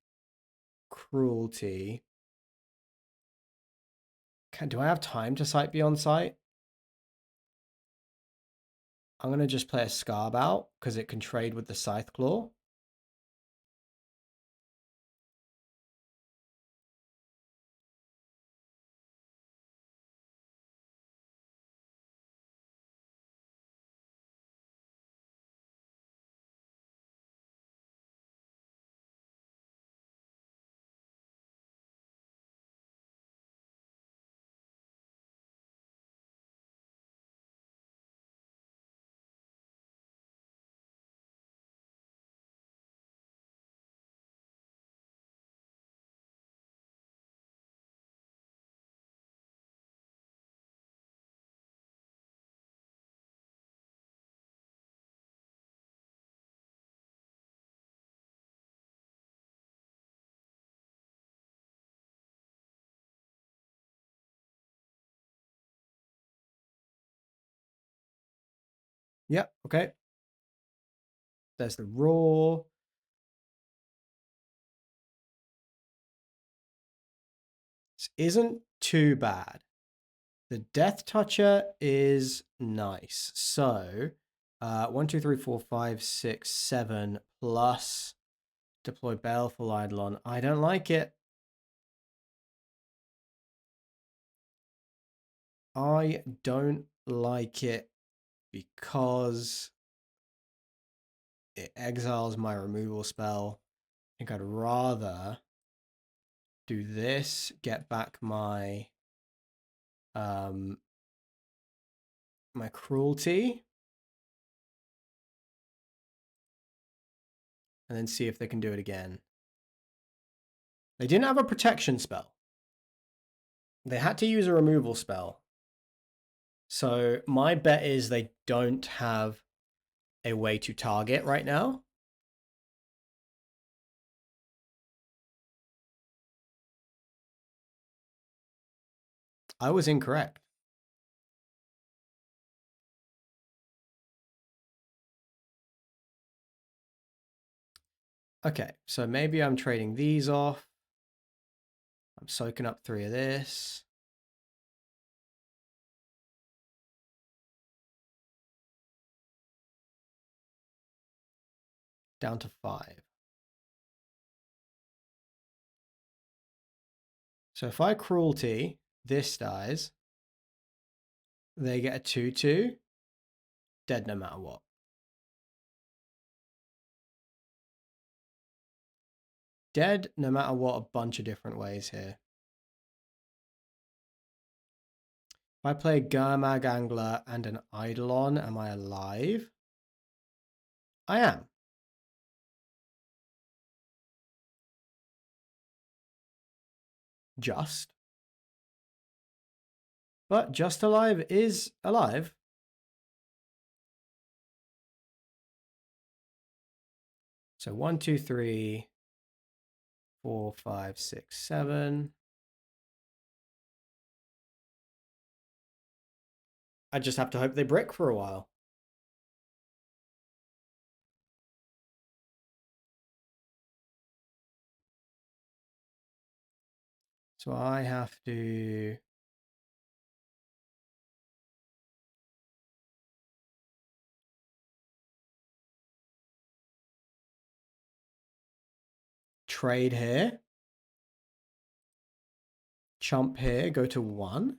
A: cruelty. Do I have time to sight beyond sight? I'm going to just play a Scarb out because it can trade with the Scythe Claw. Yep, okay. There's the Roar. This isn't too bad. The Death Toucher is nice. So, 1, 2, 3, 4, 5, 6, 7 plus deploy Baleful Eidolon. I don't like it. I don't like it because it exiles my removal spell. I think I'd rather do this, get back my my cruelty, and then see if they can do it again. They didn't have a protection spell. They had to use a removal spell. So my bet is they don't have a way to target right now. I was incorrect. Okay, so maybe I'm trading these off. I'm soaking up 3 of this. Down to 5. So if I cruelty, this dies. They get a 2/2. Dead no matter what. Dead no matter what, a bunch of different ways here. If I play Gurmag Angler and an Eidolon, am I alive? I am. Just. But just alive is alive. So 1, 2, 3, 4, 5, 6, 7. I just have to hope they brick for a while. So I have to trade here. Chump here, go to 1.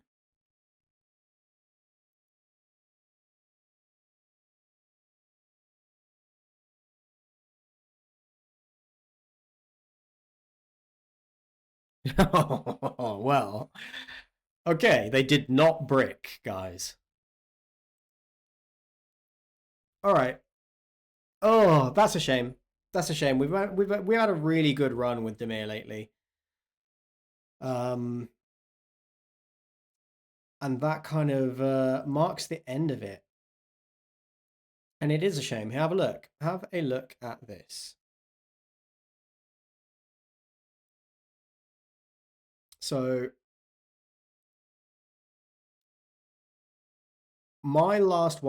A: Oh, well. Okay, they did not brick, guys. All right. Oh, that's a shame. That's a shame. We've had a really good run with Demir lately. And that kind of marks the end of it. And it is a shame. Have a look. Have a look at this. So my last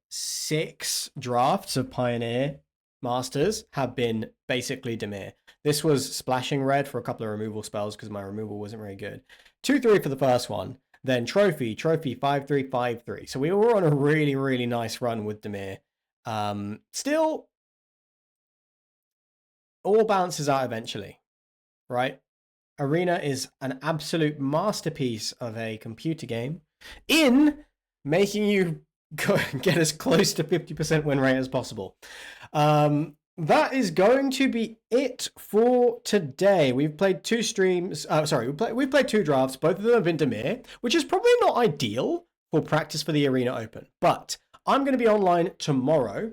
A: 6 drafts of Pioneer Masters have been basically Dimir. This was splashing red for a couple of removal spells because my removal wasn't very good. 2-3 for the first one. Then trophy, 5-3, 5-3. So we were on a really, really nice run with Dimir. Still, all balances out eventually, right? Arena is an absolute masterpiece of a computer game in making you get as close to 50% win rate as possible. That is going to be it for today. We've played 2 streams. We've played 2 drafts. Both of them have been Dimir, which is probably not ideal for practice for the Arena Open. But I'm going to be online tomorrow.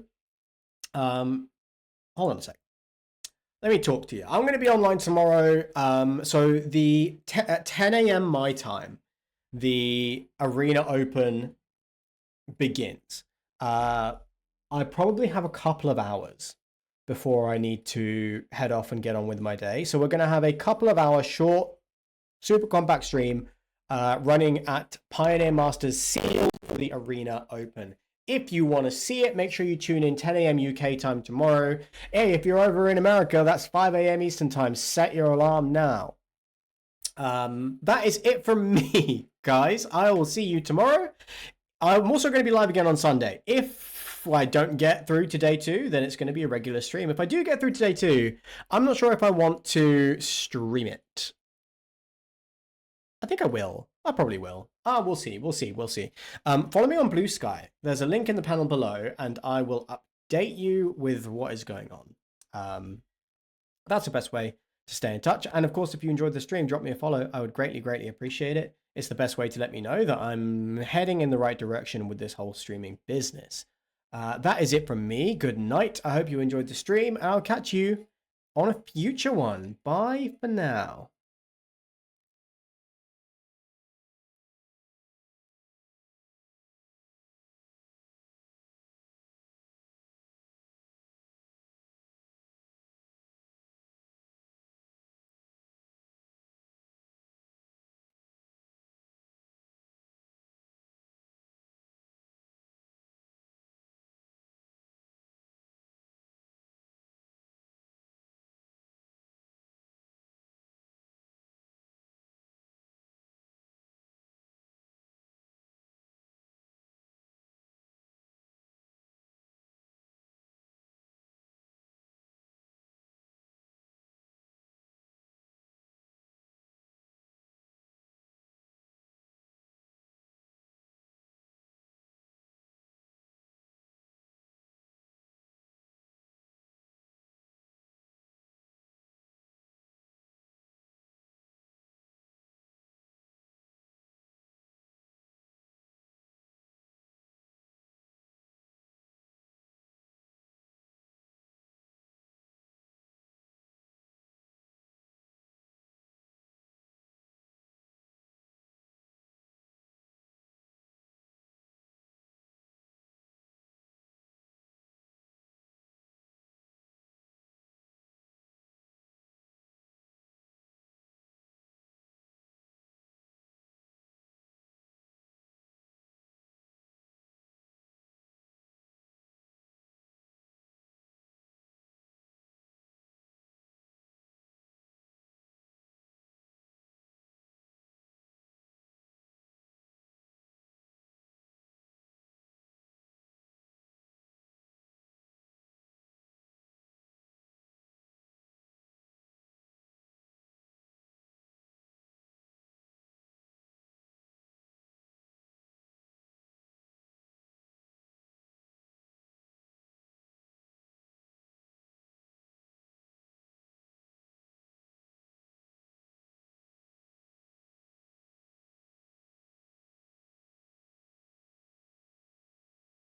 A: Hold on a sec. Let me talk to you. I'm going to be online tomorrow. So at 10 a.m. my time, the Arena Open begins. I probably have a couple of hours before I need to head off and get on with my day. So we're going to have a couple of hour short, super compact stream running at Pioneer Masters sealed for the Arena Open. If you want to see it, make sure you tune in 10 a.m. UK time tomorrow. Hey, if you're over in America, that's 5 a.m. Eastern time. Set your alarm now. That is it from me, guys. I will see you tomorrow. I'm also going to be live again on Sunday. If I don't get through to day 2, then it's going to be a regular stream. If I do get through to day 2, I'm not sure if I want to stream it. I think I will. I probably will. We'll see. Follow me on Blue Sky. There's a link in the panel below, and I will update you with what is going on. That's the best way to stay in touch. And of course, if you enjoyed the stream, drop me a follow. I would greatly, greatly appreciate it. It's the best way to let me know that I'm heading in the right direction with this whole streaming business. That is it from me. Good night. I hope you enjoyed the stream. I'll catch you on a future one. Bye for now.